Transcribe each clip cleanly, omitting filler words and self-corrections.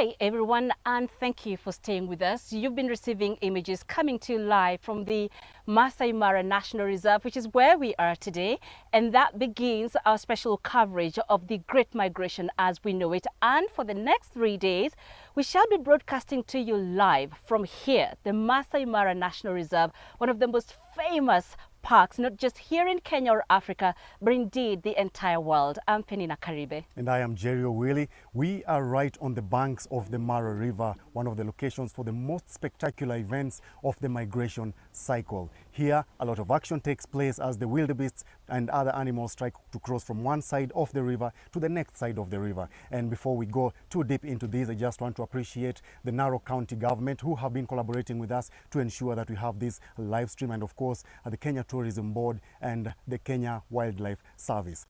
Hi everyone, and thank you for staying with us. You've been receiving images coming to you live from the Maasai Mara National Reserve, which is where we are today, and that begins our special coverage of the Great Migration as we know it. And for the next 3 days, we shall be broadcasting to you live from here, the Maasai Mara National Reserve, one of the most famous parks, not just here in Kenya or Africa, but indeed the entire world. I'm Penina Karibe. And I am Jerry O'Willy. We are right on the banks of the Mara River, one of the locations for the most spectacular events of the migration cycle. Here, a lot of action takes place as the wildebeests and other animals try to cross from one side of the river to the next side of the river. And before we go too deep into this, I just want to appreciate the Narok County government who have been collaborating with us to ensure that we have this live stream, and of course, the Kenya Tourism Board and the Kenya Wildlife Service.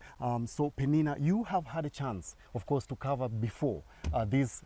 So Penina, you have had a chance, of course, to cover before this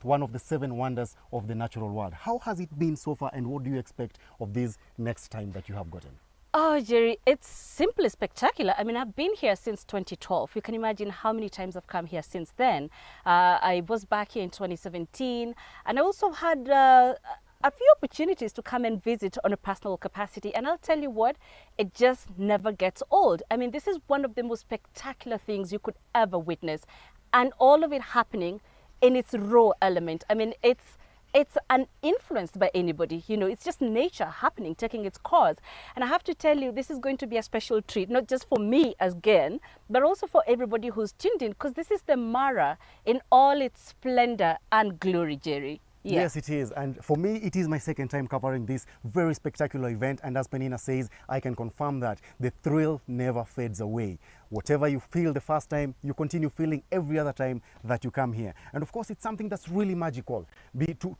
one of the 7 wonders of the natural world. How has it been so far, and what do you expect of this next time that you have gotten? Oh, Jerry, it's simply spectacular. I mean, I've been here since 2012. You can imagine how many times I've come here since then. I was back here in 2017, and I also had a few opportunities to come and visit on a personal capacity, and I'll tell you what, it just never gets old. I mean, this is one of the most spectacular things you could ever witness, and all of it happening in its raw element. I mean, it's uninfluenced by anybody, you know, it's just nature happening, taking its course. And I have to tell you, this is going to be a special treat, not just for me again, but also for everybody who's tuned in, because this is the Mara in all its splendor and glory, Jerry. Yeah. Yes, it is. And for me, it is my second time covering this very spectacular event. And as Penina says, I can confirm that the thrill never fades away. Whatever you feel the first time, you continue feeling every other time that you come here. And of course, it's something that's really magical.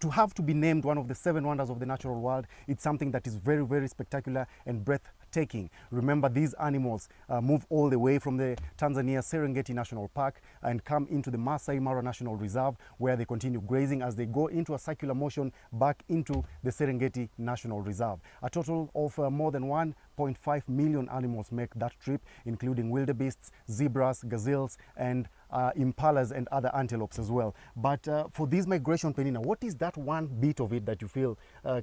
To have to be named one of the 7 wonders of the natural world, it's something that is very, very spectacular and breathtaking. Remember, these animals move all the way from the Tanzania Serengeti National Park and come into the Maasai Mara National Reserve, where they continue grazing as they go into a circular motion back into the Serengeti National Reserve. A total of more than 1.5 million animals make that trip, including wildebeests, zebras, gazelles, and impalas and other antelopes as well. But for this migration, Penina, what is that one bit of it that you feel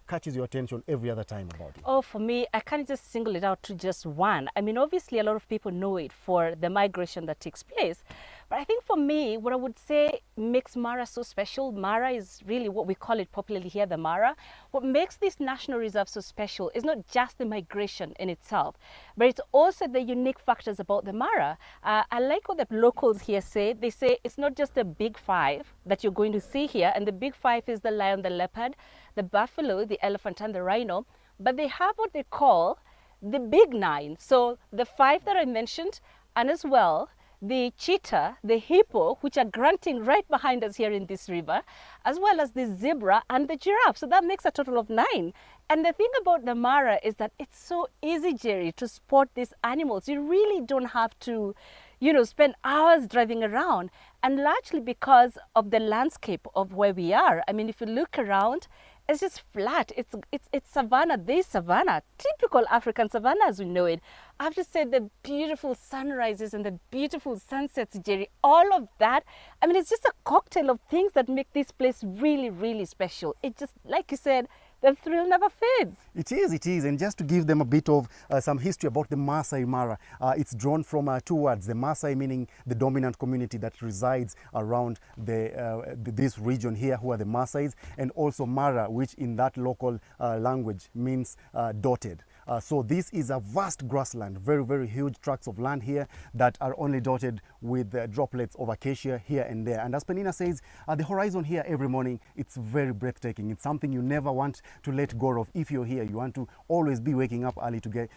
catches your attention every other time about it? Oh, for me, I can't just single it out to just one. I mean, obviously, a lot of people know it for the migration that takes place. But I think for me, what I would say makes Mara so special, Mara is really what we call it popularly here, the Mara. What makes this national reserve so special is not just the migration in itself, but it's also the unique factors about the Mara. I like what the locals here say. They say it's not just the big 5 that you're going to see here, and the big 5 is the lion, the leopard, the buffalo, the elephant, and the rhino, but they have what they call the big 9. So the 5 that I mentioned, and as well, the cheetah, the hippo, which are grunting right behind us here in this river, as well as the zebra and the giraffe. So that makes a total of 9. And the thing about the Mara is that it's so easy, Jerry, to spot these animals. You really don't have to, you know, spend hours driving around, and largely because of the landscape of where we are. I mean, if you look around, it's just flat. It's savanna, this savanna, typical African savanna as we know it. I have to say, the beautiful sunrises and the beautiful sunsets, Jerry, all of that. I mean, it's just a cocktail of things that make this place really, really special. It just, like you said, the thrill never fades. It is. And just to give them a bit of some history about the Maasai Mara, it's drawn from 2 words, the Maasai meaning the dominant community that resides around this region here, who are the Maasais, and also Mara, which in that local language means dotted. So this is a vast grassland, very, very huge tracts of land here that are only dotted with droplets of acacia here and there. And as Penina says, the horizon here every morning, it's very breathtaking. It's something you never want to let go of. If you're here, you want to always be waking up early to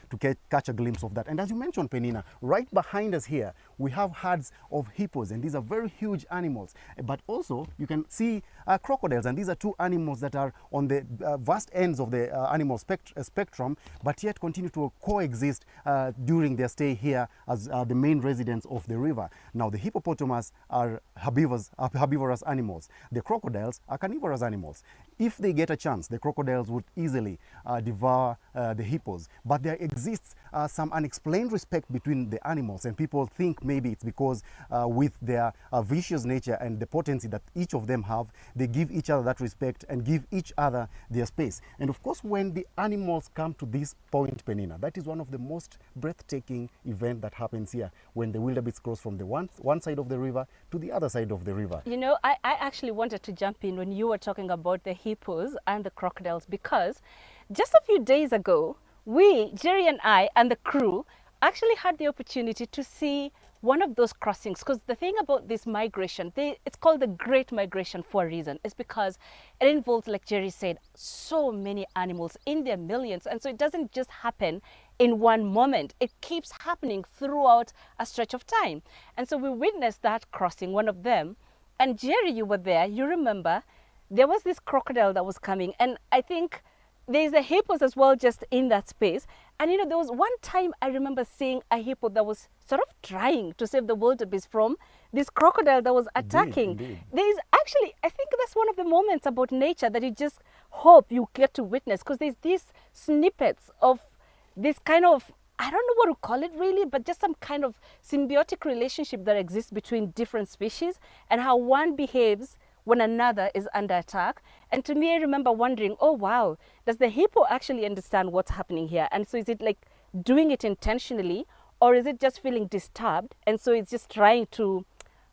catch a glimpse of that. And as you mentioned, Penina, right behind us here, we have herds of hippos, and these are very huge animals. But also, you can see crocodiles, and these are 2 animals that are on the vast ends of the animal spectrum, but yet continue to coexist during their stay here as the main residents of the river. Now, the hippopotamus are herbivorous animals. The crocodiles are carnivorous animals. If they get a chance, the crocodiles would easily devour the hippos. But there exists some unexplained respect between the animals, and people think maybe it's because with their vicious nature and the potency that each of them have, they give each other that respect and give each other their space. And of course, when the animals come to this point, Penina, that is one of the most breathtaking events that happens here, when the wildebeest cross from the one side of the river to the other side of the river. You know, I actually wanted to jump in when you were talking about the hippos and the crocodiles, because just a few days ago, Jerry and I and the crew actually had the opportunity to see one of those crossings. Because the thing about this migration, it's called the Great Migration for a reason. It's because it involves, like Jerry said, so many animals in their millions. And so it doesn't just happen in one moment. It keeps happening throughout a stretch of time. And so we witnessed that crossing, one of them. And Jerry, you were there. You remember there was this crocodile that was coming. And I think there's a hippos as well just in that space. And you know, there was one time I remember seeing a hippo that was sort of trying to save the wildebeest from this crocodile that was attacking. Indeed. There's actually, I think that's one of the moments about nature that you just hope you get to witness, because there's these snippets of this kind of, I don't know what to call it really, but just some kind of symbiotic relationship that exists between different species, and how one behaves when another is under attack. And to me, I remember wondering, oh wow, does the hippo actually understand what's happening here? And so is it like doing it intentionally, or is it just feeling disturbed, and so it's just trying to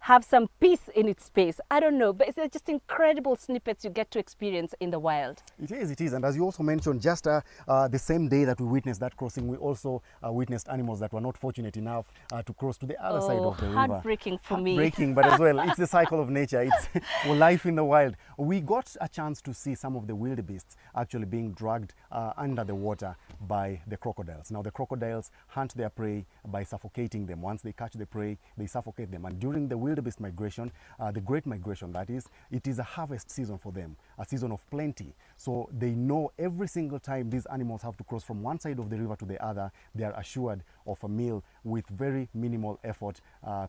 have some peace in its space? I don't know, but it's just incredible snippets you get to experience in the wild. It is. And as you also mentioned, just the same day that we witnessed that crossing, we also witnessed animals that were not fortunate enough to cross to the other side of the river. Heartbreaking for me. Heartbreaking, but as well, it's the cycle of nature. It's life in the wild. We got a chance to see some of the wildebeests actually being dragged under the water by the crocodiles. Now, the crocodiles hunt their prey by suffocating them. Once they catch the prey, they suffocate them. And during the wildebeest migration, the Great Migration that is, it is a harvest season for them, a season of plenty. So they know every single time these animals have to cross from one side of the river to the other, they are assured of a meal with very minimal effort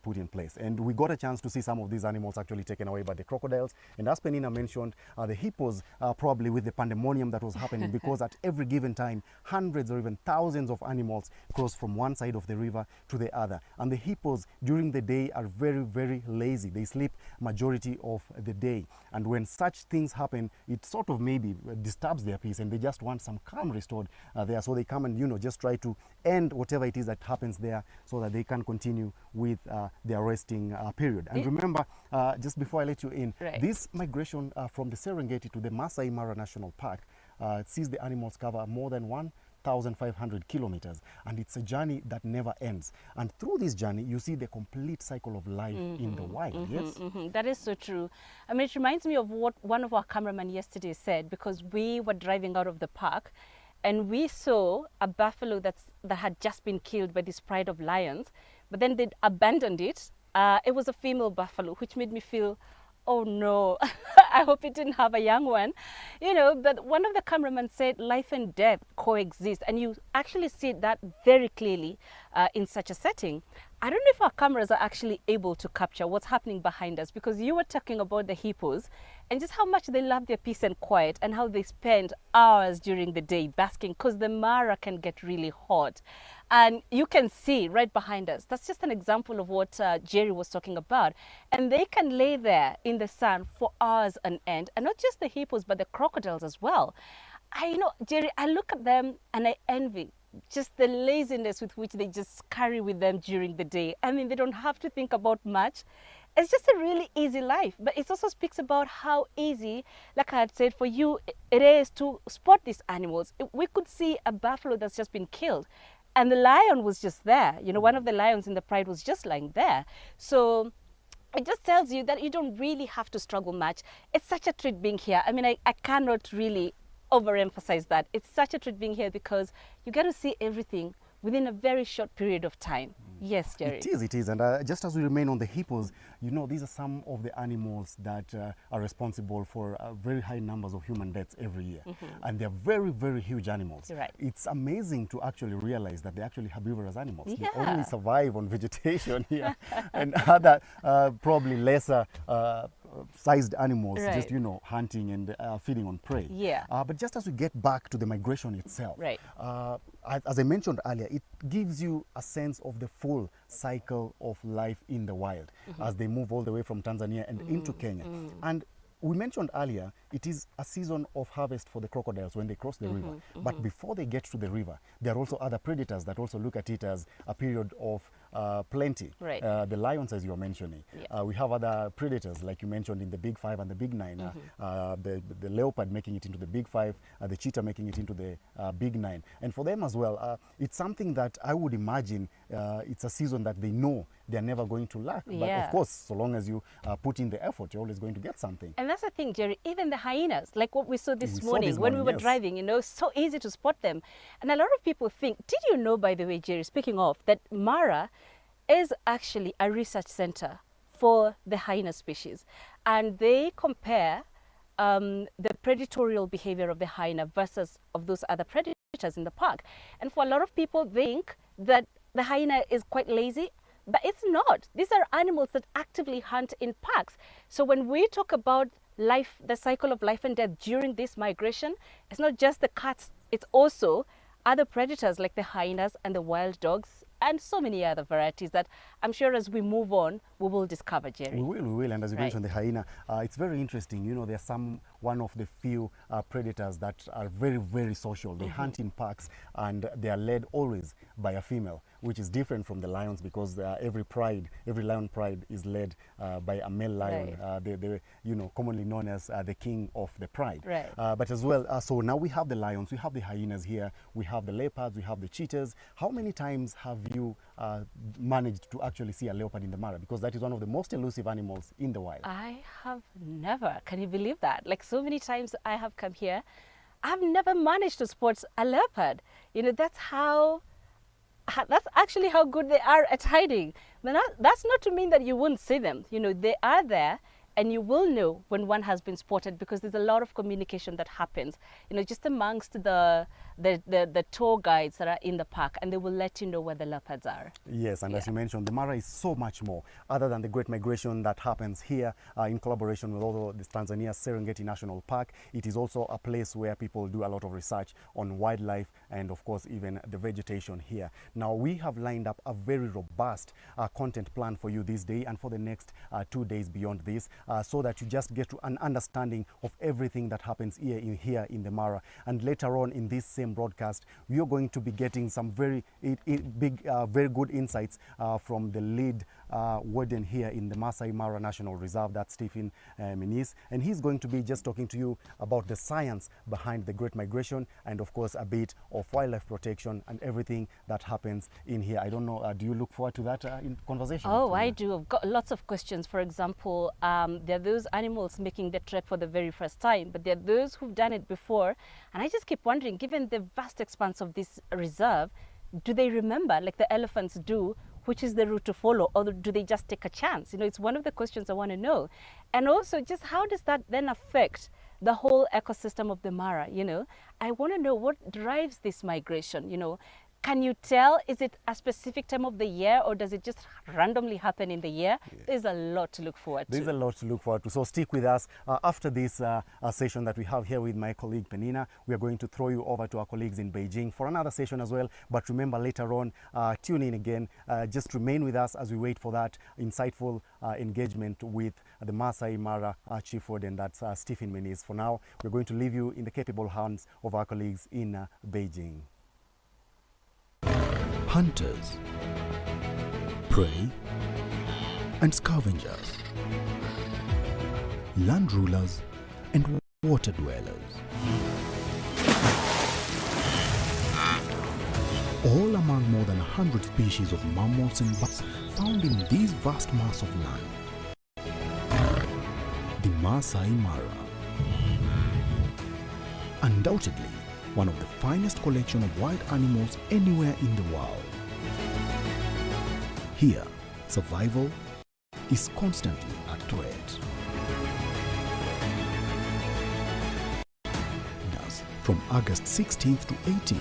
put in place. And we got a chance to see some of these animals actually taken away by the crocodiles. And as Penina mentioned, the hippos probably with the pandemonium that was happening, because at every given time, hundreds or even thousands of animals cross from one side of the river to the other. And the hippos during the day are very, very lazy. They sleep majority of the day. And when such things happen, it sort of maybe disturbs their peace, and they just want some calm restored there. So they come and, you know, just try to end whatever it is that happens there, so that they can continue with their resting period. And remember, just before I let you in, Right. this migration from the Serengeti to the Maasai Mara National Park sees the animals cover more than 1,500 kilometers, and it's a journey that never ends. And through this journey, you see the complete cycle of life in the wild. Yes. That is so true. I mean, it reminds me of what one of our cameramen yesterday said, because we were driving out of the park and we saw a buffalo that had just been killed by this pride of lions, but then they abandoned it. It was a female buffalo, which made me feel, oh no, I hope it didn't have a young one. You know, but one of the cameramen said life and death coexist, and you actually see that very clearly in such a setting. I don't know if our cameras are actually able to capture what's happening behind us, because you were talking about the hippos and just how much they love their peace and quiet, and how they spend hours during the day basking, because the Mara can get really hot. And you can see right behind us, that's just an example of what Jerry was talking about. And they can lay there in the sun for hours on end, and not just the hippos, but the crocodiles as well. Jerry, I look at them and I envy just the laziness with which they just carry with them during the day. I mean, they don't have to think about much. It's just a really easy life. But it also speaks about how easy, like I had said, for you it is to spot these animals. We could see a buffalo that's just been killed, and the lion was just there. You know, one of the lions in the pride was just lying there. So it just tells you that you don't really have to struggle much. It's such a treat being here. I mean, I cannot really overemphasize that. It's such a treat being here, because you get to see everything within a very short period of time. Yes, Jerry. It is. And just as we remain on the hippos, you know, these are some of the animals that are responsible for very high numbers of human deaths every year. And they're very, very huge animals. Right. It's amazing to actually realize that they're actually herbivorous animals. Yeah. They only survive on vegetation here and other probably lesser sized animals, Right. just, you know, hunting and feeding on prey. Yeah. But just as we get back to the migration itself, Right. as I mentioned earlier, it gives you a sense of the full cycle of life in the wild as they move all the way from Tanzania and into Kenya. And we mentioned earlier, it is a season of harvest for the crocodiles when they cross the river. But before they get to the river, there are also other predators that also look at it as a period of plenty. Right. The lions, as you were mentioning. Yeah. We have other predators, like you mentioned, in the Big Five and the Big Nine. The leopard making it into the Big Five, the cheetah making it into the Big Nine. And for them as well, it's something that I would imagine it's a season that they know they're never going to lack. But Yeah. of course, so long as you put in the effort, you're always going to get something. And that's the thing, Jerry, even the hyenas, like what we saw this We saw morning this when we morning, were yes. driving, you know, so easy to spot them. And a lot of people think, did you know, by the way, Jerry, speaking of, that Mara is actually a research center for the hyena species. And they compare the predatorial behavior of the hyena versus of those other predators in the park. And for a lot of people, they think that the hyena is quite lazy. But it's not. These are animals that actively hunt in parks. So when we talk about life, the cycle of life and death during this migration, it's not just the cats, it's also other predators like the hyenas and the wild dogs and so many other varieties that I'm sure as we move on, we will discover, Jerry. We will. And as you Right. mentioned, the hyena, it's very interesting. You know, they're one of the few predators that are very, very social. They hunt in packs and they are led always by a female, which is different from the lions because every lion pride is led by a male lion. Right. They you know, commonly known as the king of the pride. Right. But as well, so now we have the lions, we have the hyenas here, we have the leopards, we have the cheetahs. How many times have you managed to actually see a leopard in the Mara? Because that is one of the most elusive animals in the wild. I have never. Can you believe that? Like so many times I have come here, I've never managed to spot a leopard. You know, that's actually how good they are at hiding. But that's not to mean that you won't see them. You know, they are there and you will know when one has been spotted because there's a lot of communication that happens, you know, just amongst the tour guides that are in the park, and they will let you know where the leopards are. Yes, and as you mentioned, the Mara is so much more other than the great migration that happens here in collaboration with all the Tanzania Serengeti National Park. It is also a place where people do a lot of research on wildlife and of course even the vegetation here. Now we have lined up a very robust content plan for you this day and for the next 2 days beyond this, so that you just get to an understanding of everything that happens here in the Mara. And later on in this same broadcast, we are going to be getting some very good insights from the lead warden here in the Maasai Mara National Reserve, that's Stephen Menis, and he's going to be just talking to you about the science behind the Great Migration and of course a bit of wildlife protection and everything that happens in here. I don't know, do you look forward to that in conversation? Oh, I do. I've got lots of questions. For example, there are those animals making the trek for the very first time, but there are those who've done it before. And I just keep wondering, given the vast expanse of this reserve, do they remember, like the elephants do, which is the route to follow, or do they just take a chance? You know, it's one of the questions I want to know. And also, just how does that then affect the whole ecosystem of the Mara? You know, I want to know what drives this migration, you know. Can you tell, is it a specific time of the year or does it just randomly happen in the year? Yeah. There's a lot to look forward to. There's a lot to look forward to. So stick with us. After this session that we have here with my colleague Penina, we are going to throw you over to our colleagues in Beijing for another session as well. But remember, later on, tune in again. Just remain with us as we wait for that insightful engagement with the Maasai Mara Chief Warden, that's Stephen Menis. For now, we're going to leave you in the capable hands of our colleagues in Beijing. Hunters, prey, and scavengers, land rulers, and water dwellers. All among more than 100 species of mammals and bats found in this vast mass of land. The Maasai Mara. Undoubtedly, one of the finest collection of wild animals anywhere in the world. Here, survival is constantly at threat. Thus, from August 16th to 18th,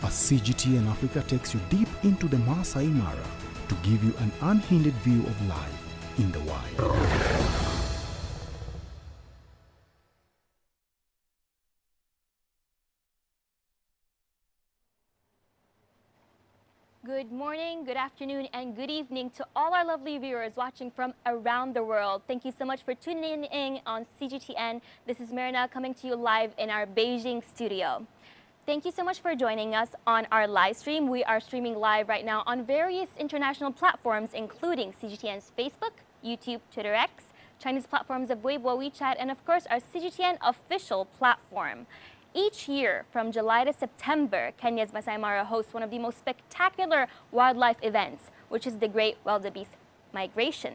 as CGTN Africa takes you deep into the Maasai Mara to give you an unhindered view of life in the wild. Good morning, good afternoon, and good evening to all our lovely viewers watching from around the world. Thank you so much for tuning in on CGTN. This is Marina coming to you live in our Beijing studio. Thank you so much for joining us on our live stream. We are streaming live right now on various international platforms, including CGTN's Facebook, YouTube, Twitter X, Chinese platforms of Weibo, WeChat, and of course our CGTN official platform. Each year, from July to September, Kenya's Maasai Mara hosts one of the most spectacular wildlife events, which is the Great Wildebeest Migration.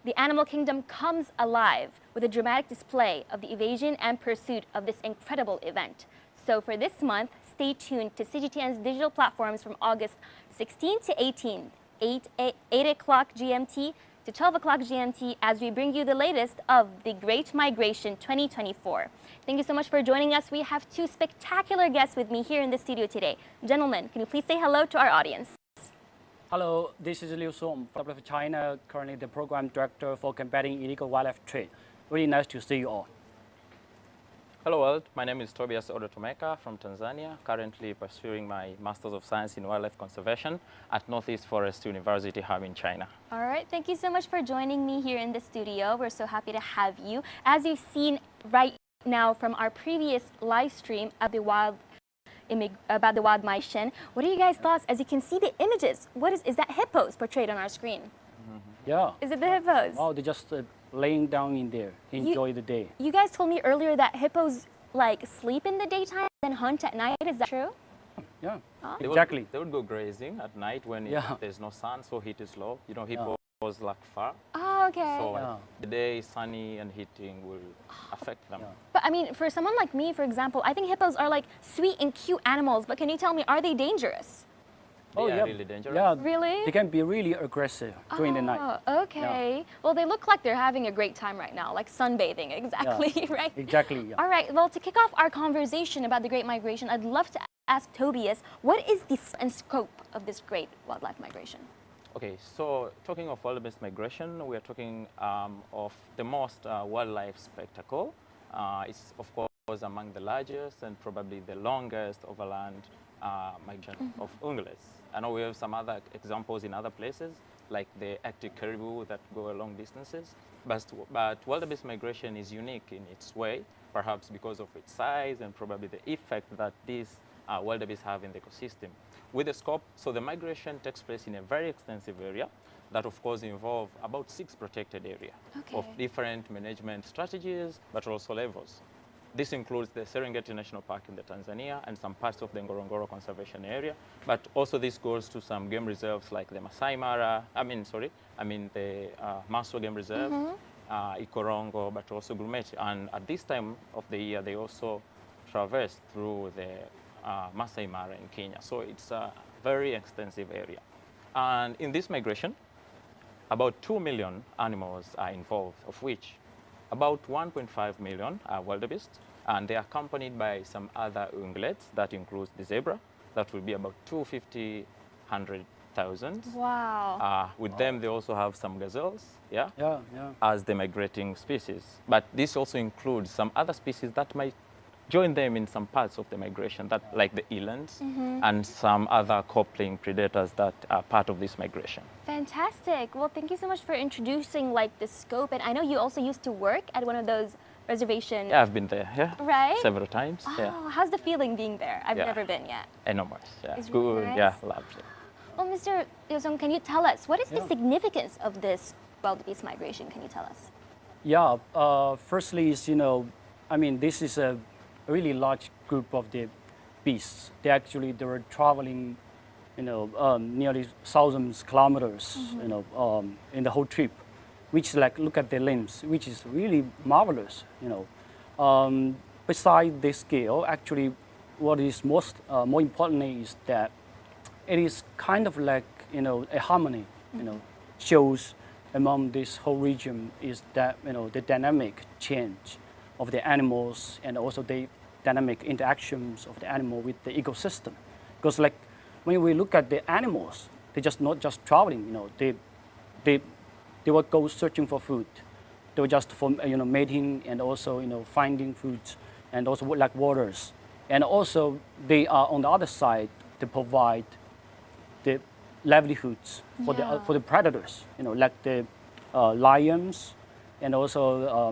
The animal kingdom comes alive with a dramatic display of the evasion and pursuit of this incredible event. So for this month, stay tuned to CGTN's digital platforms from August 16 to 18, 8 o'clock GMT to 12 o'clock GMT as we bring you the latest of the Great Migration 2024. Thank you so much for joining us. We have two spectacular guests with me here in the studio today. Gentlemen, can you please say hello to our audience? Hello, this is Liu Song from China, currently the Program Director for Combating Illegal Wildlife Trade. Really nice to see you all. Hello world, my name is Tobias Odotomeka from Tanzania, currently pursuing my Masters of Science in Wildlife Conservation at Northeast Forest University Hub in China. All right, thank you so much for joining me here in the studio. We're so happy to have you. As you've seen right now from our previous live stream of the wild migration, what are you guys' thoughts as you can see the images? What is that hippos portrayed on our screen? Yeah. Is it the hippos? Oh, they're just laying down in there, enjoy the day. You guys told me earlier that hippos like sleep in the daytime and hunt at night. Is that true? Yeah, They exactly. They would go grazing at night when there's no sun, so heat is low. You know, hippos lack fur. Oh, okay. So the day sunny and heating will affect them. Yeah. But I mean, for someone like me, for example, I think hippos are like sweet and cute animals. But can you tell me, are they dangerous? They are really dangerous. Yeah, Really? they can be really aggressive during the night. Oh, okay. Well, they look like they're having a great time right now, like sunbathing, exactly, right? Exactly, yeah. All right, well, to kick off our conversation about the Great Migration, I'd love to ask Tobias, what is the scope of this Great Wildlife Migration? Okay, so talking of wildebeest migration, we are talking of the most wildlife spectacle. It's of course among the largest and probably the longest overland migration of ungulates. I know we have some other examples in other places, like the Arctic caribou that go long distances, but wildebeest migration is unique in its way, perhaps because of its size and probably the effect that these wildebeest have in the ecosystem. With the scope, so the migration takes place in a very extensive area that of course involve about 6 protected areas of different management strategies, but also levels. This includes the Serengeti National Park in the Tanzania and some parts of the Ngorongoro Conservation Area, but also this goes to some game reserves like the Maasai Mara, the Maswa Game Reserve, Ikorongo, but also Grumeti. And at this time of the year, they also traverse through the Maasai Mara in Kenya. So it's a very extensive area. And in this migration, about 2 million animals are involved, of which about 1.5 million are wildebeest, and they are accompanied by some other ungulates. That includes the zebra. That will be about 100,000. Wow. With them, they also have some gazelles, Yeah. as the migrating species. But this also includes some other species that might join them in some parts of the migration, that like the elands and some other coupling predators that are part of this migration. Fantastic. Well, thank you so much for introducing like the scope. And I know you also used to work at one of those reservations. Yeah, I've been there, Right? several times. Oh, how's the feeling being there? I've Yeah. never been yet. Enormous, It's good, really nice. lovely. Well, Mr. Yosong, can you tell us, what is the significance of this wildebeest migration? Can you tell us? Yeah, firstly is, this is a really large group of the beasts. They were traveling, nearly thousands kilometers, in the whole trip, which look at their limbs, which is really marvelous, Besides the scale, actually, what is more importantly is that it is kind of like, a harmony, shows among this whole region is that, the dynamic change of the animals and also the dynamic interactions of the animal with the ecosystem. Because when we look at the animals, they're just not just traveling, they will go searching for food. They were just for mating and also finding food and also like waters. And also they are on the other side to provide the livelihoods for Yeah. the predators, like the lions, and also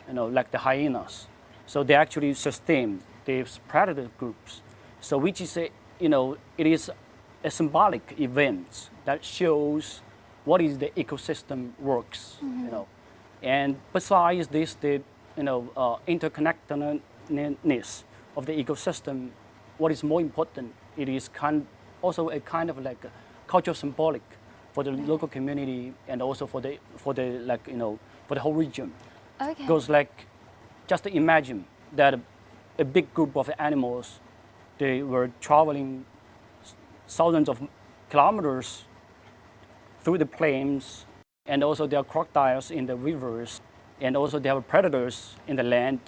like the hyenas. So they actually sustain these predator groups. So which is it is a symbolic event that shows what is the ecosystem works, and besides this, the interconnectedness of the ecosystem. What is more important, it is also a kind of like a cultural symbolic for the local community and also for the for the whole region. Okay. Because just imagine that a big group of animals, they were traveling thousands of kilometers through the plains, and also there are crocodiles in the rivers, and also there are predators in the land,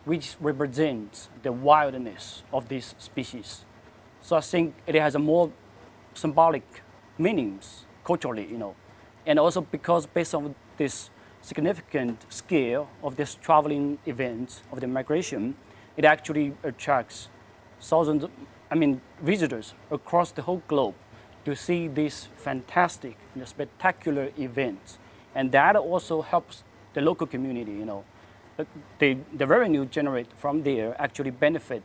which represents the wildness of these species. So I think it has a more symbolic meanings culturally, and also because based on this significant scale of this traveling event of the migration, it actually attracts thousands, visitors across the whole globe to see these fantastic, spectacular events, and that also helps the local community. The revenue generated from there actually benefit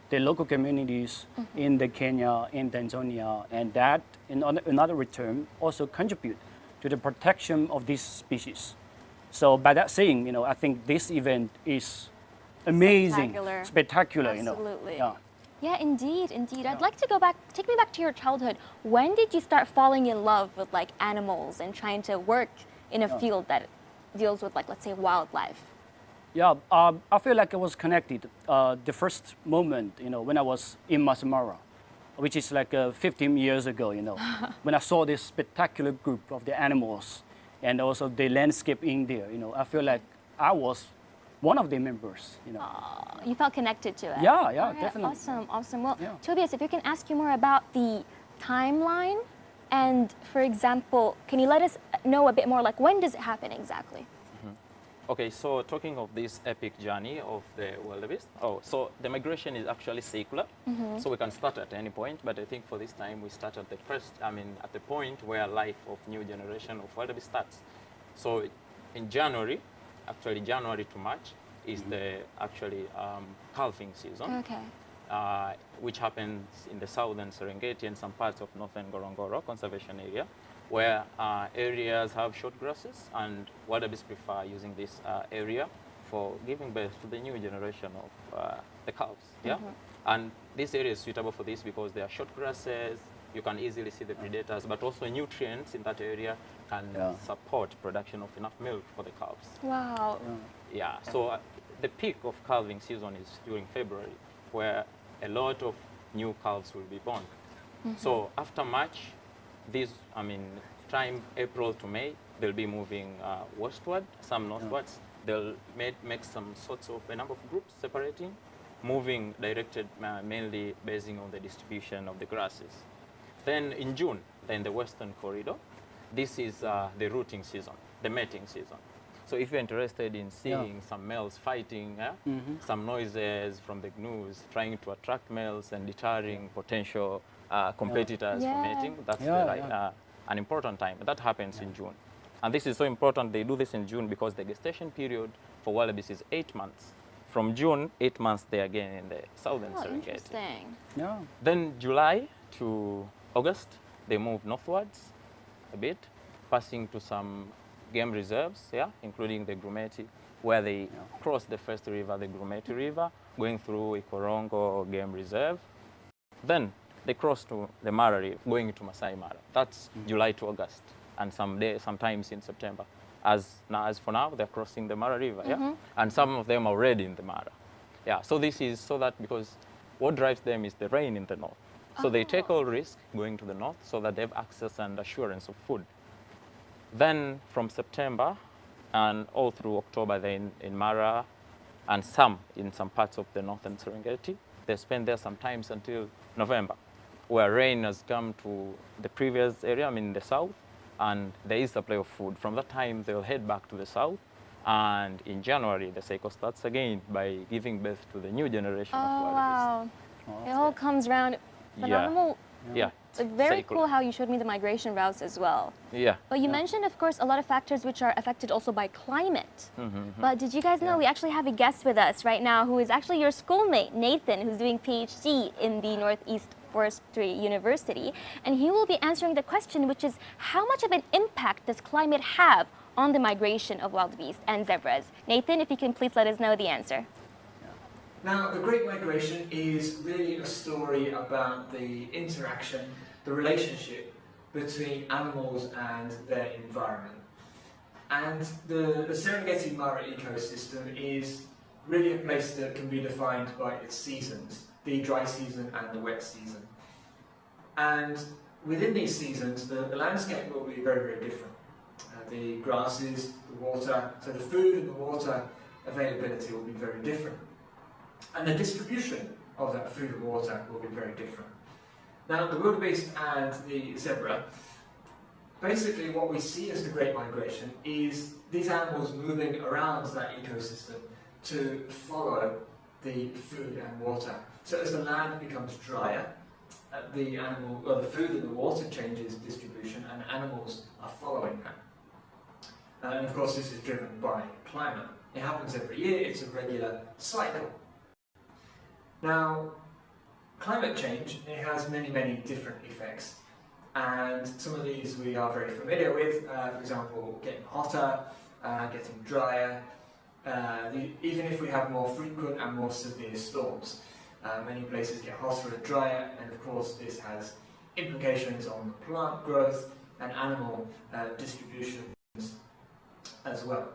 the local communities in the Kenya, in Tanzania, and that in another return also contribute to the protection of these species. So by that saying, I think this event is amazing, spectacular. Absolutely. Yeah. Yeah, indeed, indeed. I'd like to take me back to your childhood. When did you start falling in love with animals and trying to work in a field that deals with let's say wildlife? Yeah, I feel like I was connected the first moment, when I was in Maasai Mara, which is 15 years ago, when I saw this spectacular group of the animals and also the landscape in there, I feel like I was one of the members, You felt connected to it. Yeah, All right, definitely. Awesome, awesome. Well, Yeah. Tobias, if we can ask you more about the timeline, and for example, can you let us know a bit more, when does it happen exactly? Okay, so talking of this epic journey of the wildebeest, so the migration is actually secular, so we can start at any point, but I think for this time we start at at the point where life of new generation of wildebeest starts. So in January, actually January to March is the calving season, Okay. which happens in the southern Serengeti and some parts of northern Ngorongoro conservation area, where areas have short grasses, and wildebeest prefer using this area for giving birth to the new generation of the calves. Yeah, and this area is suitable for this because there are short grasses. You can easily see the predators, but also nutrients in that area can support production of enough milk for the calves. Wow. Yeah, so the peak of calving season is during February, where a lot of new calves will be born. So after March, time April to May, they'll be moving westward, some northwards. They'll make some sorts of a number of groups separating, moving directed mainly basing on the distribution of the grasses. Then in June, then the western corridor, this is the rooting season, the mating season. So if you're interested in seeing some males fighting, some noises from the gnus trying to attract males and deterring potential competitors for mating, that's an important time. That happens in June. And this is so important, they do this in June because the gestation period for wildebeest is 8 months. From June, 8 months they're again in the southern Serengeti. Interesting. Yeah. Then July to August, they move northwards a bit, passing to some game reserves, including the Grumeti, where they cross the first river, the Grumeti River, going through Ikorongo Game Reserve. Then they cross to the Mara River, going to Maasai Mara. That's July to August, and sometimes in September. As for now, they're crossing the Mara River, and some of them are already in the Mara. Yeah, so this is so that because what drives them is the rain in the north. So they take all risk going to the north so that they have access and assurance of food. Then from September and all through October, they're in Mara, and some in some parts of the northern Serengeti. They spend there sometimes until November, where rain has come to the previous area, the south, and there is supply of food. From that time, they'll head back to the south, and in January, the cycle starts again by giving birth to the new generation of wildebeest. Wow. It all comes around. Phenomenal. Yeah. Very cycle. cool how you showed me the migration routes as well. Yeah. But you mentioned, of course, a lot of factors which are affected also by climate. But did you guys know we actually have a guest with us right now who is actually your schoolmate, Nathan, who's doing PhD in the Northeast Forestry University. And he will be answering the question, which is how much of an impact does climate have on the migration of wildebeest and zebras? Nathan, if you can please let us know the answer. Now, the Great Migration is really a story about the interaction, the relationship between animals and their environment. And the Serengeti Mara ecosystem is really a place that can be defined by its seasons, the dry season and the wet season. And within these seasons, the landscape will be very, very different. The grasses, the water, so the food and the water availability will be very different. And the distribution of that food and water will be very different. Now, the wildebeest and the zebra, basically what we see as the Great Migration is these animals moving around that ecosystem to follow the food and water. So as the land becomes drier, the food and the water changes distribution, and animals are following that. And of course, this is driven by climate. It happens every year, it's a regular cycle. Now, climate change, it has many, many different effects. And some of these we are very familiar with, for example, getting hotter, getting drier, even if we have more frequent and more severe storms. Many places get hotter and drier, and of course this has implications on plant growth and animal distributions as well.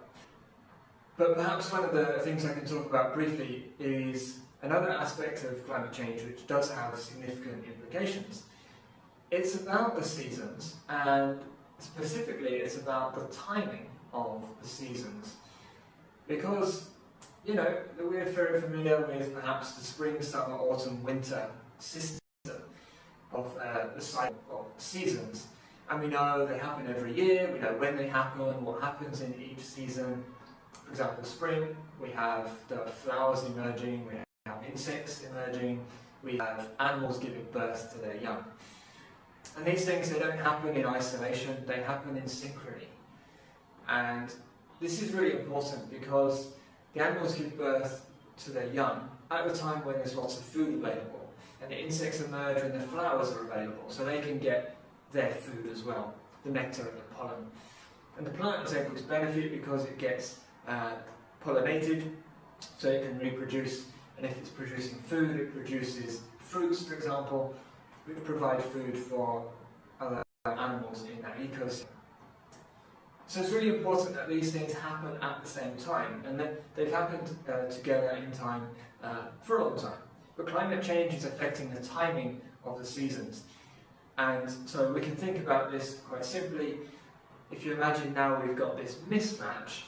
But perhaps one of the things I can talk about briefly is another aspect of climate change which does have significant implications. It's about the seasons, and specifically it's about the timing of the seasons. Because, you know, we're very familiar with perhaps the spring, summer, autumn, winter system of the cycle of seasons. And we know they happen every year, we know when they happen, what happens in each season. For example, spring, we have the flowers emerging, we have insects emerging, we have animals giving birth to their young. And these things, they don't happen in isolation, they happen in synchrony. And this is really important because the animals give birth to their young at a time when there's lots of food available. And the insects emerge when the flowers are available, so they can get their food as well, the nectar and the pollen. And the plant is able to benefit because it gets pollinated, so it can reproduce. And if it's producing food, it produces fruits, for example, which provide food for other animals in that ecosystem. So it's really important that these things happen at the same time, and that they've happened together in time for a long time. But climate change is affecting the timing of the seasons. And so we can think about this quite simply. If you imagine now we've got this mismatch,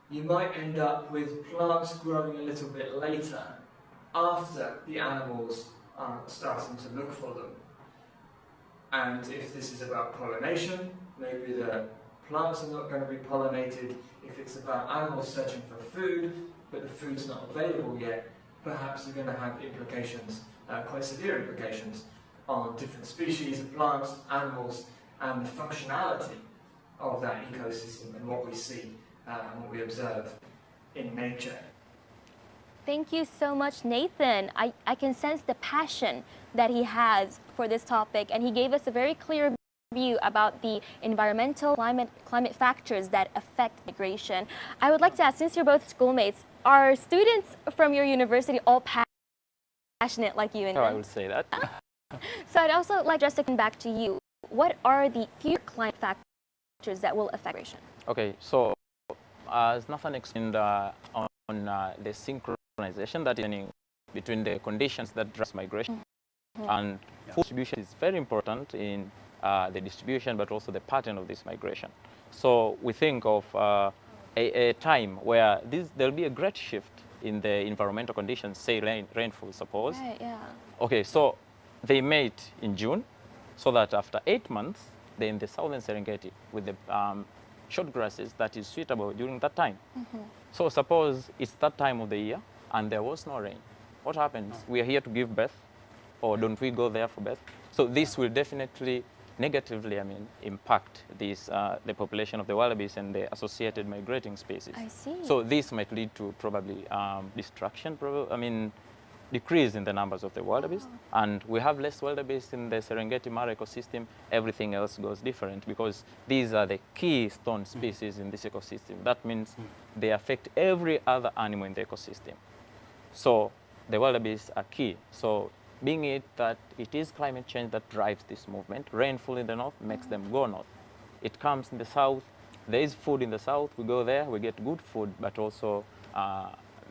you might end up with plants growing a little bit later after the animals are starting to look for them. And if this is about pollination, maybe the plants are not going to be pollinated. If it's about animals searching for food, but the food's not available yet, perhaps you're going to have implications, quite severe implications, on different species of plants, animals, and the functionality of that ecosystem and what we see and what we observe in nature. Thank you so much, Nathan. I can sense the passion that he has for this topic, and he gave us a very clear view about the environmental climate factors that affect migration. I would like to ask, since you're both schoolmates, are students from your university all passionate like you? Oh, I would say that. So I'd also like just to come back to you. What are the future climate factors that will affect migration? Okay, so as Nathan explained on the synchronization that is happening between the conditions that drive migration, and food distribution is very important in the distribution, but also the pattern of this migration. So we think of a time where there'll be a great shift in the environmental conditions, say rainfall, suppose. Right, yeah. Okay, so they mate in June, so that after 8 months, they're in the southern Serengeti with the short grasses that is suitable during that time. So suppose it's that time of the year and there was no rain. What happens? We are here to give birth, or don't we go there for birth? So this will definitely negatively, impact the population of the wildebeest and the associated migrating species. I see. So this might lead to probably destruction, decrease in the numbers of the wildebeest, and we have less wildebeest in the Serengeti Mara ecosystem. Everything else goes different because these are the keystone species in this ecosystem. That means they affect every other animal in the ecosystem. So the wildebeest are key. So being it that it is climate change that drives this movement, rainfall in the north makes them go north. It comes in the south, there is food in the south, we go there, we get good food, but also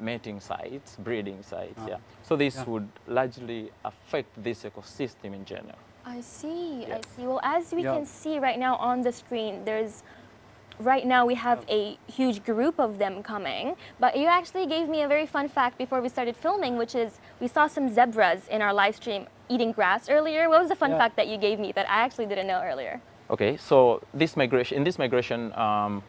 mating sites, breeding sites, yeah. So this would largely affect this ecosystem in general. I see, Yeah. I see. Well, as we can see right now on the screen, right now we have a huge group of them coming, but you actually gave me a very fun fact before we started filming, which is we saw some zebras in our live stream eating grass earlier. What was the fun fact that you gave me that I actually didn't know earlier? Okay, so in this migration,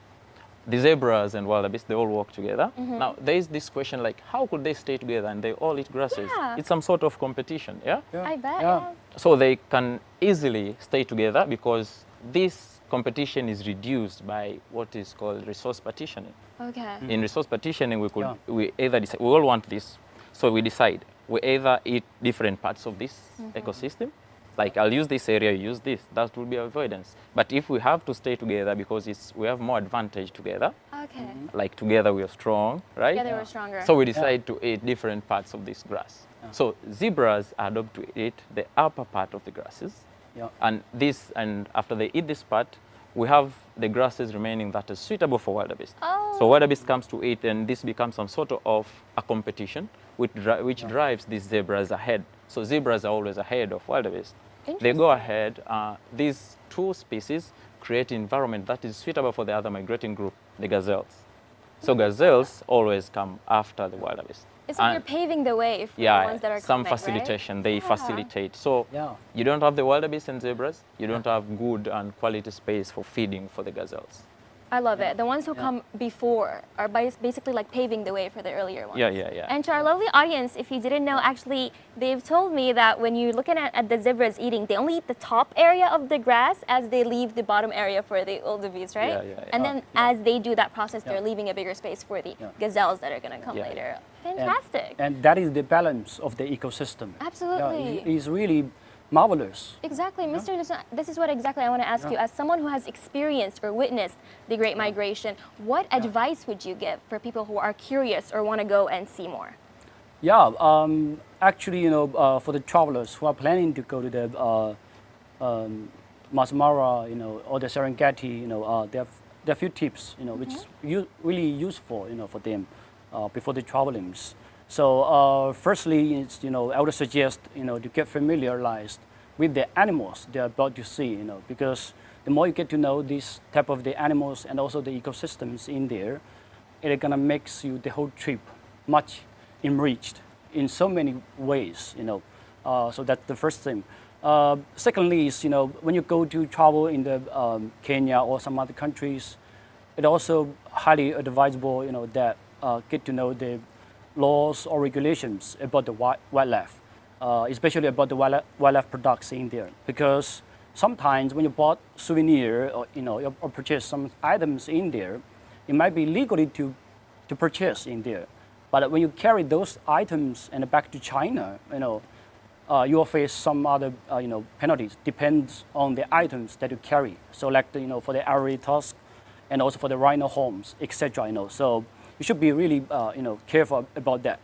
the zebras and wildebeest, they all walk together. Now, there is this question like, how could they stay together and they all eat grasses? Yeah. It's some sort of competition, yeah? I bet. Yeah. So they can easily stay together because this competition is reduced by what is called resource partitioning. Okay. In resource partitioning, we either decide, we all want this, so we decide, we either eat different parts of this ecosystem, like I'll use this area, you use this, that will be avoidance. But if we have to stay together because we have more advantage together, Okay. like together we are strong, right? Together we're stronger. So we decide to eat different parts of this grass. So zebras adopt to eat the upper part of the grasses. And after they eat this part, we have the grasses remaining that is suitable for wildebeest. Oh. So wildebeest comes to eat, and this becomes some sort of a competition which drives these zebras ahead. So zebras are always ahead of wildebeest. They go ahead. These two species create an environment that is suitable for the other migrating group, the gazelles. So gazelles always come after the wildebeest. So you're paving the way for the ones that are some coming, facilitation, right? they facilitate. So you don't have the wildebeest and zebras, you don't have good and quality space for feeding for the gazelles. I love it. The ones who come before are basically like paving the way for the earlier ones. Yeah. And to our lovely audience, if you didn't know, actually, they've told me that when you're looking at the zebras eating, they only eat the top area of the grass as they leave the bottom area for the wildebeest, right? Yeah. And then as they do that process, they're leaving a bigger space for the gazelles that are going to come later. Fantastic. And that is the balance of the ecosystem. Absolutely. It's really marvelous. Exactly. Mr. Dusson, this is what exactly I want to ask you. As someone who has experienced or witnessed the Great Migration, what advice would you give for people who are curious or want to go and see more? Yeah, actually, for the travelers who are planning to go to the Maasai Mara, or the Serengeti, there are a few tips, which is really useful, for them before the travelings. So firstly, it's, I would suggest, to get familiarized with the animals they're about to see, because the more you get to know this type of the animals and also the ecosystems in there, it's gonna makes you the whole trip much enriched in so many ways, so that's the first thing. Secondly is, when you go to travel in the Kenya or some other countries, it's also highly advisable, that get to know the laws or regulations about the wildlife, especially about the wildlife products in there. Because sometimes when you bought souvenir or or purchase some items in there, it might be legally to purchase in there. But when you carry those items and back to China, you will face some other penalties. Depends on the items that you carry. So like for the ivory tusk, and also for the rhino horns, etc. So you should be really careful about that.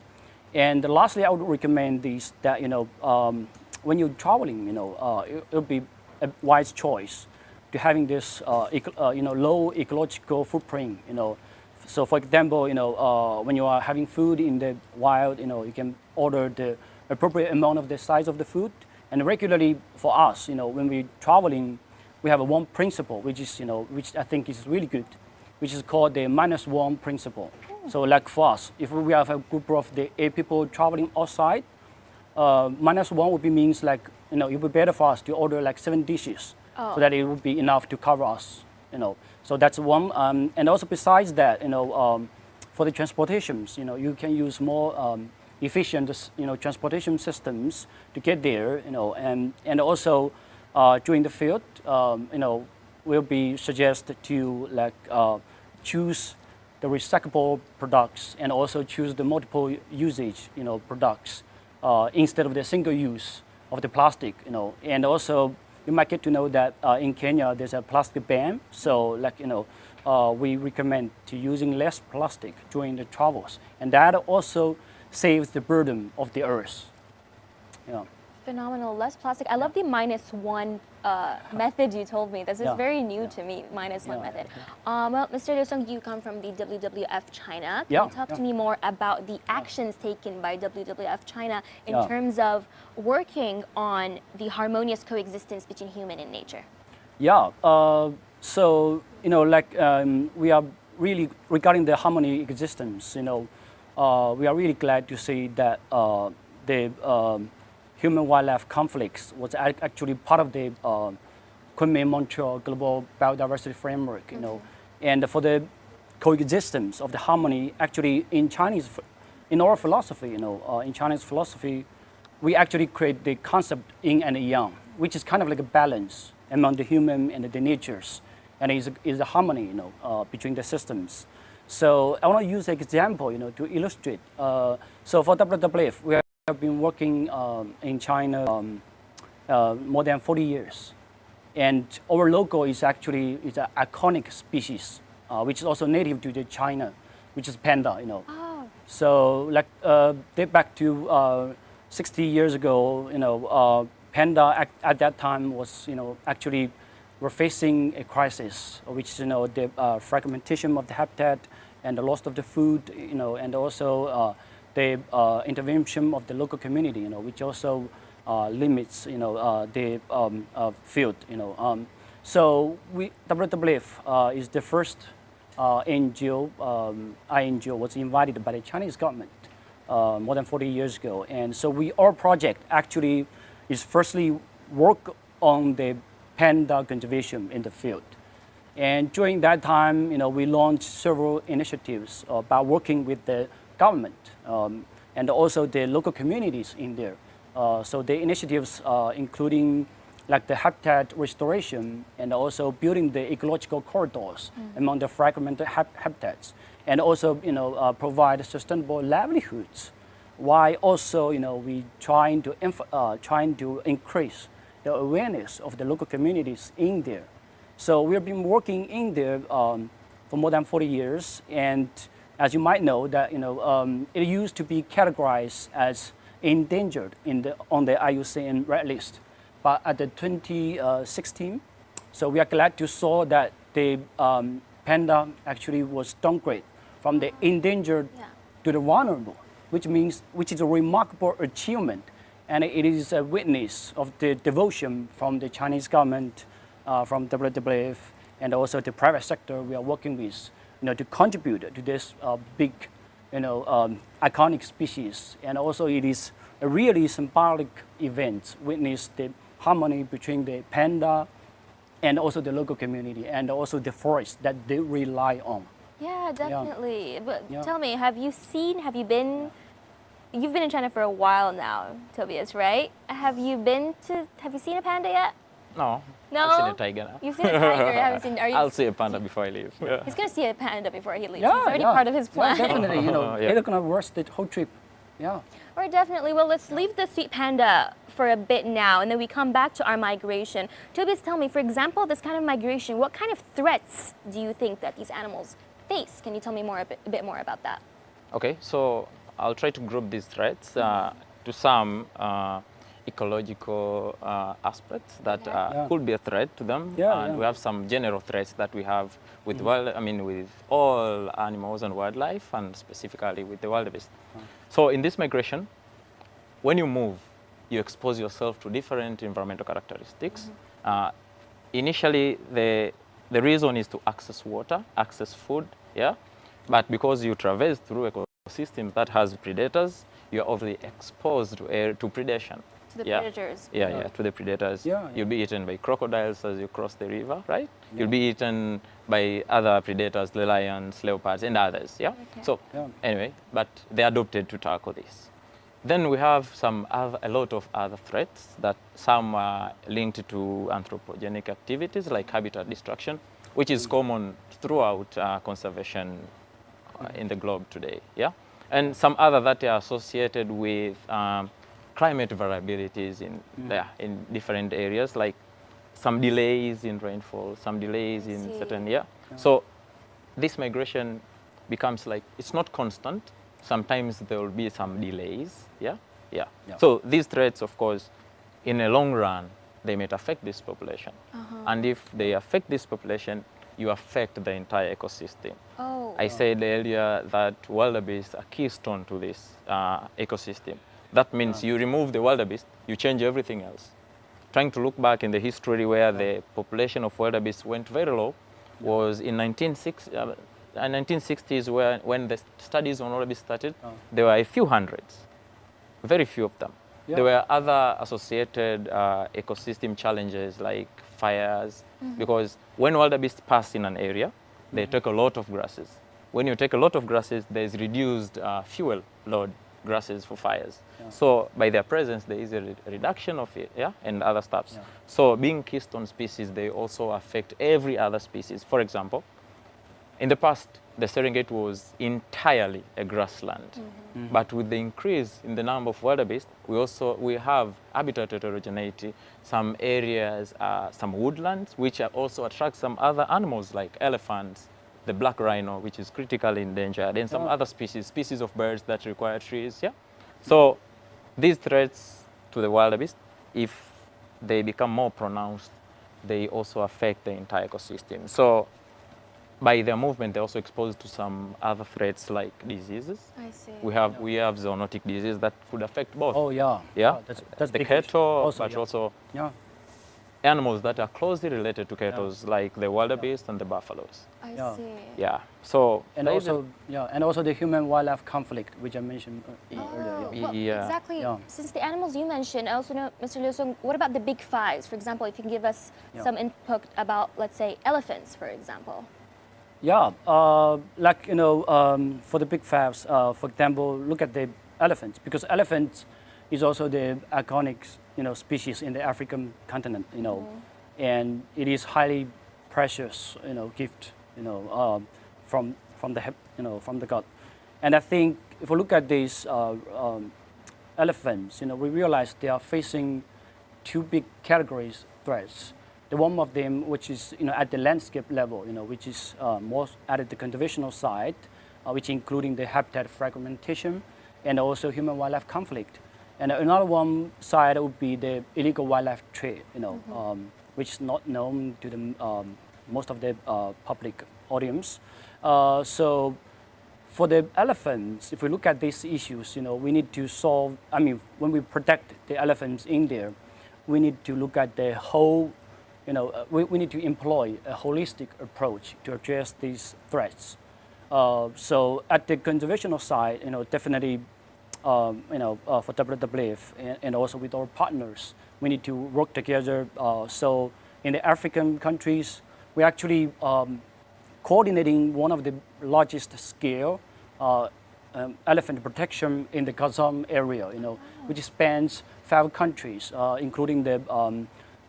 And lastly, I would recommend this, that when you're traveling, it would be a wise choice to having this low ecological footprint. So for example, when you are having food in the wild, you can order the appropriate amount of the size of the food. And regularly for us, when we're traveling, we have one principle, which is which I think is really good, which is called the -1 principle. So like for us, if we have a group of the 8 people traveling outside, -1 would be means like, it would be better for us to order like 7 dishes, so that it would be enough to cover us, So that's one. And also besides that, for the transportations, you can use more efficient, transportation systems to get there, and also during the field, will be suggested to choose the recyclable products and also choose the multiple usage, products instead of the single use of the plastic, and also you might get to know that in Kenya there's a plastic ban, so we recommend to using less plastic during the travels, and that also saves the burden of the earth. Yeah. Phenomenal, less plastic. I love the -1 method you told me. This is very new to me, -1 method. Well, Mr. Liu-sung, you come from the WWF China. Can you talk to me more about the actions taken by WWF China in terms of working on the harmonious coexistence between human and nature? Yeah, so, we are really, regarding the harmony existence, we are really glad to see that the human-wildlife conflicts was actually part of the Kunming-Montreal Global Biodiversity Framework, and for the coexistence of the harmony, actually in our philosophy, in Chinese philosophy, we actually create the concept yin and yang, which is kind of like a balance among the human and the natures, and is a harmony, between the systems. So I want to use an example, to illustrate. So for WWF, we have been working in China more than 40 years. And our logo is actually an iconic species, which is also native to China, which is panda, Oh. So date back to 60 years ago, panda at that time was, actually we're facing a crisis, which the fragmentation of the habitat and the loss of the food, and also the intervention of the local community, which also limits, the field, So WWF is the first NGO, INGO was invited by the Chinese government more than 40 years ago, and so our project actually is firstly work on the panda conservation in the field. And during that time, we launched several initiatives by working with the government and also the local communities in there. So the initiatives including the habitat restoration and also building the ecological corridors among the fragmented habitats, and also provide sustainable livelihoods, while also we trying to increase the awareness of the local communities in there. So we've been working in there for more than 40 years, and as you might know, that it used to be categorized as endangered on the IUCN Red List, but at the 2016, so we are glad to saw that the panda actually was downgraded from the endangered to the vulnerable, which is a remarkable achievement. And it is a witness of the devotion from the Chinese government, from WWF, and also the private sector we are working with, to contribute to this big, iconic species. And also it is a really symbolic event, witness the harmony between the panda and also the local community and also the forest that they rely on. Yeah, definitely. Yeah. But tell me, you've been in China for a while now, Tobias, right? Have you seen a panda yet? No. No? I've seen a tiger now. You've seen a tiger, you haven't seen... I'll see a panda before I leave. Yeah. He's going to see a panda before he leaves. It's already part of his plan. Yeah, definitely, they're going to work the whole trip. Yeah. All right, definitely. Well, let's leave the sweet panda for a bit now, and then we come back to our migration. Tobias, tell me, for example, this kind of migration, what kind of threats do you think that these animals face? Can you tell me a bit more about that? Okay, so I'll try to group these threats to some ecological aspects that could be a threat to them, and we have some general threats that we have with with all animals and wildlife, and specifically with the wildebeest. So in this migration, when you move, you expose yourself to different environmental characteristics. Initially, the reason is to access water, access food, but because you traverse through ecosystem that has predators, you are obviously exposed to predation. To the predators. To the predators. You'll be eaten by crocodiles as you cross the river, right? You'll be eaten by other predators, the lions, leopards, and others, Okay. So anyway, but they adopted to tackle this. Then we have a lot of other threats that some are linked to anthropogenic activities like habitat destruction, which is common throughout conservation in the globe today. Yeah, and some other that are associated with climate variabilities in different areas, like some delays in rainfall, some delays in certain So this migration becomes like, it's not constant. Sometimes there will be some delays. Yeah. So these threats, of course, in a long run, they may affect this population. And if they affect this population, you affect the entire ecosystem. I said earlier that wildebeest are keystone to this ecosystem. That means you remove the wildebeest, you change everything else. Trying to look back in the history where the population of wildebeest went very low was in 1960s, when the studies on wildebeest started, there were a few hundreds, very few of them. There were other associated ecosystem challenges like fires, because when wildebeest pass in an area, they take a lot of grasses. When you take a lot of grasses, there's reduced fuel load grasses for fires. So by their presence, there is a reduction of it, and other stuffs. So being keystone species, they also affect every other species. For example, in the past, the Serengeti was entirely a grassland. But with the increase in the number of wildebeest, we have habitat heterogeneity, some areas, some woodlands, which also attract some other animals like elephants, the black rhino, which is critically endangered, and some other species of birds that require trees. So these threats to the wildebeest, if they become more pronounced, they also affect the entire ecosystem. So by their movement, they're also exposed to some other threats like diseases. I see. We have zoonotic disease that could affect both. That's the big cattle, also, but also animals that are closely related to cattle, like the wildebeest and the buffaloes. I see. So and also the human-wildlife conflict, which I mentioned earlier. Well, exactly. Since the animals you mentioned, I also know, Mr. Liu Sung, what about the big fives? For example, if you can give us some input about, let's say, elephants, for example. For the big fives, for example, look at the elephants, because elephants is also the iconic, species in the African continent, and it is highly precious, gift, from the God. And I think if we look at these elephants, we realize they are facing two big categories threats. The one of them, which is at the landscape level, which is more at the conservational side, which including the habitat fragmentation and also human-wildlife conflict. And another one side would be the illegal wildlife trade, which is not known to the most of the public audience. So for the elephants, if we look at these issues, we need to solve. I mean, when we protect the elephants in there, we need to look at the whole. We need to employ a holistic approach to address these threats. So at the conservational side, definitely, for WWF and also with our partners, we need to work together. So in the African countries, we're actually coordinating one of the largest scale elephant protection in the Kazam area, which spans 5 countries, including the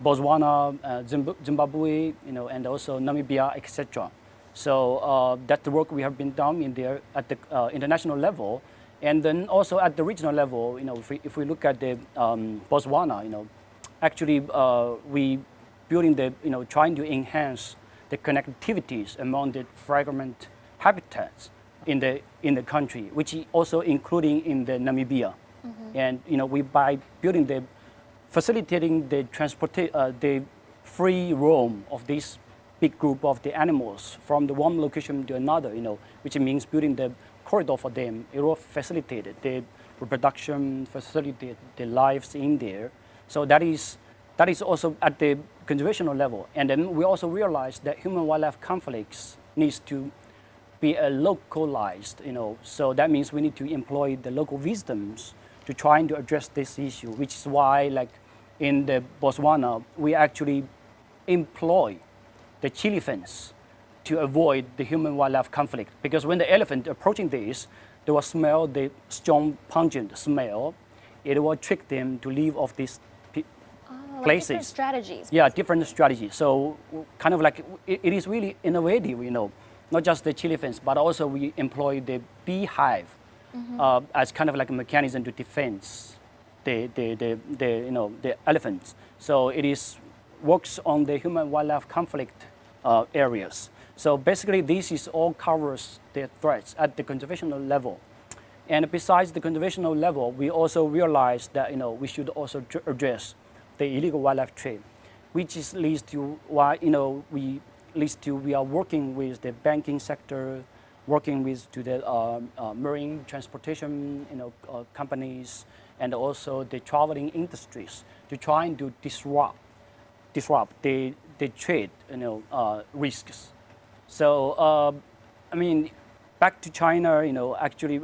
Botswana, Zimbabwe, and also Namibia, etc. So that's the work we have been done in there at the international level, and then also at the regional level. If we look at the Botswana, actually we building the trying to enhance the connectivities among the fragment habitats in the country, which is also including in the Namibia, and we by building the facilitating the the free roam of this big group of the animals from the one location to another, which means building the corridor for them. It will facilitate the reproduction, facilitate the lives in there. So that is also at the conservational level. And then we also realize that human-wildlife conflicts needs to be localized, So that means we need to employ the local wisdoms to trying to address this issue, which is why, like in the Botswana, we actually employ the chili fence to avoid the human-wildlife conflict. Because when the elephant approaching this, they will smell the strong, pungent smell, it will trick them to leave off these Like places. different strategies. Yeah, different strategies. So kind of like it is really innovative, you know, not just the chili fence, but also we employ the beehive as kind of like a mechanism to defense the elephants. So it is works on the human-wildlife conflict areas. So basically, this is all covers the threats at the conservational level. And besides the conservational level, we also realized that we should also address the illegal wildlife trade, which leads to why we are working with the banking sector, working with the marine transportation companies, and also the traveling industries to try and to disrupt the trade risks. So I mean, back to China, actually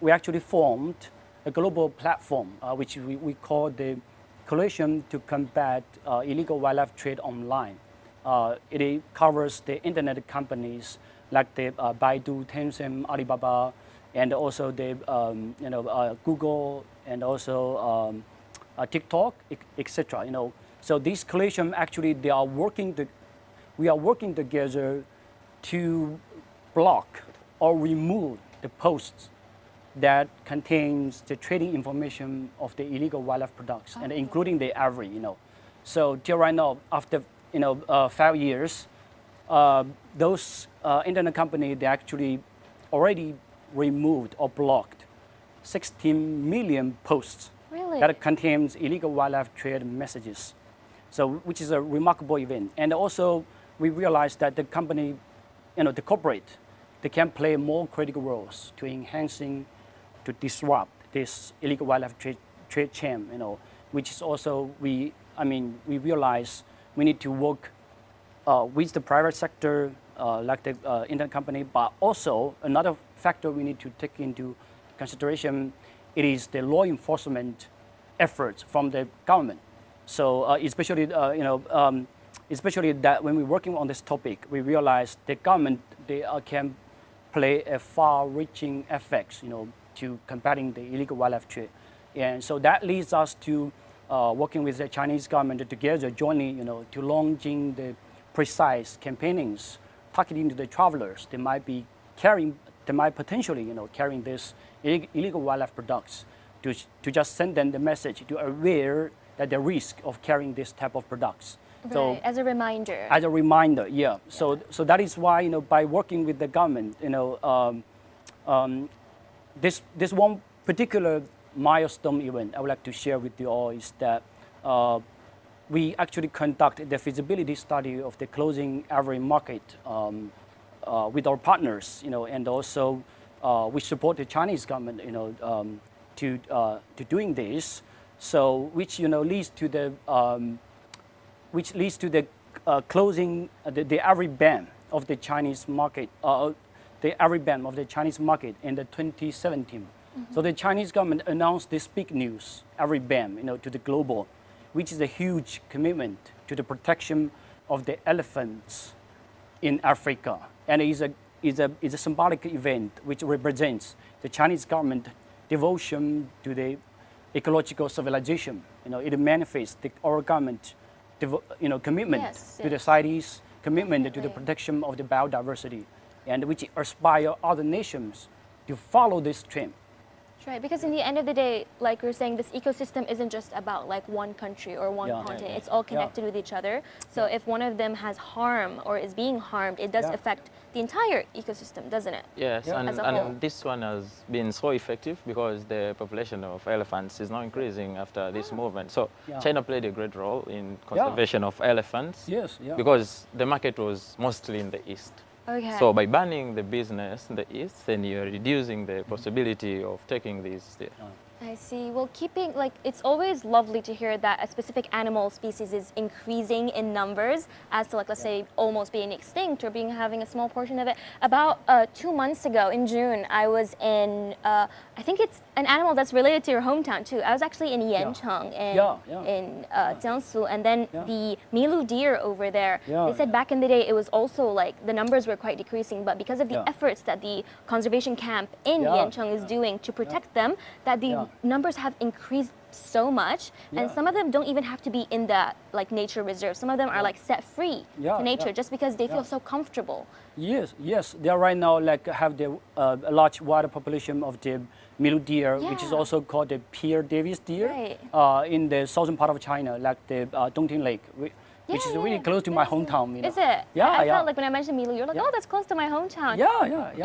we actually formed a global platform which we call the Coalition to Combat Illegal Wildlife Trade Online. It covers the internet companies like the Baidu, Tencent, Alibaba, and also the Google, and also TikTok, etc. So this coalition actually we are working together to block or remove the posts that contains the trading information of the illegal wildlife products, and including the ivory. So till right now, after 5 years, those internet companies they actually already removed or blocked 16 million posts that contains illegal wildlife trade messages. So which is a remarkable event. And also we realized that the company, the corporate, they can play more critical roles to enhancing, to disrupt this illegal wildlife trade chain, which is also we realize we need to work with the private sector, like the internet company, but also another factor we need to take into consideration, it is the law enforcement efforts from the government. So especially that when we're working on this topic, we realize the government they can play a far-reaching effects, to combating the illegal wildlife trade, and so that leads us to working with the Chinese government together jointly, to launching the precise campaignings targeting to the travelers. They might potentially, carrying this illegal wildlife products, to just send them the message to aware that the risk of carrying this type of products. Right, so as a reminder. As a reminder, yeah. So that is why, by working with the government, this one particular milestone event I would like to share with you all is that we actually conduct the feasibility study of the closing ivory market with our partners, and also we support the Chinese government, to doing this. So which leads to the closing the ivory ban of the Chinese market, the ivory ban of the Chinese market in the 2017. So the Chinese government announced this big news, ivory ban, to the global, which is a huge commitment to the protection of the elephants in Africa, and is a symbolic event which represents the Chinese government devotion to the ecological civilization. It manifests our government, commitment to the CITES, commitment to the protection of the biodiversity, and which aspire other nations to follow this trend. Right, because in the end of the day, like you're saying, this ecosystem isn't just about like one country or one continent. It's all connected with each other. So if one of them has harm or is being harmed, it does affect the entire ecosystem, doesn't it? Yes, and this one has been so effective because the population of elephants is now increasing after this movement. So China played a great role in conservation of elephants. Yes, because the market was mostly in the east. Okay. So by banning the business in the east, then you're reducing the possibility of taking these I see. Well, keeping, like, it's always lovely to hear that a specific animal species is increasing in numbers as to, like, let's say, almost being extinct or having a small portion of it. About 2 months ago in June, I was in, I think it's an animal that's related to your hometown too. I was actually in Yancheng in Jiangsu, and then the Milu deer over there, they said back in the day it was also like the numbers were quite decreasing, but because of the efforts that the conservation camp in Yancheng is doing to protect them, that the numbers have increased so much, and some of them don't even have to be in the like nature reserve. Some of them are like set free to nature just because they feel so comfortable. Yes, yes. They are right now like have the a large wider population of the Milu deer, which is also called the Pierre Davis deer, in the southern part of China, like the Dongting Lake, which is really close to my hometown. You know. Is it? Yeah, I felt like when I mentioned Milu, you're like, oh, that's close to my hometown.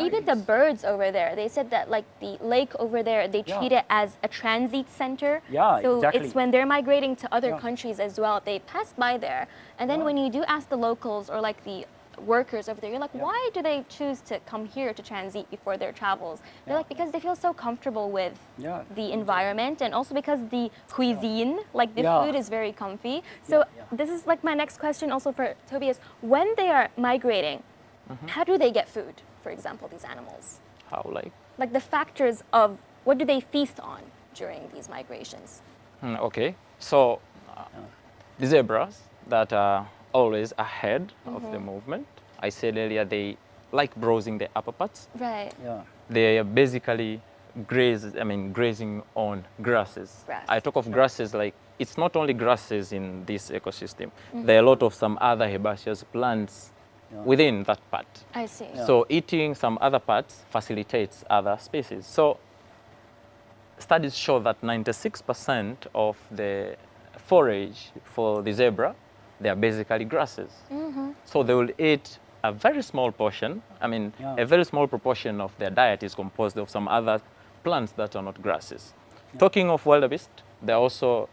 Even the birds over there, they said that like the lake over there, they treat it as a transit center. So it's when they're migrating to other countries as well, they pass by there. And then when you do ask the locals or like the workers over there, you're like, why do they choose to come here to transit before their travels? They're like, because they feel so comfortable with the environment, and also because the cuisine, like the food is very comfy. So this is like my next question also for Tobias. When they are migrating, how do they get food, for example, these animals? How, like? Like the factors of what do they feast on during these migrations? Okay, so the zebras that are always ahead of the movement. I said earlier they like browsing the upper parts. Right. They are basically grazing on grasses. I talk of grasses like it's not only grasses in this ecosystem. There are a lot of some other herbaceous plants within that part. I see. So eating some other parts facilitates other species. So studies show that 96% of the forage for the zebra, they are basically grasses. So they will eat a very small portion. A very small proportion of their diet is composed of some other plants that are not grasses. Talking of wildebeest, they're also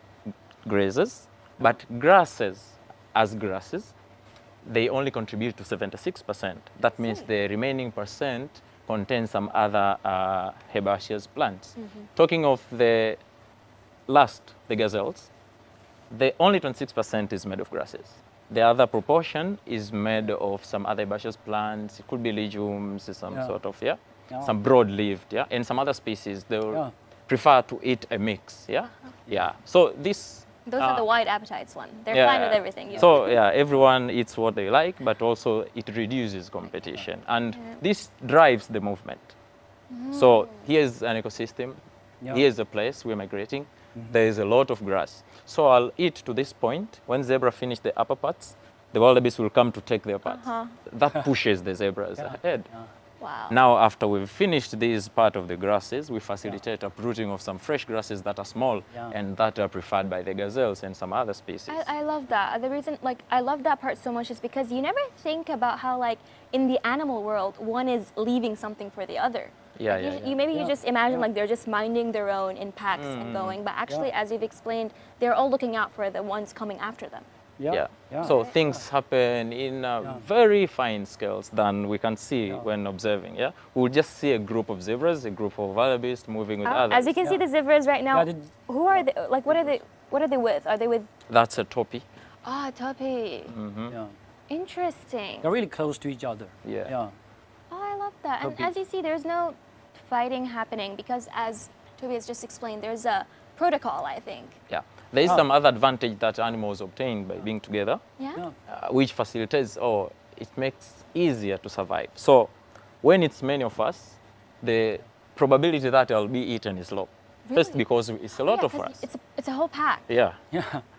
grazers, but grasses as grasses, they only contribute to 76%. That means the remaining percent contains some other herbaceous plants. Talking of the gazelles, the only 26% is made of grasses. The other proportion is made of some other herbaceous plants. It could be legumes, some sort of, some broad-leaved, and some other species, they will prefer to eat a mix, So this... Those are the wide appetites one. They're fine with everything. So everyone eats what they like, but also it reduces competition. And this drives the movement. So here's an ecosystem. Here's a place we're migrating. There is a lot of grass. So I'll eat to this point. When zebra finish the upper parts, the wildebeest will come to take their parts. That pushes the zebras ahead. Wow. Now, after we've finished this part of the grasses, we facilitate uprooting of some fresh grasses that are small and that are preferred by the gazelles and some other species. I love that. The reason, I love that part so much is because you never think about how, in the animal world, one is leaving something for the other. You just imagine they're just minding their own in packs and going, but actually, as you've explained, they're all looking out for the ones coming after them. So things happen in very fine scales than we can see when observing. We'll just see a group of zebras, a group of wildebeest moving with others. As you can see the zebras right now, who are they? Like, what are they with? Are they with? That's a topi. Ah, topi. Interesting. They're really close to each other. Oh, I love that. And as you see, there's no fighting happening because, as Toby has just explained, there's a protocol, I think. There is some other advantage that animals obtain by being together, which facilitates or it makes easier to survive. So when it's many of us, the probability that I'll be eaten is low. First, because it's a lot of us. It's a whole pack.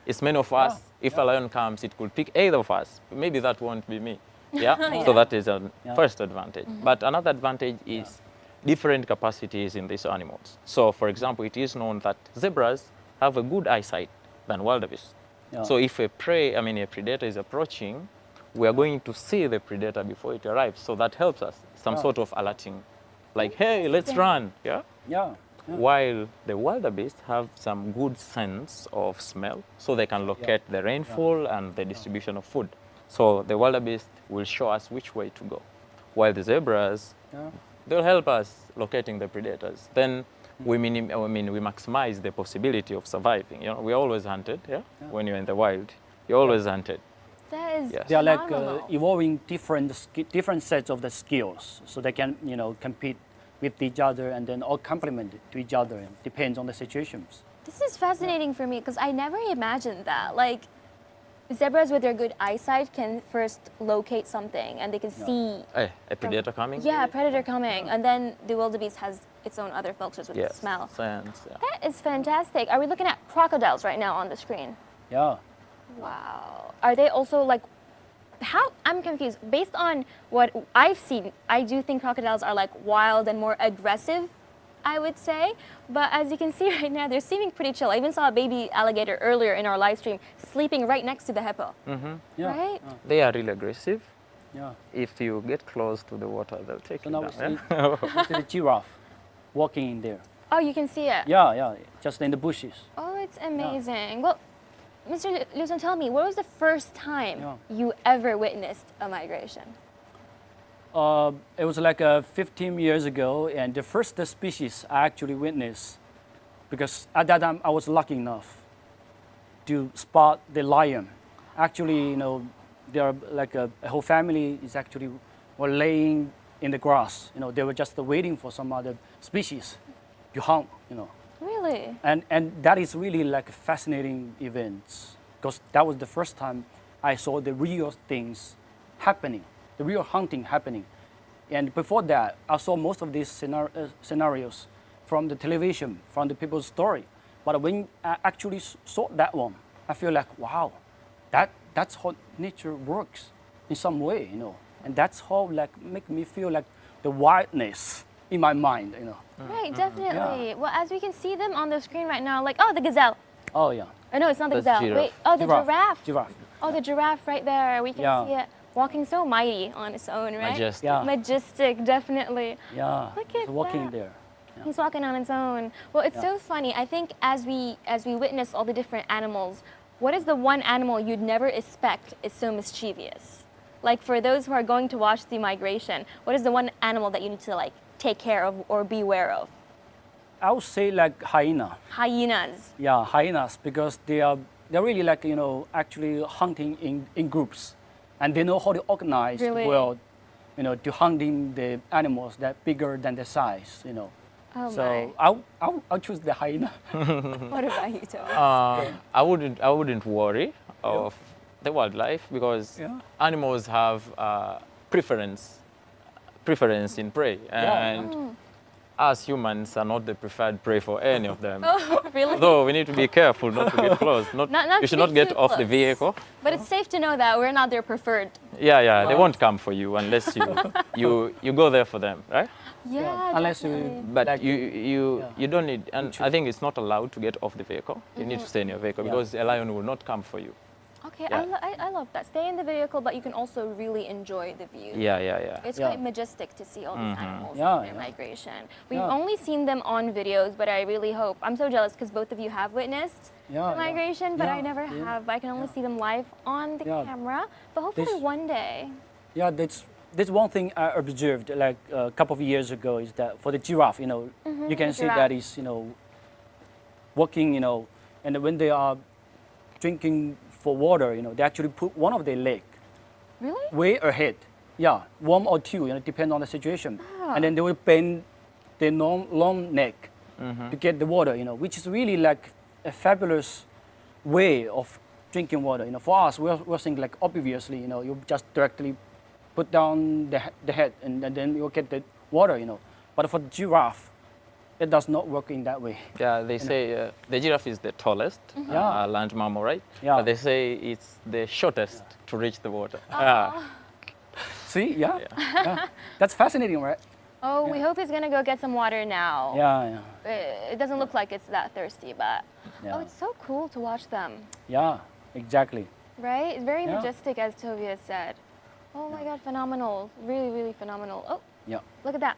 It's many of us. If a lion comes, it could pick 8 of us. Maybe that won't be me. So that is a first advantage. But another advantage is different capacities in these animals. So, for example, it is known that zebras have a good eyesight than wildebeest. So if a predator is approaching, we are going to see the predator before it arrives. So that helps us, some sort of alerting, like, hey, let's run. While the wildebeest have some good sense of smell, so they can locate the rainfall and the distribution of food. So the wildebeest will show us which way to go, while the zebras, they'll help us locating the predators. Then we we maximize the possibility of surviving. You know, we're always hunted. Yeah? When you're in the wild, you're always hunted. That is Yes. They are like phenomenal. evolving different sets of the skills, so they can compete with each other and then all complement to each other. It depends on the situations. This is fascinating for me because I never imagined that. Like, zebras with their good eyesight can first locate something and they can see. Hey, a predator coming? Yeah, a predator coming, and then the wildebeest has its own other functions with Yes. the smell. Science. Yeah. That is fantastic. Are we looking at crocodiles right now on the screen? Yeah. Wow. Are they also like, how, I'm confused. Based on what I've seen, I do think crocodiles are like wild and more aggressive, I would say. But as you can see right now, they're seeming pretty chill. I even saw a baby alligator earlier in our live stream sleeping right next to the hippo. Yeah. Right? They are really aggressive. Yeah. If you get close to the water, they'll take So you now down. we see the giraffe walking in there. Oh, you can see it. Yeah, yeah, just in the bushes. Oh, it's amazing. Well, Mr. Luzon, tell me, what was the first time Yeah. you ever witnessed a migration? It was like 15 years ago, and the first species I actually witnessed, because at that time I was lucky enough to spot the lion. Actually, there are like a whole family is actually were laying in the grass. They were just waiting for some other species to hunt. Really? And that is really like a fascinating event, because that was the first time I saw the real things happening, the real hunting happening. And before that, I saw most of these scenarios from the television, from the people's story. But when I actually saw that one, I feel like, wow, that's how nature works in some way, And that's how make me feel like the wildness in my mind, Right, definitely. Yeah. Well, as we can see them on the screen right now, like, oh, the gazelle. Oh yeah. Oh, no, it's not the That's gazelle. giraffe. Wait, oh, the giraffe. Giraffe. Oh, the giraffe right there. We can Yeah. see it walking so mighty on its own, right? Majestic. Yeah. Majestic, definitely. Yeah. Look at it's walking that. there. He's walking on its own. Well, it's Yeah. so funny. I think as we witness all the different animals, what is the one animal you'd never expect is so mischievous? Like for those who are going to watch the migration, what is the one animal that you need to like take care of or beware of? I would say like hyena. Hyenas. Yeah, hyenas, because they're really like actually hunting in groups, and they know how to organize Really? well, to hunting the animals that bigger than the size, Oh So my. I'll choose the hyena. What about you, Thomas? I wouldn't worry of the wildlife, because Yeah. animals have preference in prey, and us humans are not the preferred prey for any of them. Oh, really? Though we need to be careful not to get close. Not You should to not be get too off the close. vehicle. But it's safe to know that we're not their preferred. Yeah, they won't come for you unless you go there for them, right? Yeah, Unless definitely. you But like, you don't need, and I think it's not allowed to get off the vehicle. You need to stay in your vehicle, Yeah. because a lion will not come for you. Okay, Yeah. I love that. Stay in the vehicle, but you can also really enjoy the view. Yeah. It's Yeah. quite majestic to see all these animals Yeah, in their yeah. migration. We've Yeah. only seen them on videos, but I really hope. I'm so jealous because both of you have witnessed Yeah, the yeah. migration, but I Yeah, never yeah. have. I can only see them live on the Yeah. camera, but hopefully This- one day. Yeah, that's one thing I observed like a couple of years ago, is that for the giraffe, you can the see giraffe. that is, walking, and when they are drinking for water, they actually put one of their leg Really? way ahead. Yeah, one or two, depend on the situation. And then they will bend their long neck to get the water, which is really like a fabulous way of drinking water. For us, we're thinking like obviously, you just directly put down the head and then you'll get the water, But for giraffe, it does not work in that way. Yeah, they say the giraffe is the tallest Yeah. land mammal, right? Yeah. But they say it's the shortest to reach the water. See, yeah. That's fascinating, right? Oh, we hope he's gonna go get some water now. Yeah. It doesn't look like it's that thirsty, but Yeah. oh, it's so cool to watch them. Yeah, exactly. Right? It's very Yeah. majestic, as Tobias said. Oh my God, phenomenal. Really, really phenomenal. Oh, Yeah. look at that.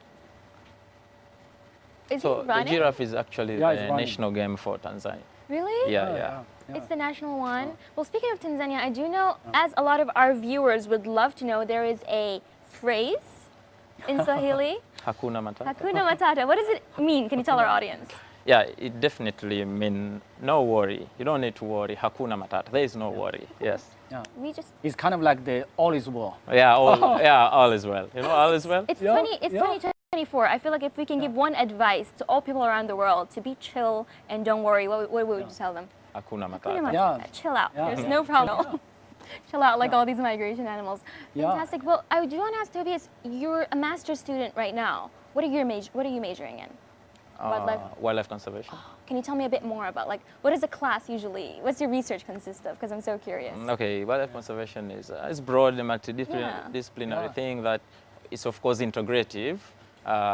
Is So he the running? giraffe is actually Yeah, it's the running. national game for Tanzania. Really? Yeah. It's the national one. Well, speaking of Tanzania, I do know, as a lot of our viewers would love to know, there is a phrase in Swahili Hakuna Matata. Hakuna Matata. What does it mean? Can you tell our audience? Yeah, it definitely means no worry. You don't need to worry. Hakuna Matata. There is no worry. Yes. Yeah. We just. It's kind of like the all is well. Yeah, all is well. You know, all is well. It's Yeah, 2024. I feel like if we can give one advice to all people around the world to be chill and don't worry, what would you tell them? Hakuna Hakuna Matata. Matata. Yeah. Chill out. Yeah. There's no problem. Chill out like all these migration animals. Yeah. Fantastic. Well, I do want to ask Tobias, you're a master's student right now. What are you majoring in? Wildlife. Wildlife conservation. Can you tell me a bit more about, like, what is a class usually? What's your research consist of? Because I'm so curious. Okay, wildlife conservation is it's broad, multidisciplinary Yeah. thing that is of course integrative.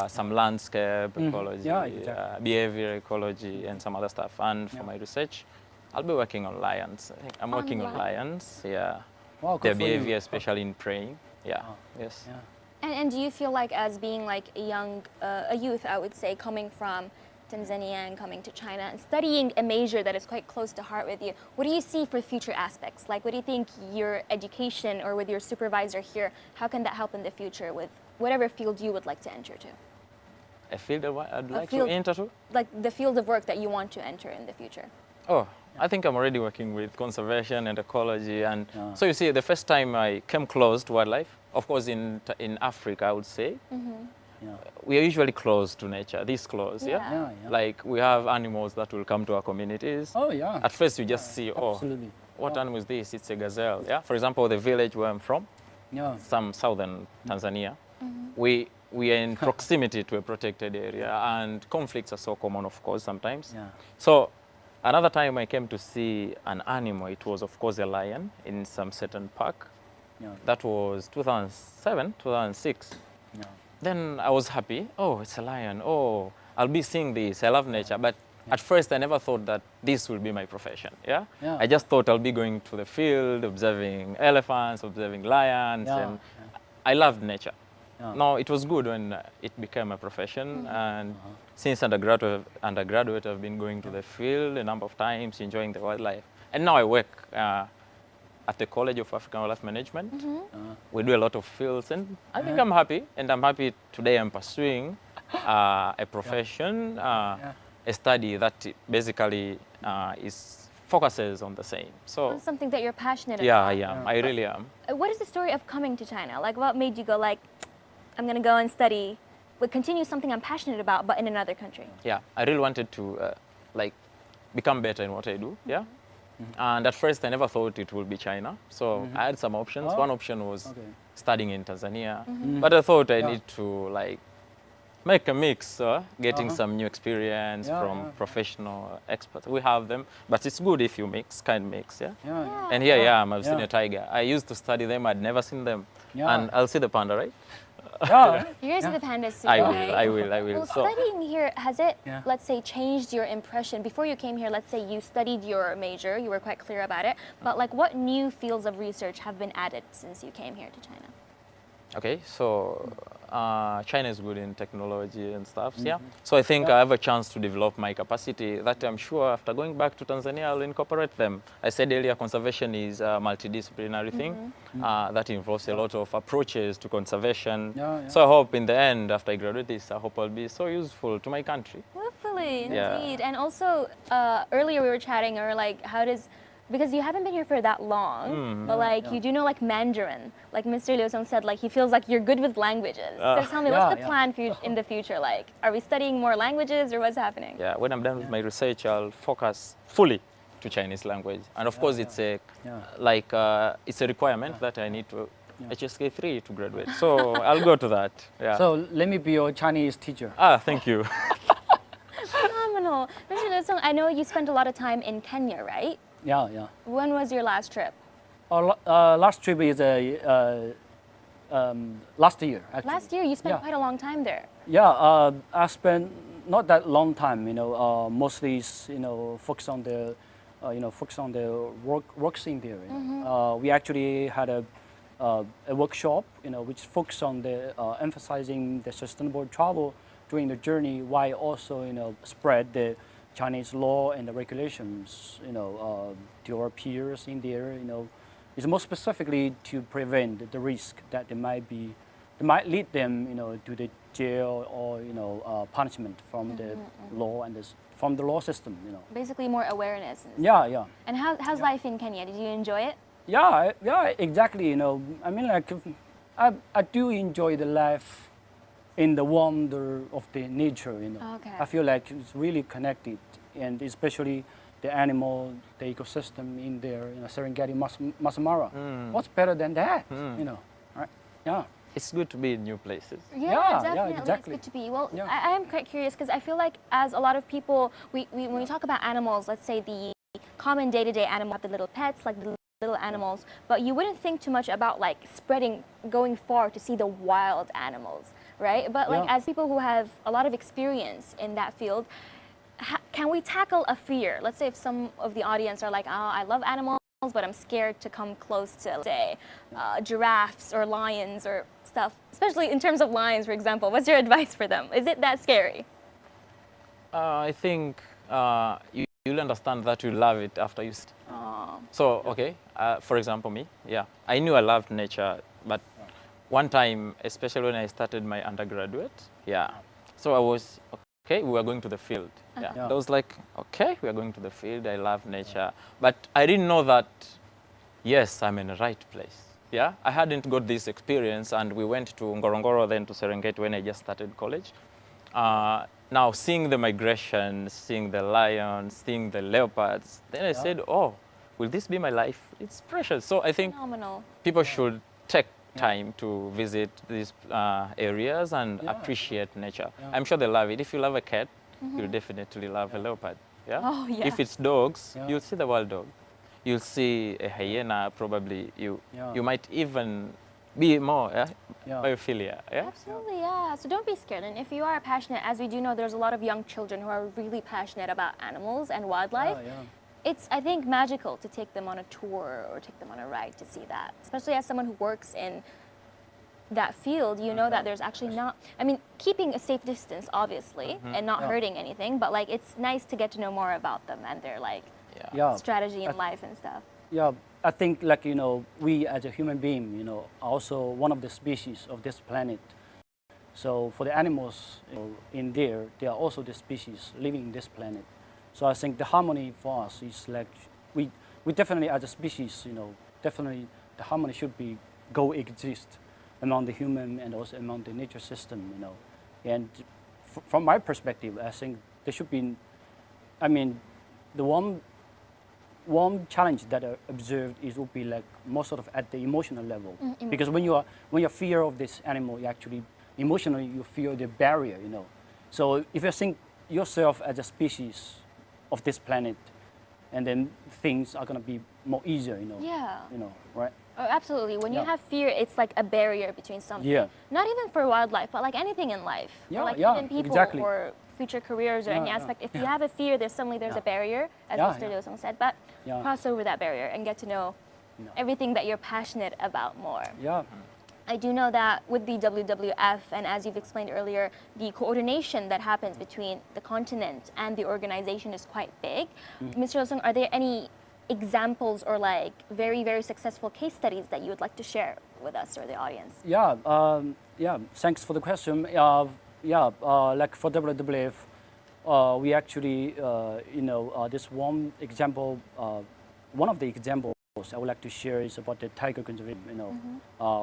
Some landscape ecology, Yeah, exactly. behavior ecology, and some other stuff. And for my research, I'll be working on lions. I'm working on lions. Yeah, Wow, good their for behavior, you. especially in preying. Yeah. Yes. Yeah. And do you feel like, as being like a youth, I would say, coming from Tanzania and coming to China and studying a major that is quite close to heart with you, what do you see for future aspects? Like, what do you think your education or with your supervisor here, how can that help in the future with whatever field you would like to enter to? A field that I'd like field- to enter to? Like the field of work that you want to enter in the future. Oh, I think I'm already working with conservation and ecology. And so you see, the first time I came close to wildlife, of course in Africa, I would say, Yeah. we are usually close to nature, this close, yeah? Yeah. Yeah, yeah. Like we have animals that will come to our communities. Oh, yeah. At first you just see, oh, Absolutely. what animal is this? It's a gazelle, yeah? For example, the village where I'm from, Yeah. some southern Tanzania, we are in proximity to a protected area, and conflicts are so common, of course, sometimes. Yeah. So another time I came to see an animal, it was of course a lion in some certain park. Yeah. That was 2007, 2006. Yeah. Then I was happy. Oh, it's a lion. Oh, I'll be seeing this. I love nature. But at first I never thought that this will be my profession. Yeah? Yeah. I just thought I'll be going to the field, observing elephants, observing lions, Yeah. and I loved nature. Yeah. No, it was good when it became a profession, and since undergraduate, I've been going to the field a number of times, enjoying the wildlife. And now I work at the College of African Wildlife Management. We do a lot of fields, and I think I'm happy. And I'm happy today I'm pursuing a profession, a study that basically focuses on the same. So It's something that you're passionate yeah, about. I am. I really am. What is the story of coming to China? Like, what made you go like, I'm gonna go and study, but continue something I'm passionate about, but in another country? Yeah, I really wanted to like become better in what I do. Yeah. And at first I never thought it would be China. So I had some options. Oh. One option was Okay. studying in Tanzania. But I thought I need to like make a mix, getting some new experience Yeah, from yeah. professional experts. We have them, but it's good if you mix, kind of mix, yeah? Yeah. Yeah. And here I am, I've seen Yeah. a tiger. I used to study them, I'd never seen them. Yeah. And I'll see the panda, right? Yeah. You're gonna see the pandas soon, I right? will. Well, So, studying here, has it, Yeah. let's say, changed your impression? Before you came here, let's say you studied your major, you were quite clear about it, but like what new fields of research have been added since you came here to China? okay, so China is good in technology and stuff, yeah? So I think I have a chance to develop my capacity that I'm sure after going back to Tanzania, I'll incorporate them. I said earlier, conservation is a multidisciplinary thing that involves a lot of approaches to conservation. Yeah, yeah. So I hope in the end, after I graduate this, I hope I'll be so useful to my country. Hopefully, Yeah. indeed. And also, earlier we were chatting, or like, how does, because you haven't been here for that long, but like you do know like Mandarin. Like Mr. Liu Song said, like he feels like you're good with languages. So tell me, what's the plan for you in the future? Like, are we studying more languages or what's happening? Yeah, when I'm done with my research, I'll focus fully to Chinese language. And of course, it's a it's a requirement that I need to HSK 3 to graduate. So I'll go to that. Yeah. So let me be your Chinese teacher. Thank you. Phenomenal. Mr. Liu Song, I know you spent a lot of time in Kenya, right? Yeah, yeah. When was your last trip? Last trip is last year. Actually. Last year, you spent Yeah. quite a long time there. Yeah, I spent not that long time. Mostly focus on the, works in there. We actually had a workshop, which focused on the emphasizing the sustainable travel during the journey, while also spread the Chinese law and the regulations, to our peers in there. It's more specifically to prevent the risk that it might lead them, to the jail or punishment from the law and from the law system. Basically, more awareness. Yeah, yeah. And how's life in Kenya? Did you enjoy it? Yeah, yeah, exactly. I mean, like, I do enjoy the life in the wonder of the nature. Okay. I feel like it's really connected, and especially the animal, the ecosystem in there, Serengeti, Maasai Mara. What's better than that? Right? Yeah. It's good to be in new places. Yeah, Yeah, definitely. exactly. It's good to be. Well, Yeah. I am quite curious because I feel like as a lot of people, when we talk about animals, let's say the common day-to-day animal, the little pets, like the little animals, but you wouldn't think too much about like spreading, going far to see the wild animals, right? But like Yeah. as people who have a lot of experience in that field, can we tackle a fear? Let's say if some of the audience are like, oh, I love animals, but I'm scared to come close to, say, giraffes or lions or stuff, especially in terms of lions, for example. What's your advice for them? Is it that scary? I think you'll understand that you love it after you. So, okay, for example, me, yeah, I knew I loved nature, but one time, especially when I started my undergraduate, yeah, so I was, okay, we were going to the field. Yeah. Yeah. I was like, okay, we are going to the field. I love nature. But I didn't know that, yes, I'm in the right place. Yeah, I hadn't got this experience, and we went to Ngorongoro, then to Serengeti when I just started college. Now, seeing the migration, seeing the lions, seeing the leopards, then I said, oh, will this be my life? It's precious. So I think Phenomenal. people should take time to visit these areas and appreciate nature. I'm sure they love it. If you love a cat, you'll definitely love a leopard. Yeah? Oh, yeah. If it's dogs, Yeah. you'll see the wild dog. You'll see a hyena, probably. You might even be more biophilia. Yeah? Absolutely, yeah. So don't be scared. And if you are passionate, as we do know, there's a lot of young children who are really passionate about animals and wildlife. It's, I think, magical to take them on a tour or take them on a ride to see that. Especially as someone who works in that field, you know that there's actually not, I mean, keeping a safe distance, obviously, and not hurting anything, but like it's nice to get to know more about them and their like strategy in life and stuff. Yeah, I think like, we as a human being, are also one of the species of this planet. So for the animals in there, they are also the species living in this planet. So I think the harmony for us is like, we definitely as a species, definitely the harmony should be coexist among the human and also among the nature system, And from my perspective, I think there should be, I mean, the one challenge that I observed would be like more sort of at the emotional level. Because when you fear of this animal, you actually, emotionally, you feel the barrier, So if you think yourself as a species of this planet, and then things are gonna be more easier, Yeah. Right? Oh, absolutely. When you have fear, it's like a barrier between something. Yeah. Not even for wildlife, but like anything in life. Yeah, or like yeah, even people exactly. or future careers or any aspect. If you have a fear, there's a barrier, as Mr. Dosung said. But cross over that barrier and get to know everything that you're passionate about more. Yeah. I do know that with the WWF, and as you've explained earlier, the coordination that happens between the continent and the organization is quite big. Mr. Dosung, are there any examples or like very, very successful case studies that you would like to share with us or the audience? Yeah, thanks for the question. Like for WWF, we actually, this one example, one of the examples I would like to share is about the tiger conservation,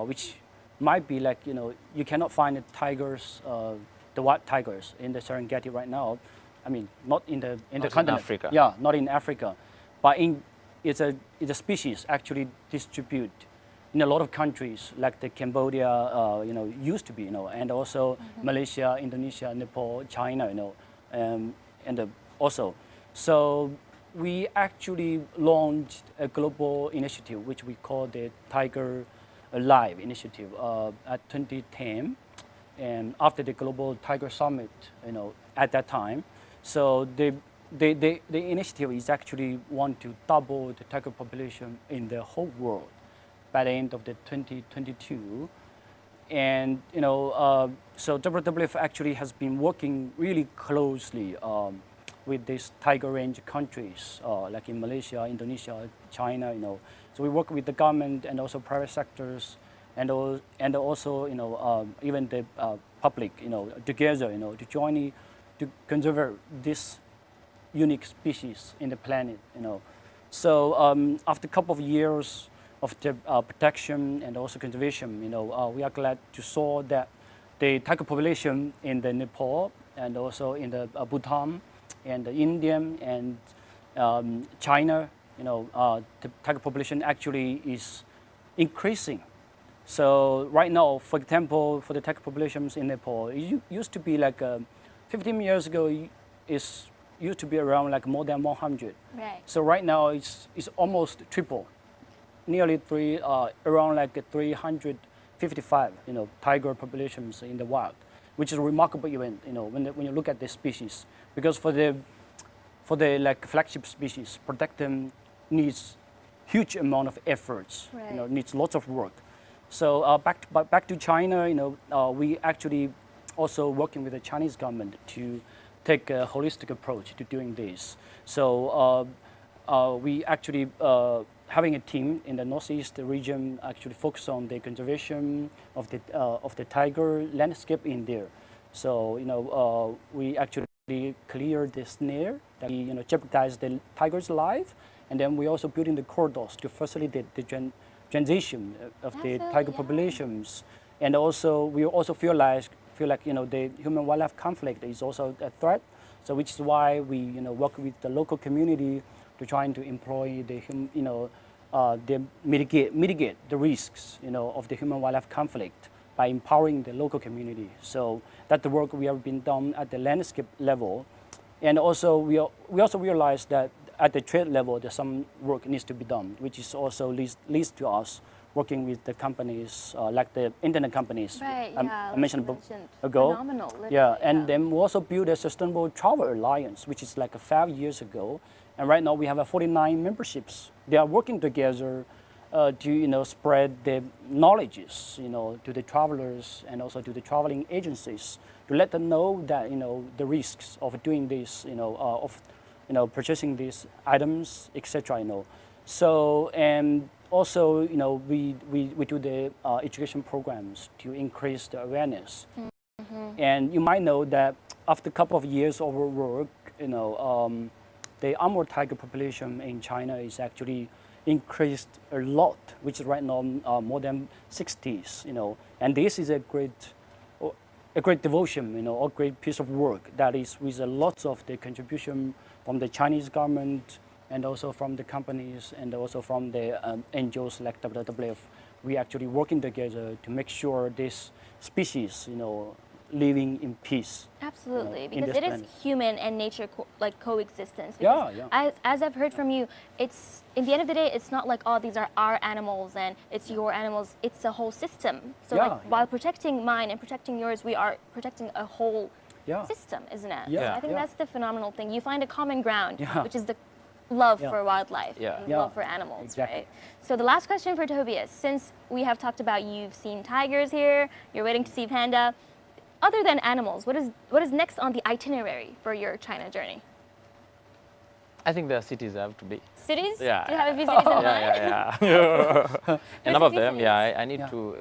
which might be like, you cannot find the tigers, the wild tigers in the Serengeti right now. I mean, not in the continent. In Africa. Yeah, not in Africa, but it's a species actually distribute in a lot of countries, like the Cambodia, used to be, and also Malaysia, Indonesia, Nepal, China, and also. So we actually launched a global initiative, which we call the Tiger Alive initiative at 2010, and after the Global Tiger Summit, at that time. So the initiative is actually want to double the tiger population in the whole world by the end of the 2022. And so WWF actually has been working really closely with these tiger range countries, like in Malaysia, Indonesia, China. So we work with the government and also private sectors and also even the public together to join to conserve this unique species in the planet. So after a couple of years of the protection and also conservation, we are glad to saw that the tiger population in the Nepal and also in the Bhutan and the India and China, the tiger population actually is increasing. So right now, for example, for the tiger populations in Nepal, it used to be like 15 years ago, it used to be around like more than 100. Right. So right now it's almost triple, nearly around like 355, tiger populations in the wild, which is a remarkable event, when you look at the species, because for the like flagship species, protect them needs huge amount of efforts, Right. Needs lots of work. So back to China, we actually also working with the Chinese government to take a holistic approach to doing this. So we actually having a team in the northeast region actually focus on the conservation of the tiger landscape in there. So we actually clear the snare that jeopardize the tiger's life, and then we also building the corridors to facilitate the transition of the tiger populations, and also we also feel like the human wildlife conflict is also a threat. So which is why we work with the local community to trying to employ the mitigate the risks of the human wildlife conflict by empowering the local community. So that's the work we have been done at the landscape level, and also we also realize that at the trade level there's some work needs to be done, which is also leads to us working with the companies like the internet companies Right, I mentioned ago. Phenomenal. Yeah, and then we also built a sustainable travel alliance, which is like 5 years ago, and right now we have 49 memberships. They are working together to spread the knowledges to the travelers and also to the traveling agencies to let them know that the risks of doing this, of purchasing these items, etc. So and also we do the education programs to increase the awareness. And you might know that after a couple of years of work, the Amur tiger population in China is actually increased a lot, which is right now more than 60s. And this is a great devotion, a great piece of work that is with lots of the contribution from the Chinese government and also from the companies and also from the NGOs like WWF. We actually working together to make sure this species, living in peace. Absolutely, in because this it is planet. human and nature coexistence. Yeah, Because yeah. As I've heard from you, it's in the end of the day, it's not like, oh, these are our animals and it's your animals. It's a whole system. So Yeah, like yeah. while protecting mine and protecting yours, we are protecting a whole Yeah. system, isn't it? Yeah, So I think yeah. that's the phenomenal thing. You find a common ground, Yeah. which is the love Yeah. for wildlife Yeah. and Yeah. love for animals, Exactly. right? So the last question for Tobias, since we have talked about you've seen tigers here, you're waiting to see panda. Other than animals, what is next on the itinerary for your China journey? I think the cities have to be. Cities? Yeah. Do you have a few cities in mind? Yeah. A number of Which them, cities? yeah. I need Yeah. to.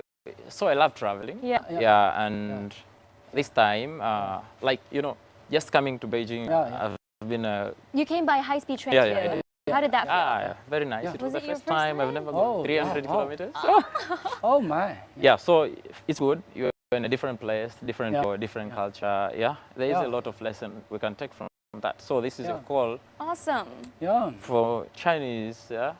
So I love traveling. Yeah. Yeah, and this time, like just coming to Beijing, Yeah. I've been You came by high-speed train Yeah, to. yeah, I did. How did that feel? yeah, very nice. Yeah. It Was was, it the your first first time I've time? never Oh, gone 300 wow. kilometers. Oh my. Yeah, so it's good. You're in a different place, different Yeah. people, different culture. Yeah, there is Yeah. a lot of lesson we can take from that. So this is Yeah. a call Awesome. Yeah. for Chinese. Yeah,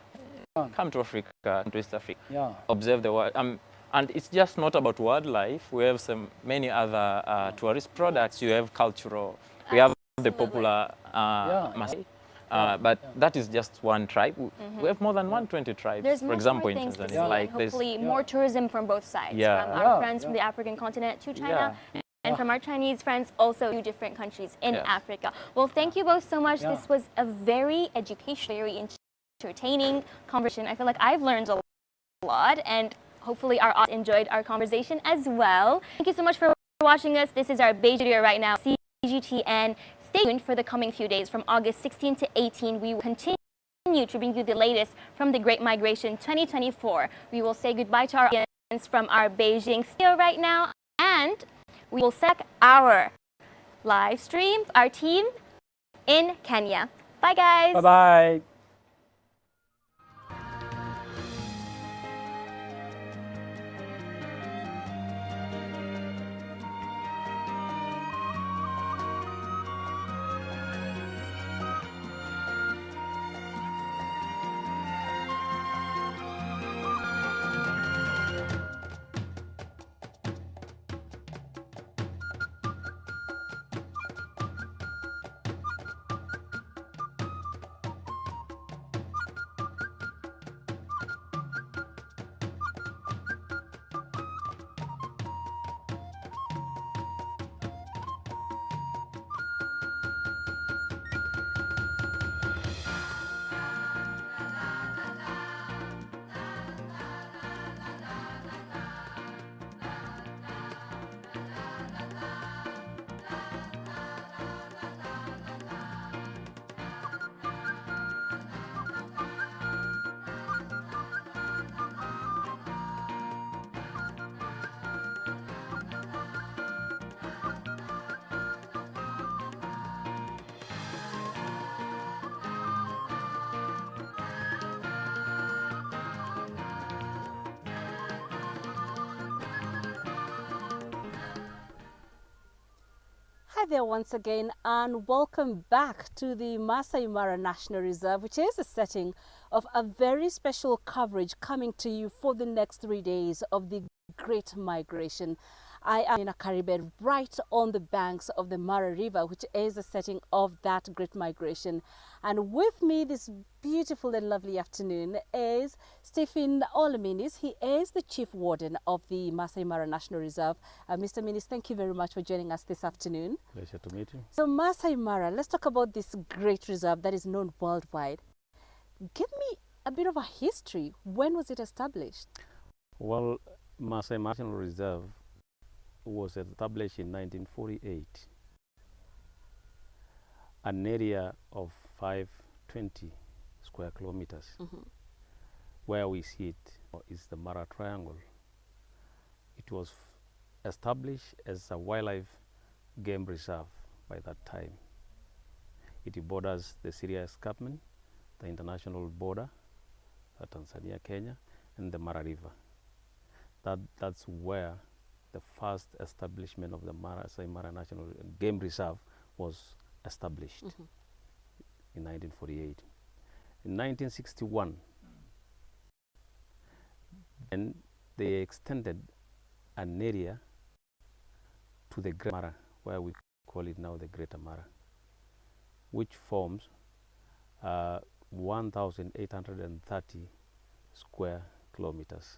come to Africa, come to East Africa, Yeah. observe the world. And it's just not about wildlife. We have many other tourist products. You have cultural. We have the Absolutely. popular Yeah. Maasai. Yeah. That is just one tribe. We have more than 120 tribes, There's for much example, more in things to see, Tanzania. and hopefully more tourism from both sides, Yeah. from our Yeah, friends from yeah. the African continent to China, Yeah. and from our Chinese friends also to different countries in Yes. Africa. Well, thank you both so much. Yeah. This was a very educational, very entertaining conversation. I feel like I've learned a lot, and hopefully our audience enjoyed our conversation as well. Thank you so much for watching us. This is our Beijing studio right now, CGTN. Stay tuned for the coming few days from August 16 to 18. We will continue to bring you the latest from the Great Migration 2024. We will say goodbye to our audience. from our Beijing studio right now, and we will set our live stream, our team in Kenya. Bye, guys. Bye-bye. Hi there once again, and welcome back to the Maasai Mara National Reserve, which is a setting of a very special coverage coming to you for the next 3 days of the Great Migration. I am in a Caribbean right on the banks of the Mara River, which is a setting of that Great Migration. And with me this beautiful and lovely afternoon is Stephen Oleminis. He is the Chief Warden of the Maasai Mara National Reserve. Mr. Minis, thank you very much for joining us this afternoon. Pleasure to meet you. So Maasai Mara, let's talk about this great reserve that is known worldwide. Give me a bit of a history. When was it established? Well, Maasai Mara National Reserve was established in 1948. An area of 520 square kilometers. Where we see it is the Mara Triangle. It was established as a wildlife game reserve by that time. It borders the Syria Escarpment, the international border, Tanzania, Kenya, and the Mara River. That's where the first establishment of the Maasai Mara National Game Reserve was established in 1948. In 1961, then they extended an area to the Great Mara, where we call it now the Greater Mara, which forms 1,830 square kilometers.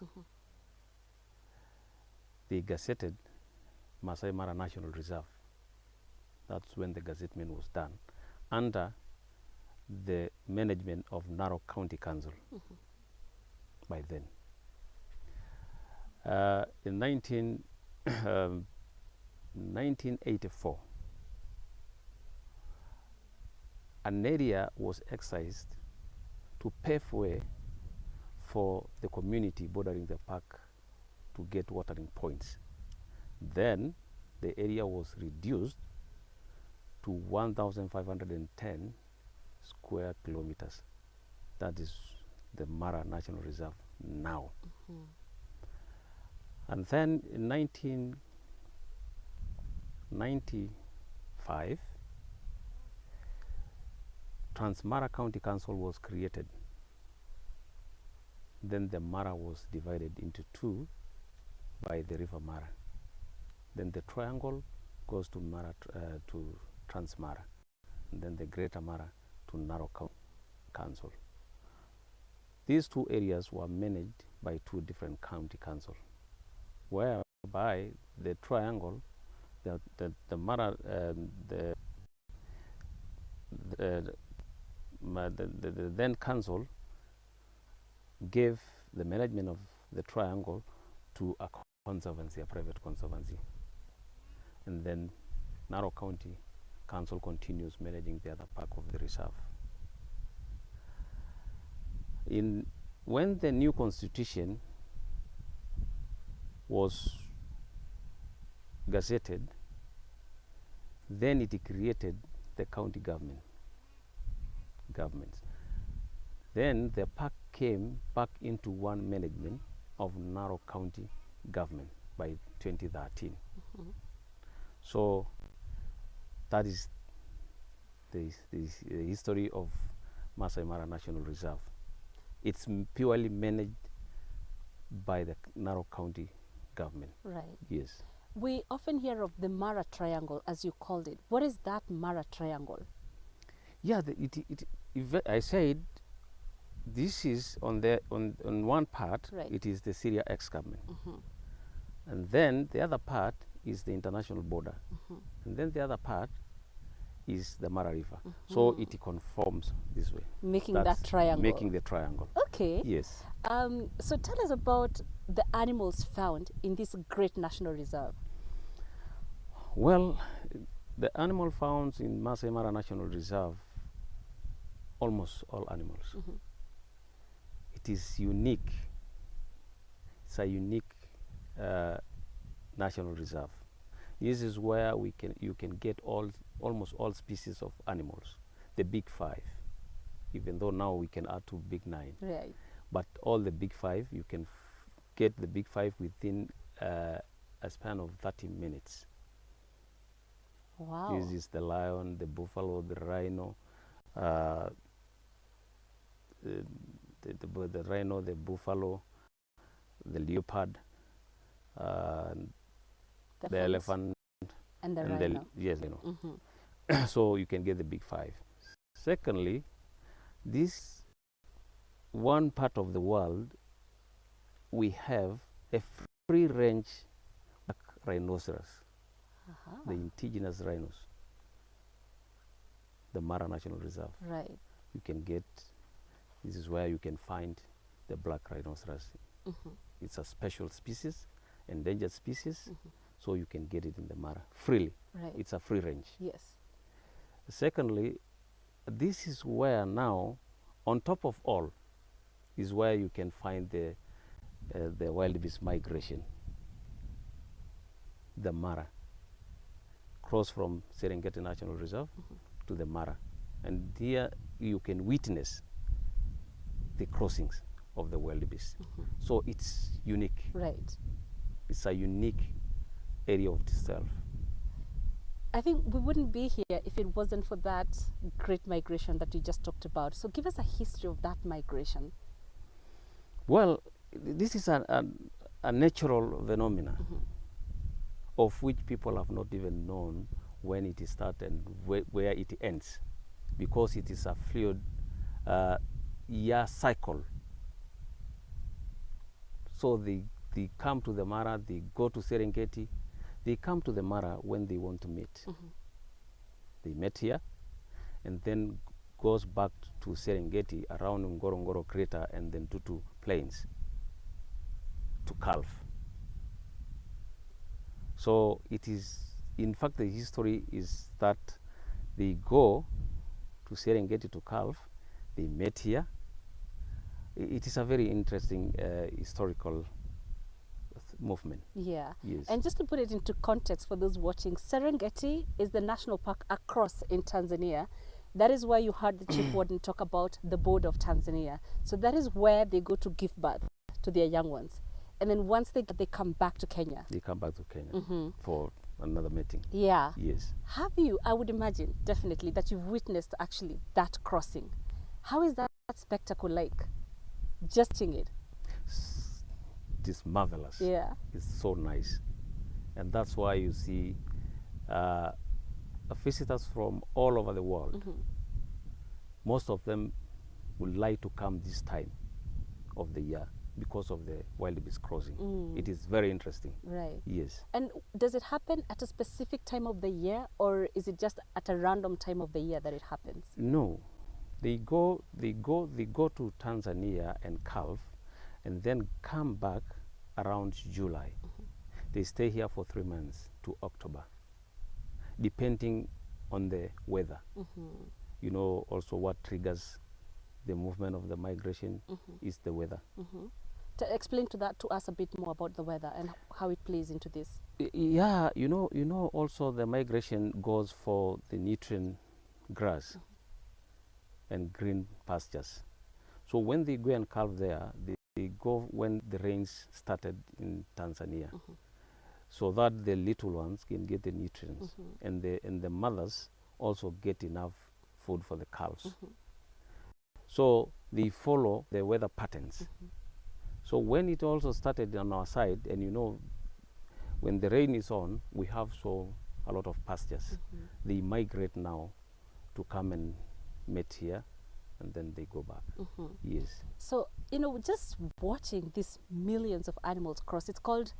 They gazetted Maasai Mara National Reserve. That's when the gazettement was done, under the management of Narok County Council by then. In 1984, an area was excised to pave way for the community bordering the park to get watering points. Then the area was reduced to 1,510 square kilometers. That is the Mara National Reserve now. And then in 1995, Trans-Mara County Council was created. Then the Mara was divided into two by the River Mara. Then the triangle goes to to Trans-Mara, and then the Greater Mara to Narok Council. These two areas were managed by two different county councils, whereby the triangle, the Mara, the then council gave the management of the triangle to a conservancy, a private conservancy. And then Narok County Council continues managing the other part of the reserve. When the new constitution was gazetted, then it created the county governments. Then the park came back into one management of Narok County government by 2013. So that is the history of Maasai Mara National Reserve. It's purely managed by the Narok County government. Right. Yes. We often hear of the Mara Triangle, as you called it. What is that Mara Triangle? Yeah, if I said this is on one part, Right. it is the Syria ex-government. And then the other part is the international border. And then the other part is the Mara River. So it conforms this way. Making That's that triangle. Making the triangle. Okay. Yes. So tell us about the animals found in this great national reserve. Well, the animal found in Maasai Mara National Reserve, almost all animals. It is unique. It's a unique national reserve. This is where you can get almost all species of animals, the big five, even though now we can add to big nine. Right. But all the big five, you can get the big five within a span of 30 minutes. Wow. This is the lion, the buffalo, the rhino, the rhino, the buffalo, the leopard, the elephant, and the rhino. Yes, you know. So you can get the big five. Secondly, this one part of the world, we have a free range rhinoceros, the indigenous rhinos, the Mara National Reserve. Right. You can get, this is where you can find the black rhinoceros. It's a special species, endangered species, so you can get it in the Mara freely. Right. It's a free range. Yes. Secondly, this is where now, on top of all, is where you can find the wildebeest migration. The Mara cross from Serengeti National Reserve to the Mara, and here you can witness the crossings of the wildebeest. So it's unique. Right. It's a unique area of itself. I think we wouldn't be here if it wasn't for that great migration that you just talked about. So give us a history of that migration. Well, this is a natural phenomena of which people have not even known when it started and where it ends, because it is a fluid year cycle. So they come to the Mara, they go to Serengeti, they come to the Mara when they want to meet. They met here and then goes back to Serengeti around Ngorongoro crater and then Tutu plains to calve. So it is, in fact, the history is that they go to Serengeti to calve, they met here. It is a very interesting historical movement. Yeah. Yes. And just to put it into context for those watching, Serengeti is the national park across in Tanzania. That is where you heard the chief warden talk about the border of Tanzania. So that is where they go to give birth to their young ones. And then once they come back to Kenya. They come back to Kenya for another meeting. Yeah. Yes. Have you, I would imagine, definitely, that you've witnessed actually that crossing. How is that spectacle like? Just seeing it. It's marvelous. Yeah. It's so nice. And that's why you see visitors from all over the world. Most of them would like to come this time of the year because of the wildebeest crossing. It is very interesting. Right. Yes. And does it happen at a specific time of the year, or is it just at a random time of the year that it happens? No. They go to Tanzania and calve and then come back around July. They stay here for 3 months to October, depending on the weather. You know, also what triggers the movement of the migration is the weather. explain to us a bit more about the weather and how it plays into this. Yeah, also the migration goes for the nutrient grass and green pastures. So when they go and calve there, they go when the rains started in Tanzania, so that the little ones can get the nutrients, and the mothers also get enough food for the calves. So they follow the weather patterns. So when it also started on our side, and when the rain is on, we have a lot of pastures. They migrate now to come and mate here, and then they go back. Yes. So, just watching these millions of animals cross, it's called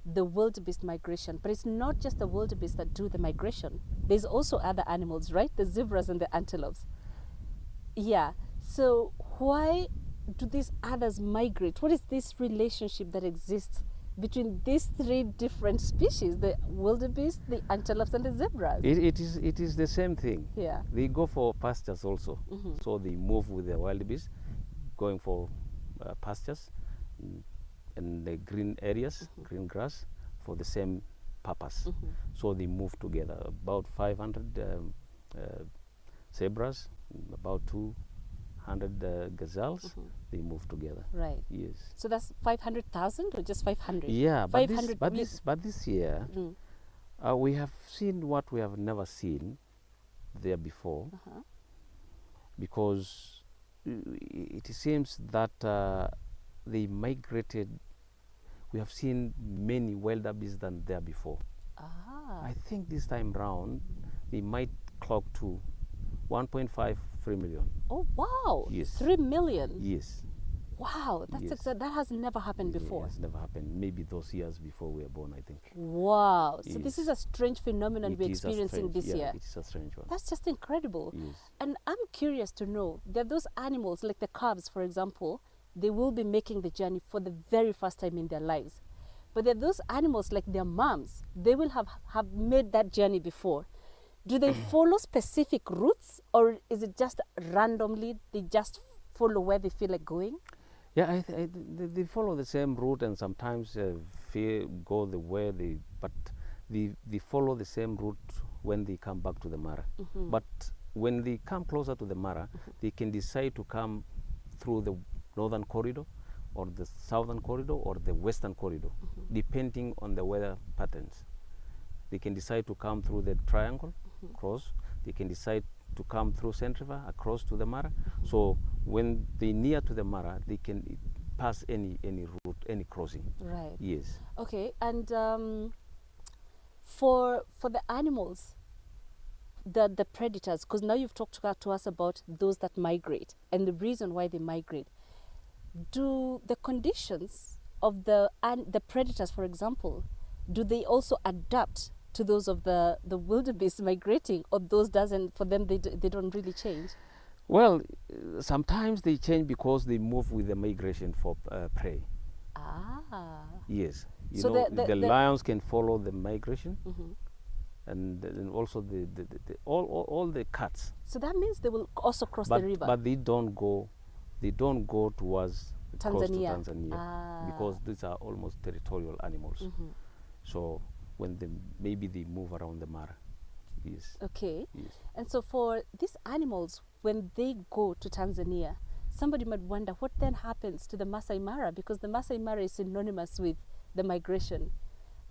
the wildebeest migration. But it's not just the wildebeest that do the migration. There's also other animals, right? The zebras and the antelopes. Yeah. So why do these others migrate? What is this relationship that exists between these three different species, the wildebeest, the antelopes, and the zebras? It is the same thing. Yeah. They go for pastures also. So they move with the wildebeest, going for pastures and the green areas, green grass, for the same purpose. So they move together. About 500 zebras, about 200 gazelles, they move together. Right. Yes. So that's 500,000 or just 500? Yeah, but this year, Mm. we have seen what we have never seen there before, because it seems that they migrated. We have seen many wildebeest than there before. I think this time round they might clock to 1.53 million. Oh wow! Yes. 3 million. Yes. Wow, that's Yes. that has never happened before. It has never happened. Maybe those years before we were born, I think. Wow! So this Yes. is a strange phenomenon It we're is a experiencing strange- this yeah, year. It is a strange one. That's just incredible. Yes. And I'm curious to know that those animals, like the calves, for example, they will be making the journey for the very first time in their lives. But there are those animals, like their moms, they will have made that journey before. Do they follow specific routes, or is it just randomly they just follow where they feel like going? Yeah, they follow the same route, and sometimes go the way but they follow the same route when they come back to the Mara. But when they come closer to the Mara, they can decide to come through the northern corridor, or the southern corridor, or the western corridor, depending on the weather patterns. They can decide to come through the triangle, cross. They can decide to come through Saint River, across to the Mara. So when they near to the Mara, they can pass any route, any crossing. Right. Yes. Okay, and for the animals, the predators, because now you've talked to us about those that migrate and the reason why they migrate. Do the conditions of the predators, for example, do they also adapt to those of the wildebeest migrating, or those doesn't, for them they don't really change? Well, sometimes they change because they move with the migration for prey. Yes. So the lions can follow the migration, and also all the cats. So that means they will also cross the river. But they don't go towards close to Tanzania. Tanzania, because these are almost territorial animals. So when maybe they move around the Mara. Yes. Okay. Yes. And so for these animals, when they go to Tanzania, somebody might wonder what then happens to the Maasai Mara, because the Maasai Mara is synonymous with the migration.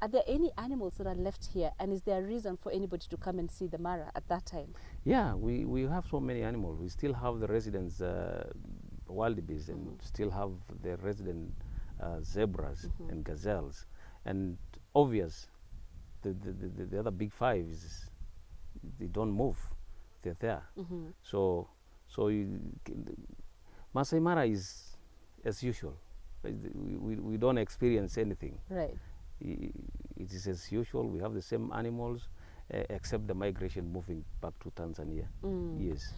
Are there any animals that are left here, and is there a reason for anybody to come and see the Mara at that time? Yeah, we have so many animals. We still have the residents wildebeest, and still have the resident zebras and gazelles, and obvious the other big five is they don't move, they're there. So Maasai Mara is as usual. We don't experience anything. Right. It is as usual. We have the same animals, except the migration moving back to Tanzania. Yes.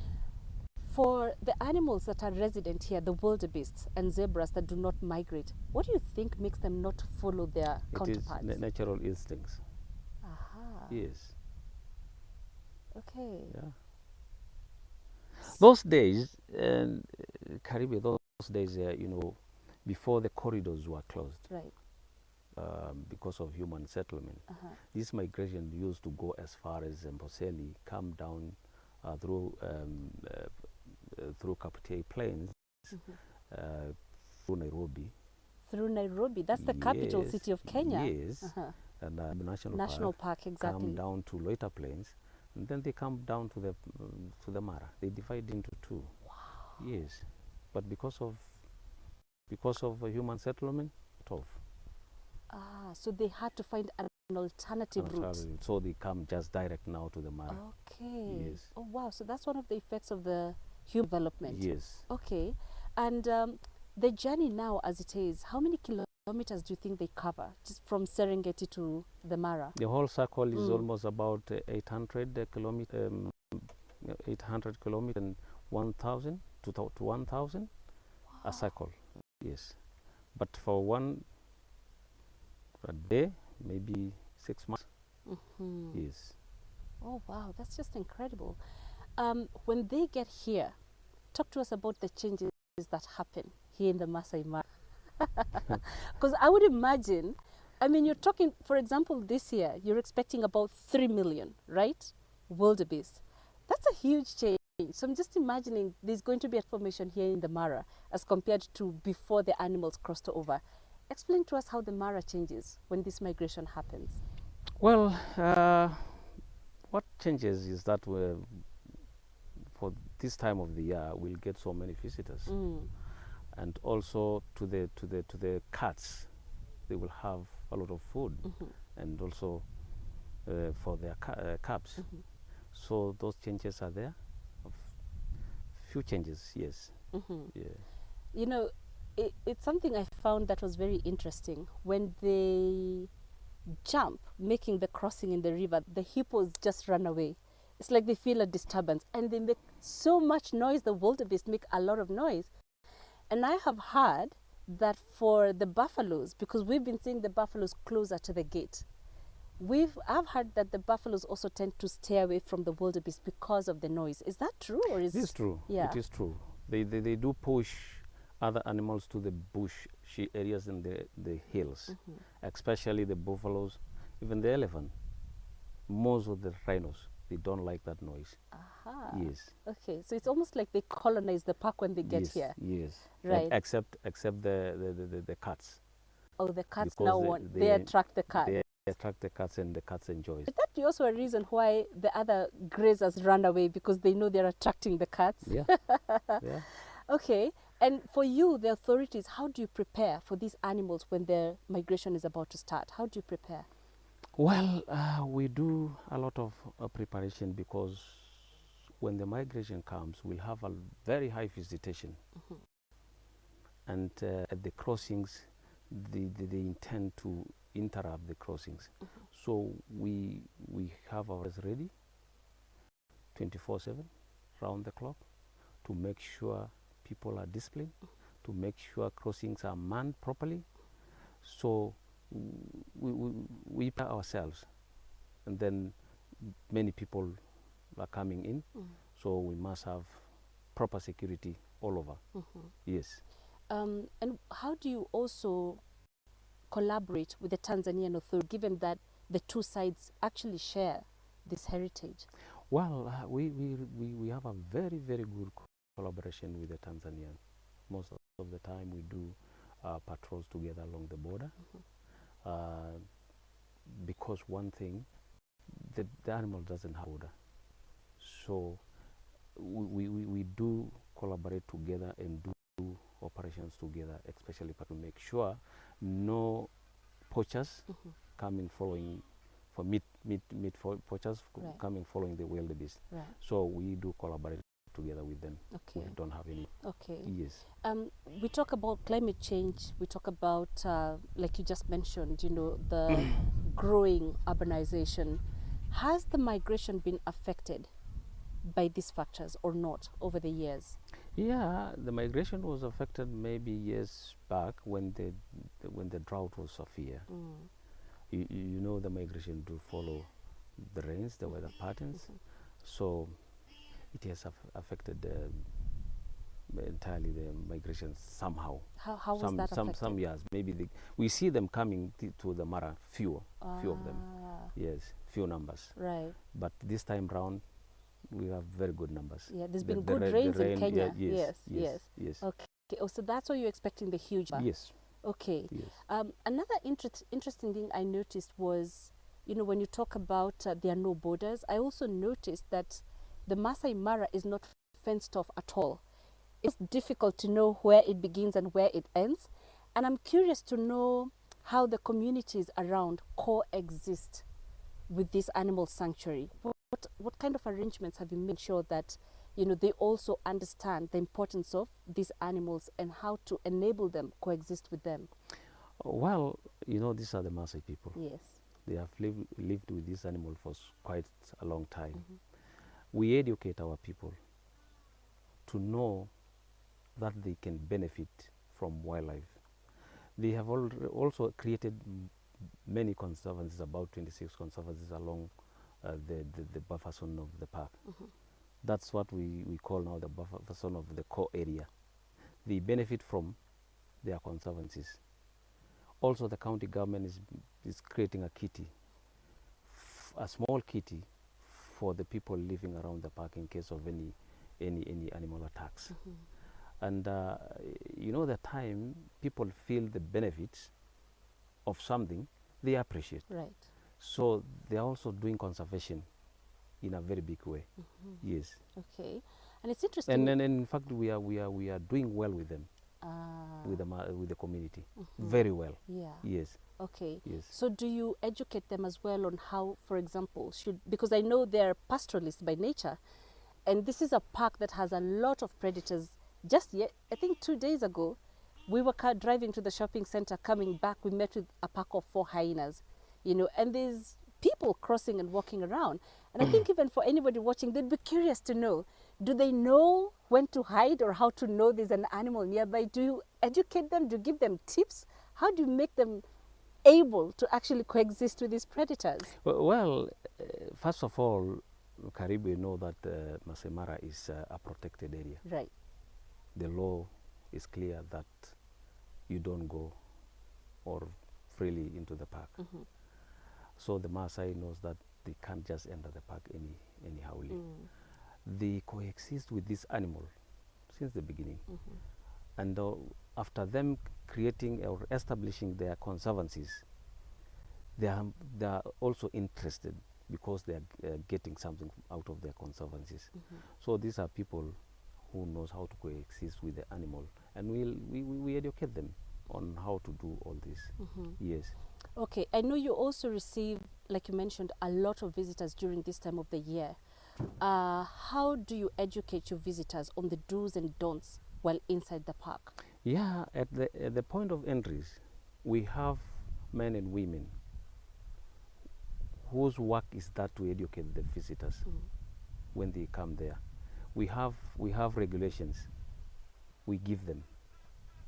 For the animals that are resident here, the wildebeests and zebras that do not migrate, what do you think makes them not follow their counterparts? It is natural instincts. Yes. Okay. Yeah. Those days, and Caribbean, those days, before the corridors were closed. Right. Because of human settlement. This migration used to go as far as Mboseli, come down through Kapiti Plains, through Nairobi. Through Nairobi, that's the capital Yes, city of Kenya. Yes, and National Park, exactly. come down to Loita Plains, and then they come down to the Mara. They divide into two. Wow. Yes, but because of human settlement, tough. So they had to find an alternative route. So they come just direct now to the Mara. Okay. Yes. Oh wow, so that's one of the effects of the human development. Yes. Okay. And the journey now as it is, how many kilometers do you think they cover just from Serengeti to the Mara? The whole circle is almost about 800 kilometers, 800 kilometers and 1,000 to 1,000 a cycle. Yes. But for a day, maybe 6 months. Yes. Oh wow, that's just incredible. When they get here, talk to us about the changes that happen here in the Maasai Mara. Because I would imagine, I mean, you're talking, for example, this year, you're expecting about 3 million, right? Wildebeest. That's a huge change. So I'm just imagining there's going to be a formation here in the Mara as compared to before the animals crossed over. Explain to us how the Mara changes when this migration happens. Well, what changes is that for this time of the year, we'll get so many visitors, and also to the cats, they will have a lot of food, and also for their cubs. So those changes are there. Few changes, yes. Yeah. You know, it's something I found that was very interesting. When they jump, making the crossing in the river, the hippos just run away. It's like they feel a disturbance, and they make so much noise. The wildebeest make a lot of noise. And I have heard that for the buffaloes, because we've been seeing the buffaloes closer to the gate, I've heard that the buffaloes also tend to stay away from the wildebeest because of the noise. Is that true, or is it is true? Yeah, it is true. They do push other animals to the bushy areas in the hills, especially the buffaloes, even the elephant. Most of the rhinos, they don't like that noise. Yes. Okay, so it's almost like they colonize the park when they get here. Yes. Right. Except the cats. Oh, the cats Because now want, they attract the cats. They attract the cats, and the cats enjoy it. Is that also a reason why the other grazers run away, because they know they're attracting the cats? Yeah. Yeah. Okay, and for you, the authorities, how do you prepare for these animals when their migration is about to start? How do you prepare? Well, we do a lot of preparation, because when the migration comes, we'll have a very high visitation. And at the crossings, they intend to interrupt the crossings. So we have ours ready 24/7, round the clock, to make sure people are disciplined, to make sure crossings are manned properly. So we prepare ourselves, and then many people are coming in, so we must have proper security all over. Yes. And how do you also collaborate with the Tanzanian authority, given that the two sides actually share this heritage? Well, we have a very, very good collaboration with the Tanzanians. Most of the time we do patrols together along the border, because one thing, the animal doesn't have border. So we do collaborate together and do operations together, especially to make sure no poachers coming following for meat poachers coming following the wildebeest. Right. So we do collaborate together with them. Okay. We don't have any. Okay. Yes. We talk about climate change. We talk about, like you just mentioned, you know, the growing urbanization. Has the migration been affected by these factors or not over the years? Yeah, the migration was affected maybe years back when the drought was severe. You know, the migration do follow the rains, the weather patterns. So it has affected entirely the migrations somehow. How was that affected? Some years, maybe we see them coming to the Mara, few of them. Yes, few numbers. Right. But this time round, we have very good numbers. Yeah, there's been good rains in Kenya. Yeah, Yes. Okay. Oh, so that's why you're expecting the huge. Yes. Okay. Yes. Another interesting thing I noticed was, when you talk about there are no borders, I also noticed that the Maasai Mara is not fenced off at all. It's difficult to know where it begins and where it ends. And I'm curious to know how the communities around coexist with this animal sanctuary. What kind of arrangements have you made sure that they also understand the importance of these animals and how to enable them coexist with them? Well, these are the Maasai people. Yes. They have lived with this animal for quite a long time. We educate our people to know that they can benefit from wildlife. They have also created many conservancies, about 26 conservancies along the buffer zone of the park. That's what we call now the buffer zone of the core area. They benefit from their conservancies. Also, the county government is creating a kitty, a small kitty for the people living around the park in case of any animal attacks. And the time people feel the benefits of something, they appreciate. Right. So they are also doing conservation in a very big way. Yes. Okay. And it's interesting. And in fact, we are doing well with them, with the community, very well. Yeah. Yes. Okay. Yes. So do you educate them as well on how, for example, because I know they're pastoralists by nature, and this is a park that has a lot of predators. Just yet, I think 2 days ago, we were driving to the shopping center. Coming back, we met with a pack of 4 hyenas, and there's people crossing and walking around. And I think even for anybody watching, they'd be curious to know, do they know when to hide or how to know there's an animal nearby? Do you educate them? Do you give them tips? How do you make them able to actually coexist with these predators? Well, first of all, Karibu, know that Maasai Mara is a protected area. Right. The law is clear that you don't go or freely into the park. So the Maasai knows that they can't just enter the park anyhow. They coexist with this animal since the beginning. And after them creating or establishing their conservancies, they are also interested because they are getting something out of their conservancies. So these are people who knows how to coexist with the animal, and we educate them on how to do all this. Yes. Okay, I know you also receive, like you mentioned, a lot of visitors during this time of the year. How do you educate your visitors on the do's and don'ts while inside the park? Yeah, at the point of entries, we have men and women whose work is that to educate the visitors when they come there. We have regulations. We give them.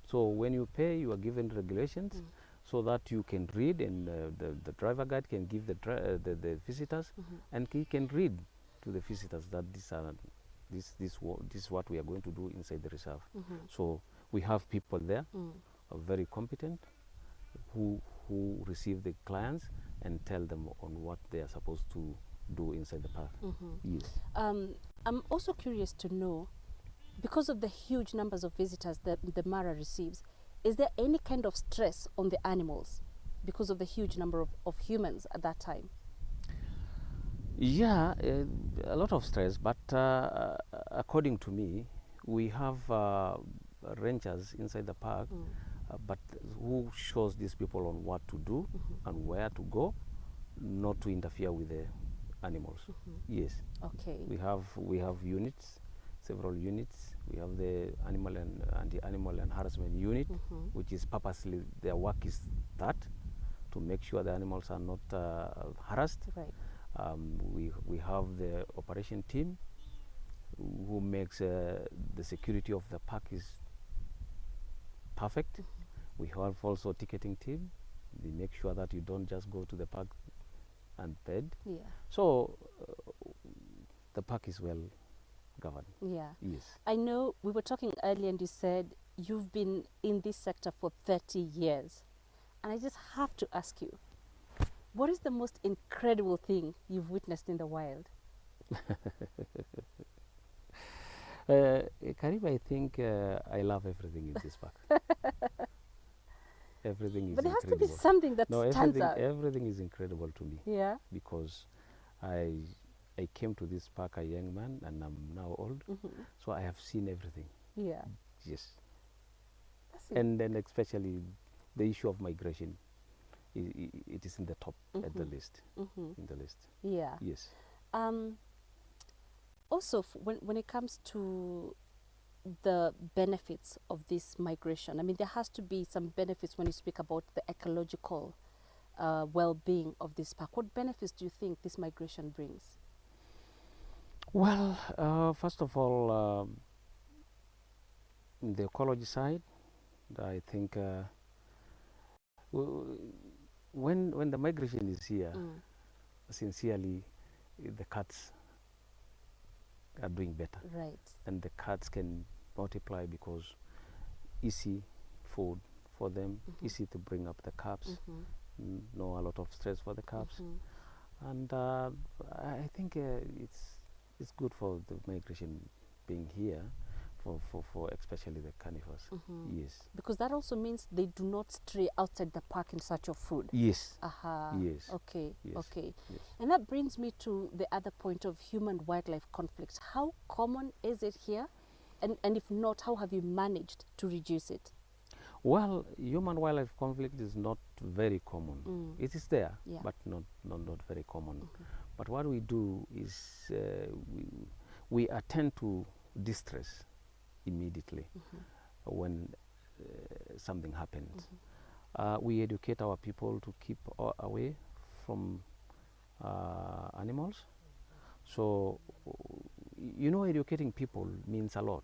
So when you pay, you are given regulations so that you can read, and the driver guide can give the visitors, and he can read to the visitors that this is what we are going to do inside the reserve. So we have people there, very competent, who receive the clients and tell them on what they are supposed to do inside the park. Yes. I'm also curious to know, because of the huge numbers of visitors that the Mara receives, is there any kind of stress on the animals because of the huge number of humans at that time? Yeah, a lot of stress, but according to me, we have rangers inside the park, but who shows these people on what to do and where to go, not to interfere with the animals. Yes. Okay. We have units, several units. We have the animal and anti-animal and harassment unit, which is purposely their work is that to make sure the animals are not harassed. Right. We have the operation team who makes the security of the park is perfect. We have also ticketing team. They make sure that you don't just go to the park and bed. Yeah. So the park is well govern. Yeah. Yes. I know we were talking earlier and you said you've been in this sector for 30 years. And I just have to ask you, what is the most incredible thing you've witnessed in the wild? Karim, I think I love everything in this park. Everything is But there has to incredible. be something that No, stands out. everything is incredible to me. Yeah. Because I came to this park a young man and I'm now old, so I have seen everything. Yeah. Yes. That's it. And then especially the issue of migration, it is in the top at the list. In the list. Yeah. Yes. Also, when it comes to the benefits of this migration, I mean, there has to be some benefits when you speak about the ecological well-being of this park. What benefits do you think this migration brings? Well, first of all, in the ecology side, I think when the migration is here, sincerely, the cats are doing better. Right. And the cats can multiply because easy food for them, easy to bring up the cubs, no a lot of stress for the cubs. And I think it's good for the migration being here, for especially the carnivores. Yes. Because that also means they do not stray outside the park in search of food. Yes. Aha. Yes. Okay. Yes. Okay. Yes. And that brings me to the other point of human-wildlife conflicts. How common is it here? And if not, how have you managed to reduce it? Well, human-wildlife conflict is not very common. It is there, Yeah. but not very common. But what we do is we attend to distress immediately when something happens. We educate our people to keep away from animals. So, you know, educating people means a lot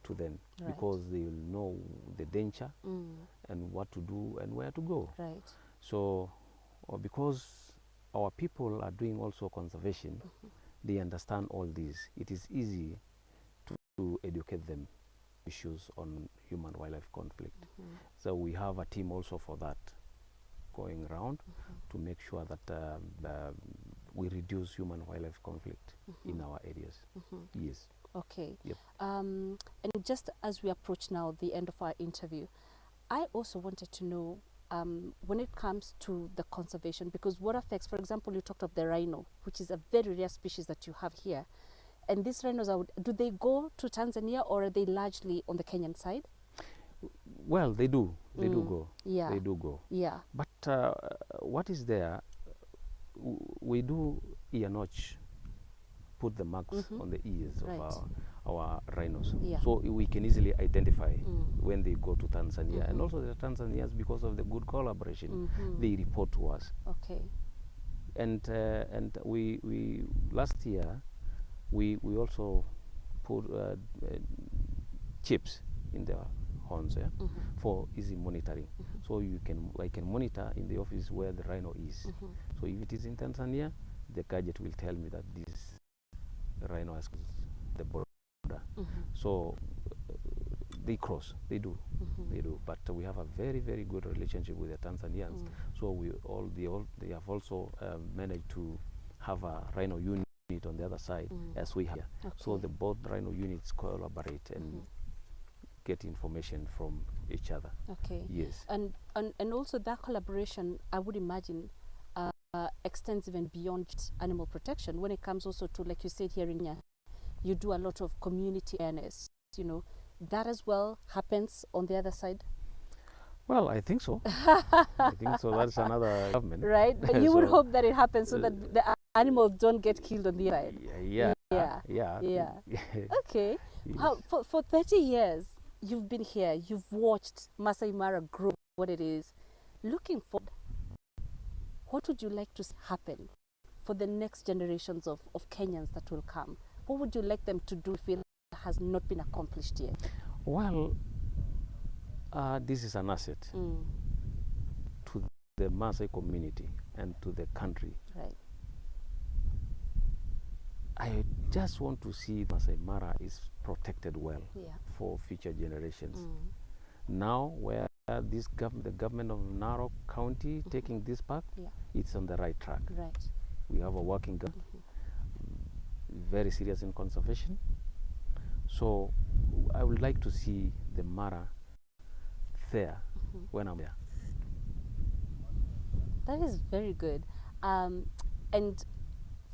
to them, Right. because they will know the danger and what to do and where to go. Right. So, because our people are doing also conservation, they understand all this. It is easy to educate them issues on human-wildlife conflict. So we have a team also for that, going around to make sure that we reduce human-wildlife conflict in our areas. Yes. Okay. Yep. And just as we approach now the end of our interview, I also wanted to know when it comes to the conservation, because what affects, for example, you talked of the rhino, which is a very rare species that you have here. And these rhinos, do they go to Tanzania or are they largely on the Kenyan side? Well, they do. They do go. Yeah. They do go. Yeah. But what is there, we do ear notch, put the marks on the ears Right. of our rhinos. Yeah. So we can easily identify when they go to Tanzania. And also the Tanzanians, because of the good collaboration, they report to us. Okay. And we last year, we also put chips in their horns for easy monitoring. So I can monitor in the office where the rhino is. So if it is in Tanzania, the gadget will tell me that this rhino has crossed the border. So they cross, they do. But we have a very, very good relationship with the Tanzanians. So they have also managed to have a rhino unit on the other side as we have. Okay. So the both rhino units collaborate and get information from each other. Okay. Yes. And also that collaboration, I would imagine, extends even beyond animal protection. When it comes also to, like you said here in Kenya, you do a lot of community awareness. You know, that as well happens on the other side. Well, I think so. I think so. That's another government. Right. But you would So, hope that it happens so that the animals don't get killed on the other side. Yeah. Yeah. Okay. Yes. How, for 30 years, you've been here. You've watched Maasai Mara grow what it is. Looking forward, what would you like to see happen for the next generations of Kenyans that will come? What would you like them to do feel has not been accomplished yet? Well, this is an asset to the Maasai community and to the country. Right. I just want to see Maasai Mara is protected well for future generations. Now, where the government of Narok County taking this park, it's on the right track. Right. We have a working government, very serious in conservation. So I would like to see the Mara there when I'm there. That is very good. And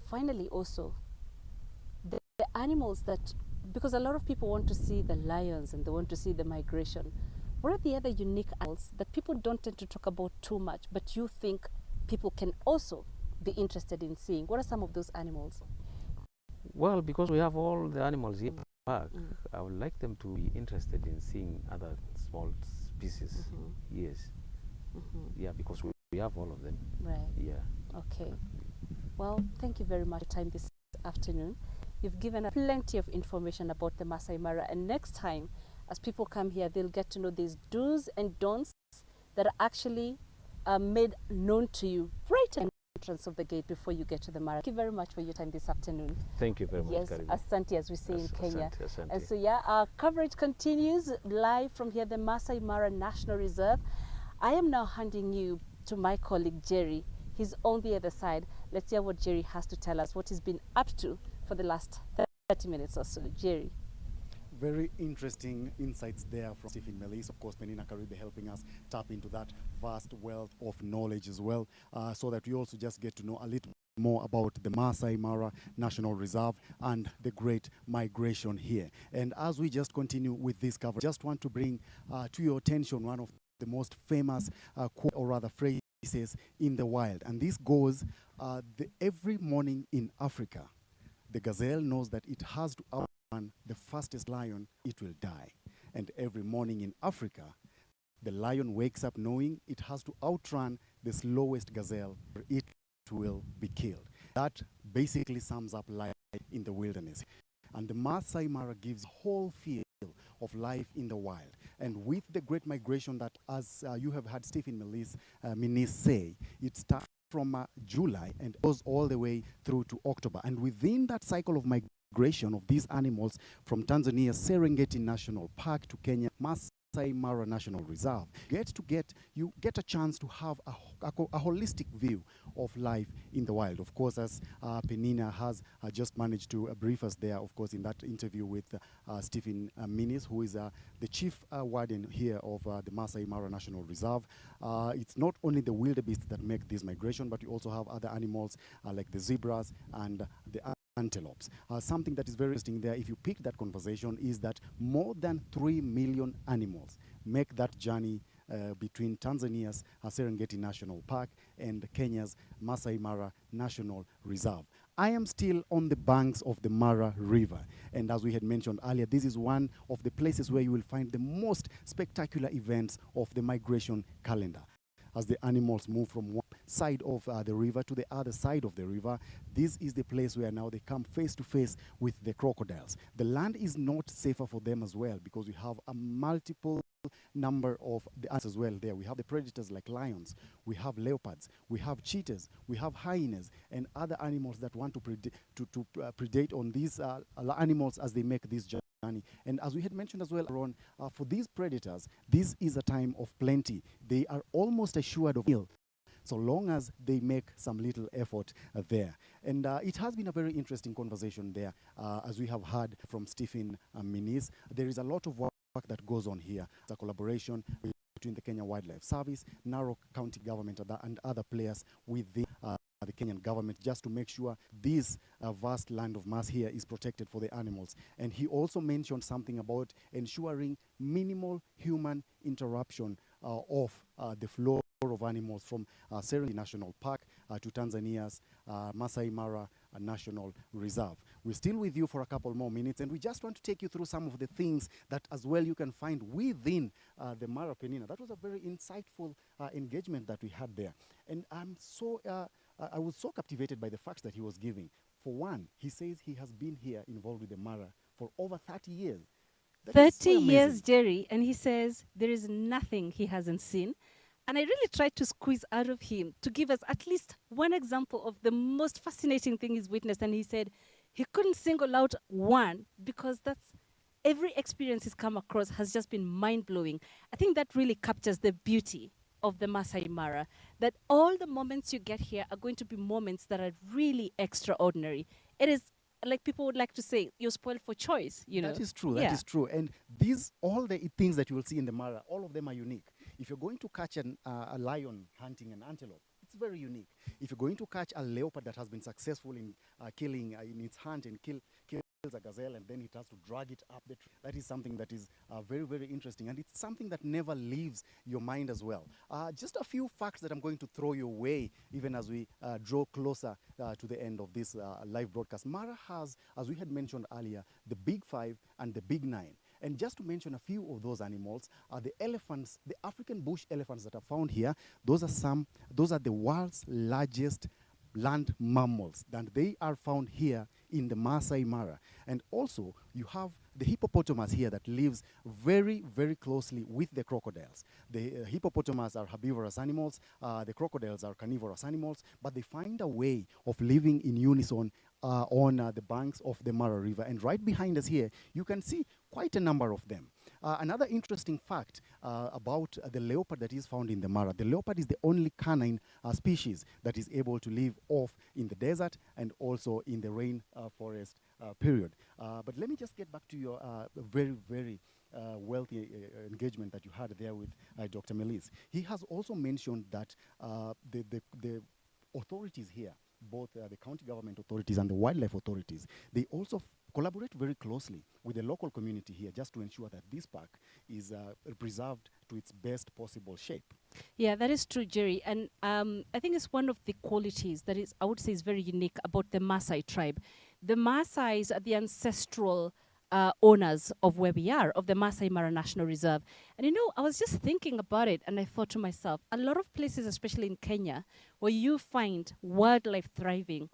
finally also, the animals that, because a lot of people want to see the lions and they want to see the migration, what are the other unique animals that people don't tend to talk about too much, but you think people can also be interested in seeing? What are some of those animals? Well, because we have all the animals here in the park, I would like them to be interested in seeing other small species. Yes. Yeah, because we have all of them. Right. Yeah. Okay. Well, thank you very much for your time this afternoon. You've given us plenty of information about the Maasai Mara, and next time, as people come here, they'll get to know these do's and don'ts that are actually made known to you right at the entrance of the gate before you get to the Mara. Thank you very much for your time this afternoon. Thank you very much, Yes, Karima. Asante, as we say in Kenya. Asante. And so, yeah, our coverage continues live from here, the Maasai Mara National Reserve. I am now handing you to my colleague, Jerry. He's on the other side. Let's hear what Jerry has to tell us, what he's been up to for the last 30 minutes or so. Jerry. Very interesting insights there from Stephen Melis. Of course, Penina Karibe helping us tap into that vast wealth of knowledge as well, so that we also just get to know a little more about the Maasai Mara National Reserve and the great migration here. And as we just continue with this coverage, just want to bring to your attention one of the most famous or rather phrases in the wild. And this goes, every morning in Africa, the gazelle knows that it has to outrun the fastest lion, it will die. And every morning in Africa, the lion wakes up knowing it has to outrun the slowest gazelle, or it will be killed. That basically sums up life in the wilderness. And the Maasai Mara gives a whole feel of life in the wild. And with the great migration that, as you have had Stephen Menis say, it starts from July and goes all the way through to October. And within that cycle of migration of these animals from Tanzania, Serengeti National Park to Kenya, Maasai Mara National Reserve, you get a chance to have a holistic view of life in the wild. Of course, as Penina has just managed to brief us there, of course, in that interview with Stephen Menis, who is the chief warden here of the Maasai Mara National Reserve. It's not only the wildebeest that make this migration, but you also have other animals like the zebras and the antelopes. Something that is very interesting there, if you pick that conversation, is that more than 3 million animals make that journey between Tanzania's Serengeti National Park and Kenya's Maasai Mara National Reserve. I am still on the banks of the Mara River, and as we had mentioned earlier, this is one of the places where you will find the most spectacular events of the migration calendar. As the animals move from one side of the river to the other side of the river, this is the place where now they come face to face with the crocodiles. The land is not safer for them as well, because we have a multiple number of the animals as well there. We have the predators like lions, we have leopards, we have cheetahs, we have hyenas, and other animals that want to predate on these animals as they make this journey. And as we had mentioned as well, Ron, for these predators, this is a time of plenty. They are almost assured of meal, so long as they make some little effort there. And it has been a very interesting conversation there, as we have heard from Stephen Menis. There is a lot of work that goes on here. It's a collaboration between the Kenya Wildlife Service, Narok County government, and other players within the Kenyan government, just to make sure this vast land of mass here is protected for the animals. And he also mentioned something about ensuring minimal human interruption of the flow of animals from Serengeti National Park to Tanzania's Maasai Mara National Reserve. We're still with you for a couple more minutes, and we just want to take you through some of the things that as well you can find within the Mara Penina. That was a very insightful engagement that we had there. And I was so captivated by the facts that he was giving. For one, he says he has been here involved with the Mara for over 30 years. That 30 years, Jerry, and he says there is nothing he hasn't seen. And I really tried to squeeze out of him to give us at least one example of the most fascinating thing he's witnessed. And he said, he couldn't single out one because that's every experience he's come across has just been mind-blowing. I think that really captures the beauty of the Maasai Mara, that all the moments you get here are going to be moments that are really extraordinary. It is, like people would like to say, you're spoiled for choice, you know. That is true. That Yeah. is true. And these, all the things that you will see in the Mara, all of them are unique. If you're going to catch a lion hunting an antelope, it's very unique. If you're going to catch a leopard that has been successful in killing in its hunt and kills a gazelle, and then it has to drag it up the tree, that is something that is very, very interesting. And it's something that never leaves your mind as well. Just a few facts that I'm going to throw your way, even as we draw closer to the end of this live broadcast. Mara has, as we had mentioned earlier, the Big Five and the Big Nine. And just to mention a few of those animals, the elephants, the African bush elephants that are found here, those are the world's largest land mammals, and they are found here in the Maasai Mara. And also, you have the hippopotamus here that lives very, very closely with the crocodiles. The hippopotamus are herbivorous animals, the crocodiles are carnivorous animals, but they find a way of living in unison on the banks of the Mara River. And right behind us here, you can see quite a number of them. Another interesting fact about the leopard that is found in the Mara. The leopard is the only canine species that is able to live off in the desert and also in the rain forest period. But let me just get back to your very, very wealthy engagement that you had there with Dr. Melis. He has also mentioned that the authorities here, both the county government authorities and the wildlife authorities, they also collaborate very closely with the local community here just to ensure that this park is preserved to its best possible shape. Yeah, that is true, Jerry. And I think it's one of the qualities that is, I would say, is very unique about the Maasai tribe. The Maasais are the ancestral owners of where we are, of the Maasai Mara National Reserve. And you know, I was just thinking about it and I thought to myself, a lot of places, especially in Kenya, where you find wildlife thriving,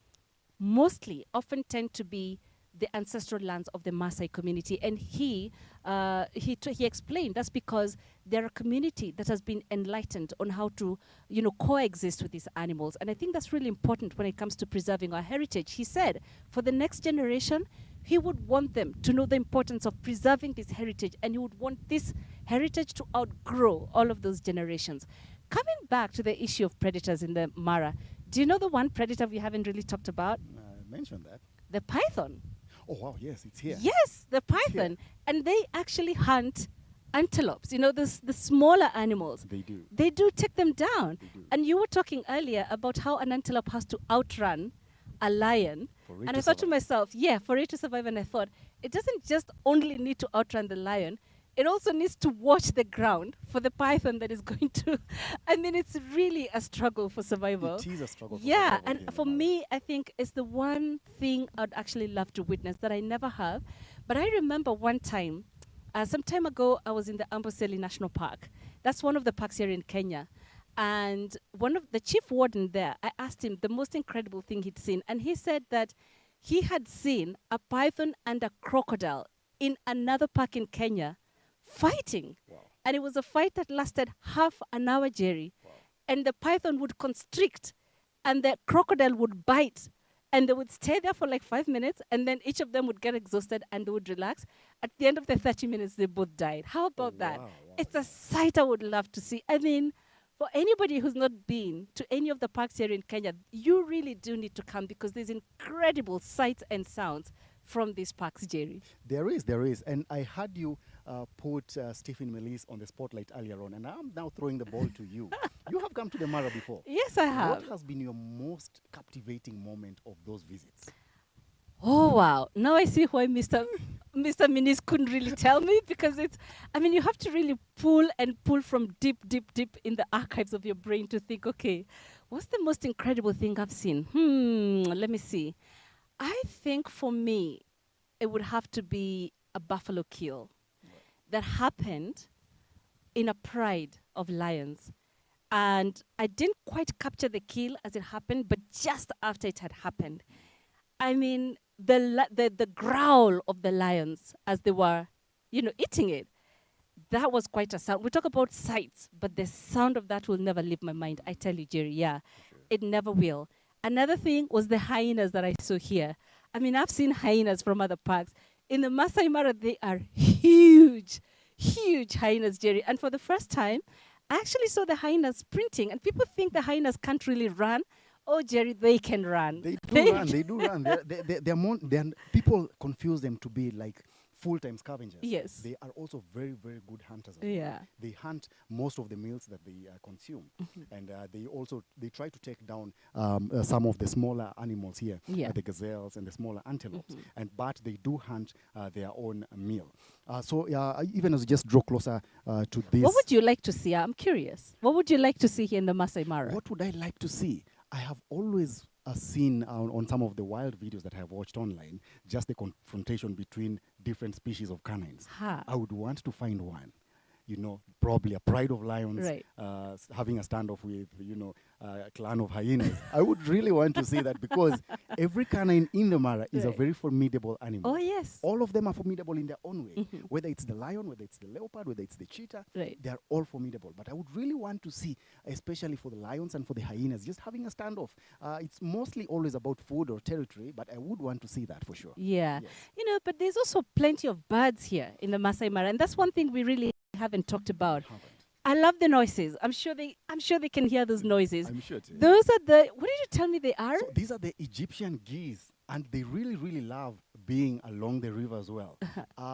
mostly often tend to be the ancestral lands of the Maasai community. And he explained that's because they're a community that has been enlightened on how to, you know, coexist with these animals. And I think that's really important when it comes to preserving our heritage. He said for the next generation, he would want them to know the importance of preserving this heritage, and he would want this heritage to outgrow all of those generations. Coming back to the issue of predators in the Mara, do you know the one predator we haven't really talked about? Mention that. The python. Oh, wow, yes, it's here. Yes, the python. And they actually hunt antelopes, you know, the smaller animals. They do. They do take them down. They do. And you were talking earlier about how an antelope has to outrun a lion. And I thought to myself, yeah, for it to survive. And I thought, it doesn't just only need to outrun the lion, it also needs to watch the ground for the python that is going to, I mean, it's really a struggle for survival. It is a struggle for Yeah, survival here and in for the Mara. me, I think it's the one thing I'd actually love to witness that I never have. But I remember one time, some time ago, I was in the Amboseli National Park. That's one of the parks here in Kenya. And one of the chief warden there, I asked him the most incredible thing he'd seen. And he said that he had seen a python and a crocodile in another park in Kenya fighting. Wow. And it was a fight that lasted half an hour, Jerry. Wow. And the python would constrict and the crocodile would bite. And they would stay there for like 5 minutes, and then each of them would get exhausted and they would relax. At the end of the 30 minutes, they both died. How about that? Wow, It's a sight I would love to see. I mean, for anybody who's not been to any of the parks here in Kenya, you really do need to come because there's incredible sights and sounds from these parks, Jerry. There is. And I had you put Stephen Melis on the spotlight earlier on, and I'm now throwing the ball to you. You have come to the Mara before. Yes, I have. What has been your most captivating moment of those visits? Oh, wow. Now I see why Mr. Minis couldn't really tell me, because it's, I mean, you have to really pull from deep in the archives of your brain to think, okay, what's the most incredible thing I've seen? Let me see. I think for me, it would have to be a buffalo kill that happened in a pride of lions. And I didn't quite capture the kill as it happened, but just after it had happened, I mean, the growl of the lions as they were, you know, eating it, that was quite a sound. We talk about sights, but the sound of that will never leave my mind. I tell you, Jerry, yeah, it never will. Another thing was the hyenas that I saw here. I mean, I've seen hyenas from other parks. In the Maasai Mara, they are huge, huge hyenas, Jerry. And for the first time, I actually saw the hyenas sprinting, and people think the hyenas can't really run. Oh, Jerry, they can run. They do run. They do run. People confuse them to be like full-time scavengers. Yes. They are also very, very good hunters. As well. Yeah. They hunt most of the meals that they consume, and they try to take down some of the smaller animals here, the gazelles and the smaller antelopes. But they do hunt their own meal. Even as we just draw closer to this, what would you like to see? I'm curious. What would you like to see here in the Maasai Mara? What would I like to see? I have always seen on some of the wild videos that I have watched online, just the confrontation between different species of canines. I would want to find one, probably a pride of lions, having a standoff with, a clan of hyenas. I would really want to see that, because every canine in the Mara is a very formidable animal. Oh, yes. All of them are formidable in their own way. Whether it's the lion, whether it's the leopard, whether it's the cheetah, they are all formidable. But I would really want to see, especially for the lions and for the hyenas, just having a standoff. It's mostly always about food or territory, but I would want to see that for sure. Yeah. Yes. But there's also plenty of birds here in the Maasai Mara, and that's one thing we really haven't talked about. I love the noises. I'm sure they can hear those noises. I'm sure too. Those are what did you tell me they are? So these are the Egyptian geese, and they really, really love being along the river as well.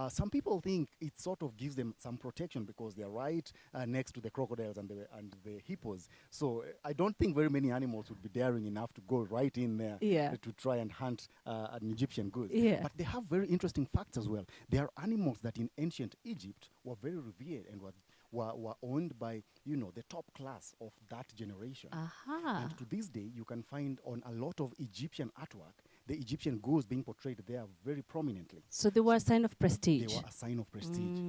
Some people think it sort of gives them some protection because they're right next to the crocodiles and the hippos. So I don't think very many animals would be daring enough to go right in there to try and hunt an Egyptian goose. But they have very interesting facts as well. There are animals that in ancient Egypt were very revered and were owned by, the top class of that generation. And to this day, you can find on a lot of Egyptian artwork, the Egyptian goose being portrayed there very prominently. So they were a sign of prestige. They were a sign of prestige.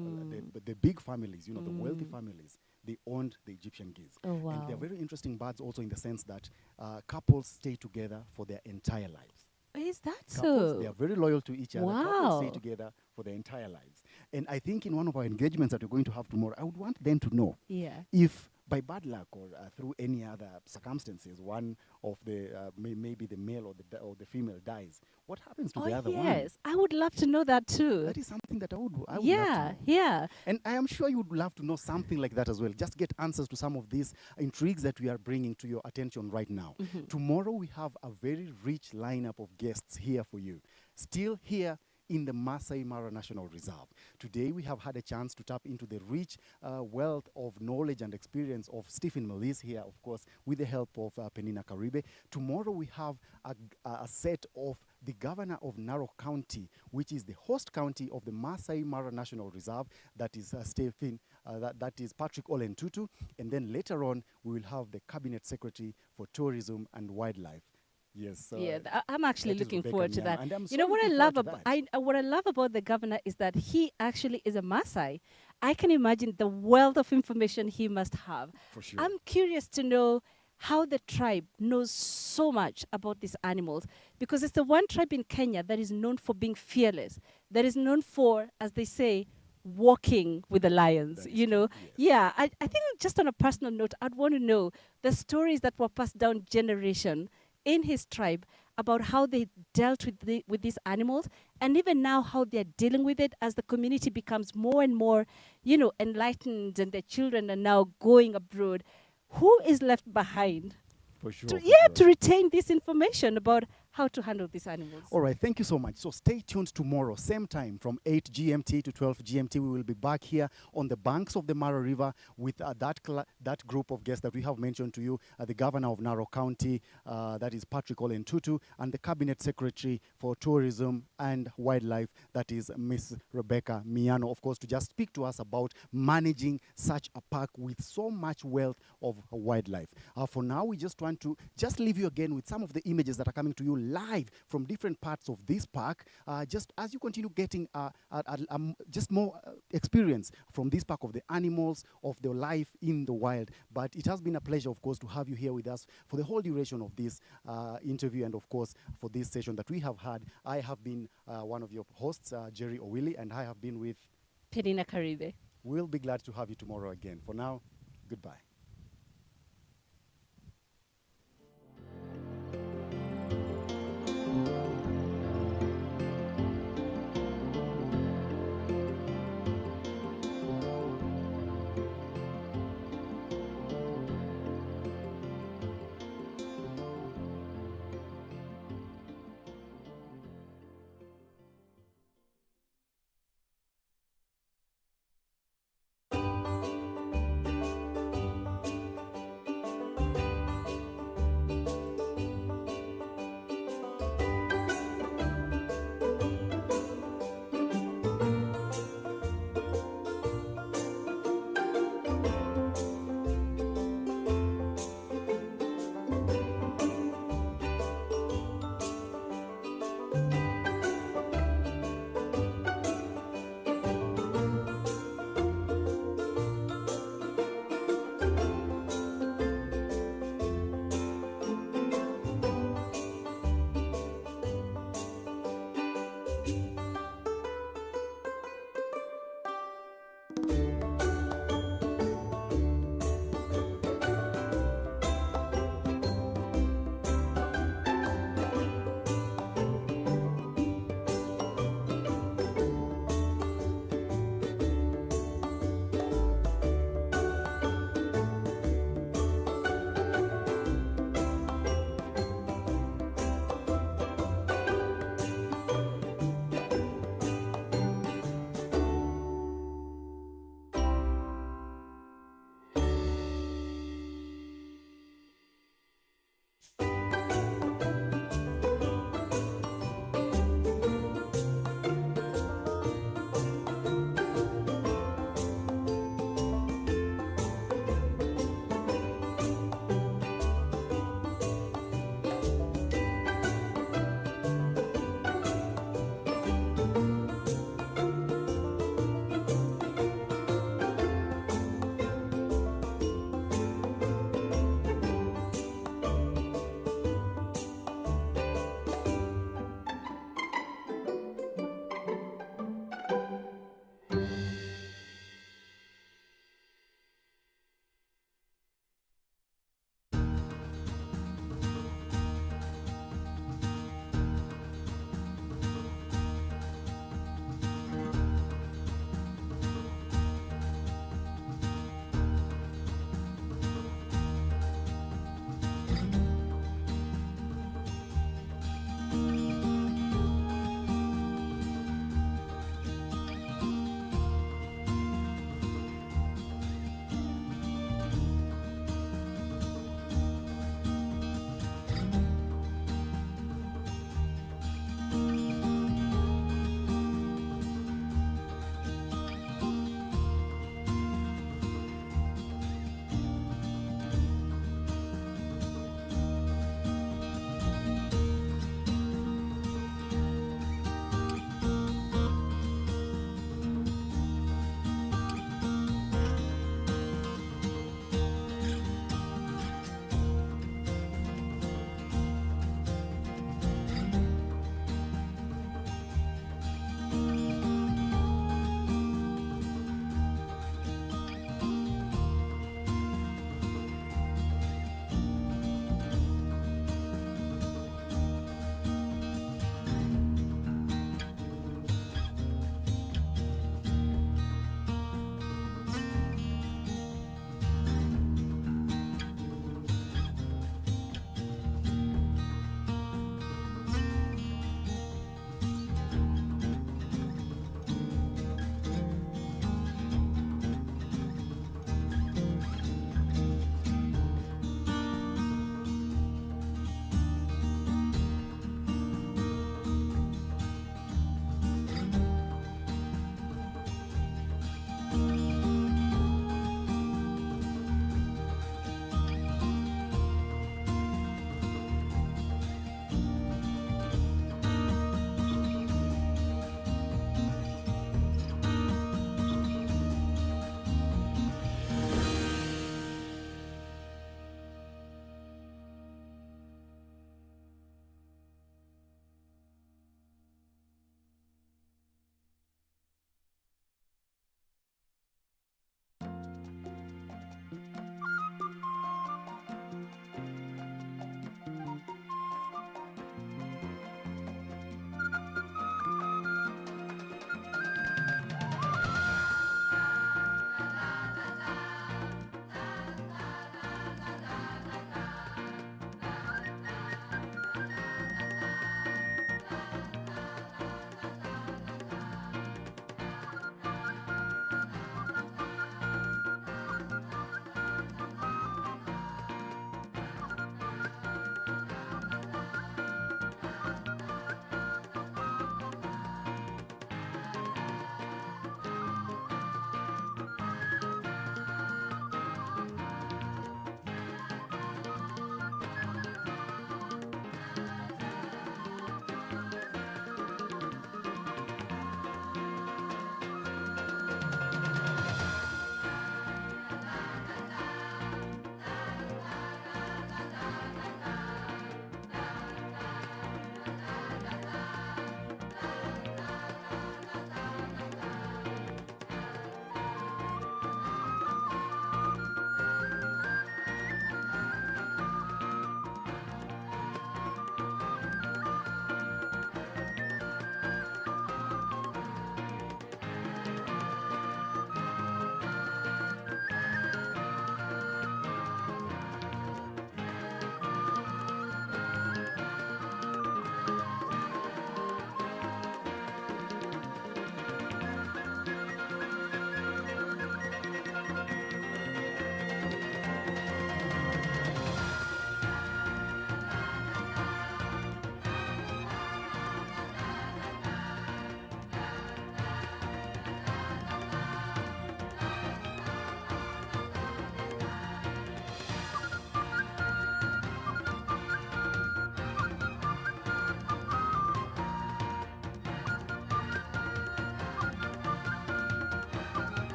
The big families, the wealthy families, they owned the Egyptian geese. Oh, wow. And they're very interesting birds also in the sense that couples stay together for their entire lives. Is that Couples, so? they are very loyal to each other. Wow. Couples stay together for their entire lives. And I think in one of our engagements that we're going to have tomorrow, I would want them to know if by bad luck or through any other circumstances, one of the maybe the male or the female dies, what happens to the other one? Yes, I would love to know that too. That is something that I would love to know. Yeah. And I am sure you would love to know something like that as well. Just get answers to some of these intrigues that we are bringing to your attention right now. Tomorrow we have a very rich lineup of guests here for you. Still here in the Maasai Mara National Reserve. Today we have had a chance to tap into the rich wealth of knowledge and experience of Stephen Melis here, of course, with the help of Penina Karibe. Tomorrow we have a set of the governor of Narok County, which is the host county of the Maasai Mara National Reserve. That is Stephen, that is Patrick Olentutu. And then later on, we will have the cabinet secretary for tourism and wildlife. Yes. I'm actually looking forward to that. And what I love about the governor is that he actually is a Maasai. I can imagine the wealth of information he must have. For sure. I'm curious to know how the tribe knows so much about these animals, because it's the one tribe in Kenya that is known for being fearless, that is known for, as they say, walking with the lions, Yeah, I think just on a personal note, I'd want to know the stories that were passed down generation in his tribe about how they dealt with these animals, and even now how they're dealing with it as the community becomes more and more, enlightened, and their children are now going abroad. Who is left behind to retain this information about how to handle these animals? All right, thank you so much. So stay tuned tomorrow, same time from 8 GMT to 12 GMT. We will be back here on the banks of the Mara River with that group of guests that we have mentioned to you, the governor of Narok County, that is Patrick Olentutu, and the cabinet secretary for tourism and wildlife, that is Miss Rebecca Miano, of course, to just speak to us about managing such a park with so much wealth of wildlife. For now, we just want to just leave you again with some of the images that are coming to you live from different parts of this park, just as you continue getting just more experience from this park of the animals, of the life in the wild. But it has been a pleasure, of course, to have you here with us for the whole duration of this interview, and of course for this session that we have had. I have been one of your hosts, Jerry Owili, and I have been with Penina Karibe. We'll be glad to have you tomorrow again. For now, goodbye.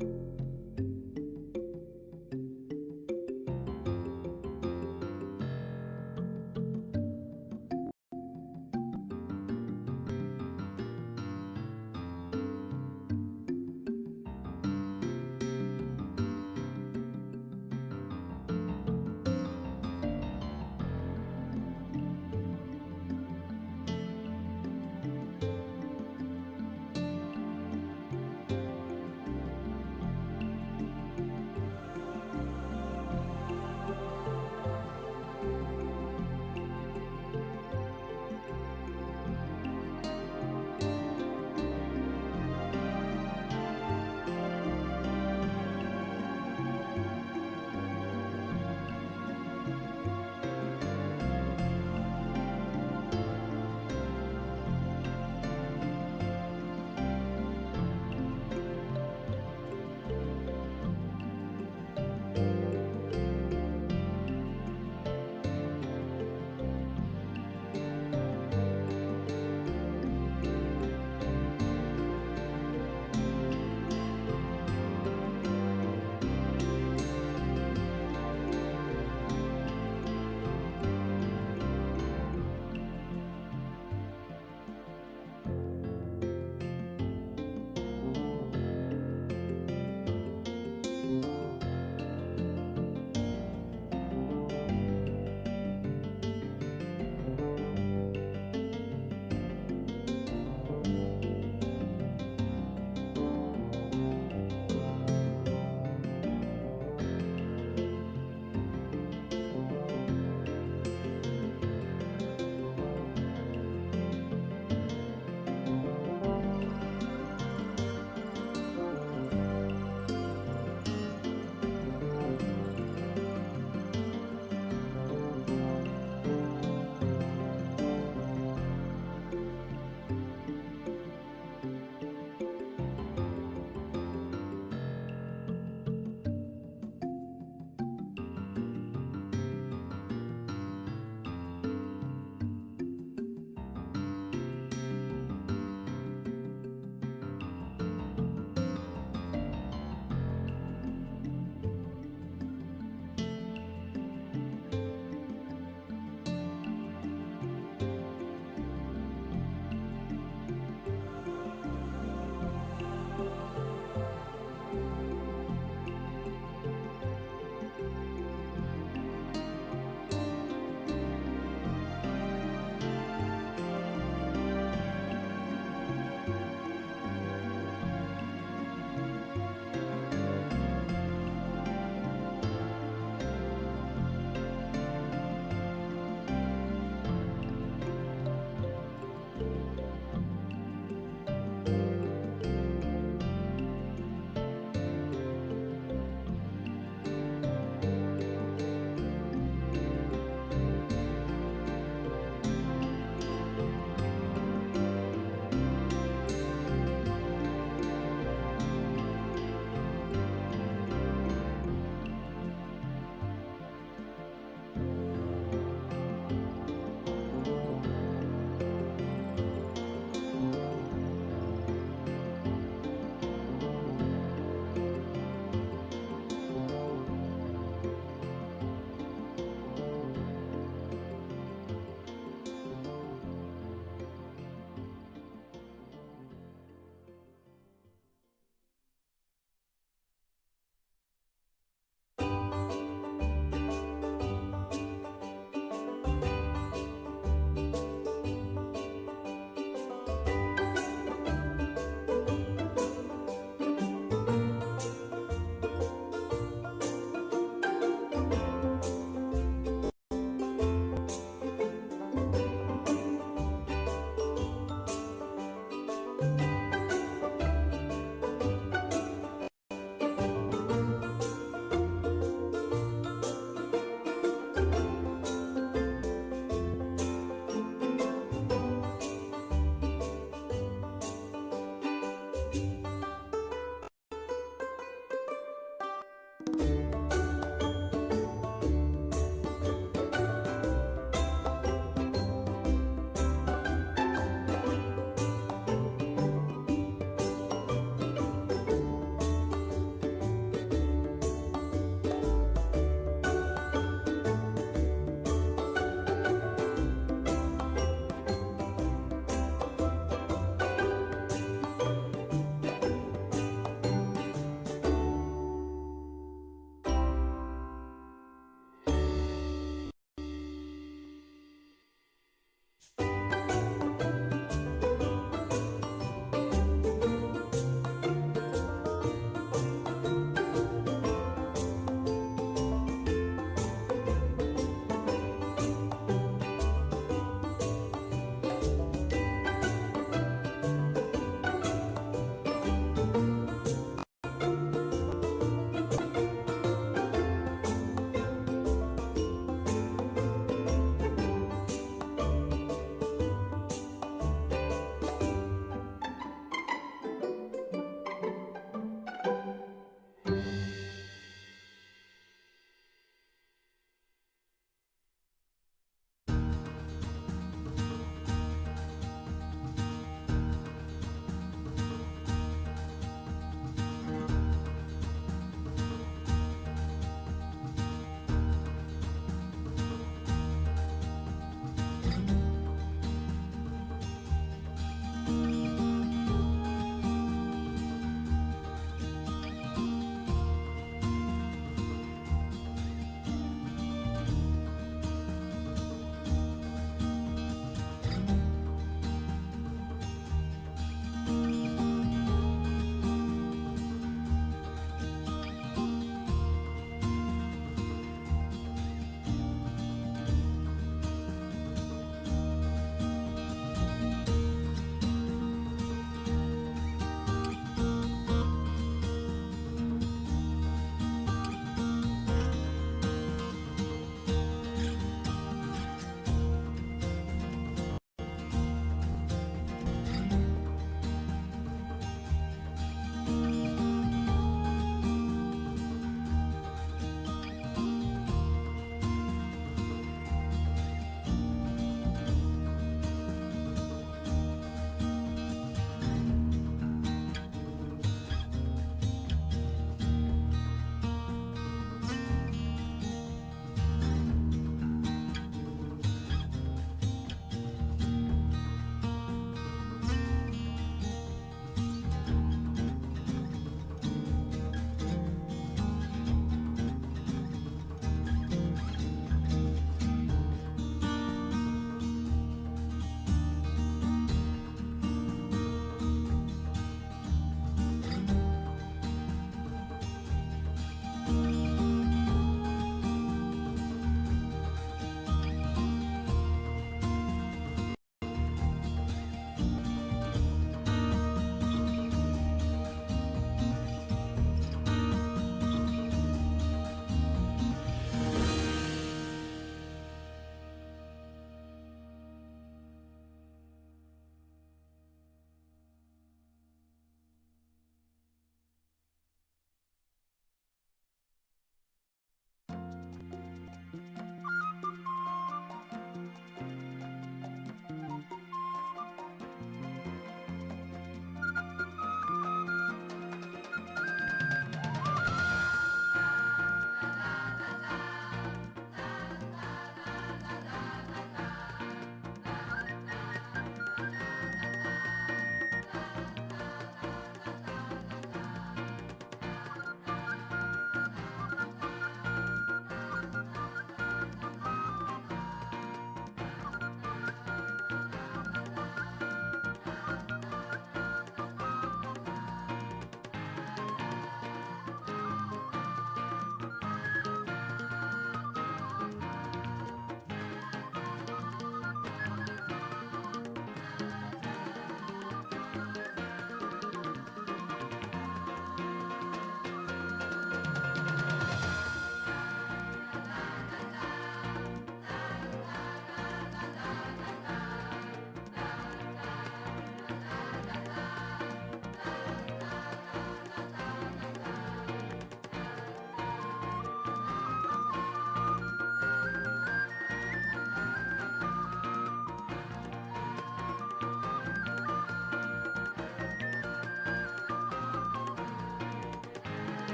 you.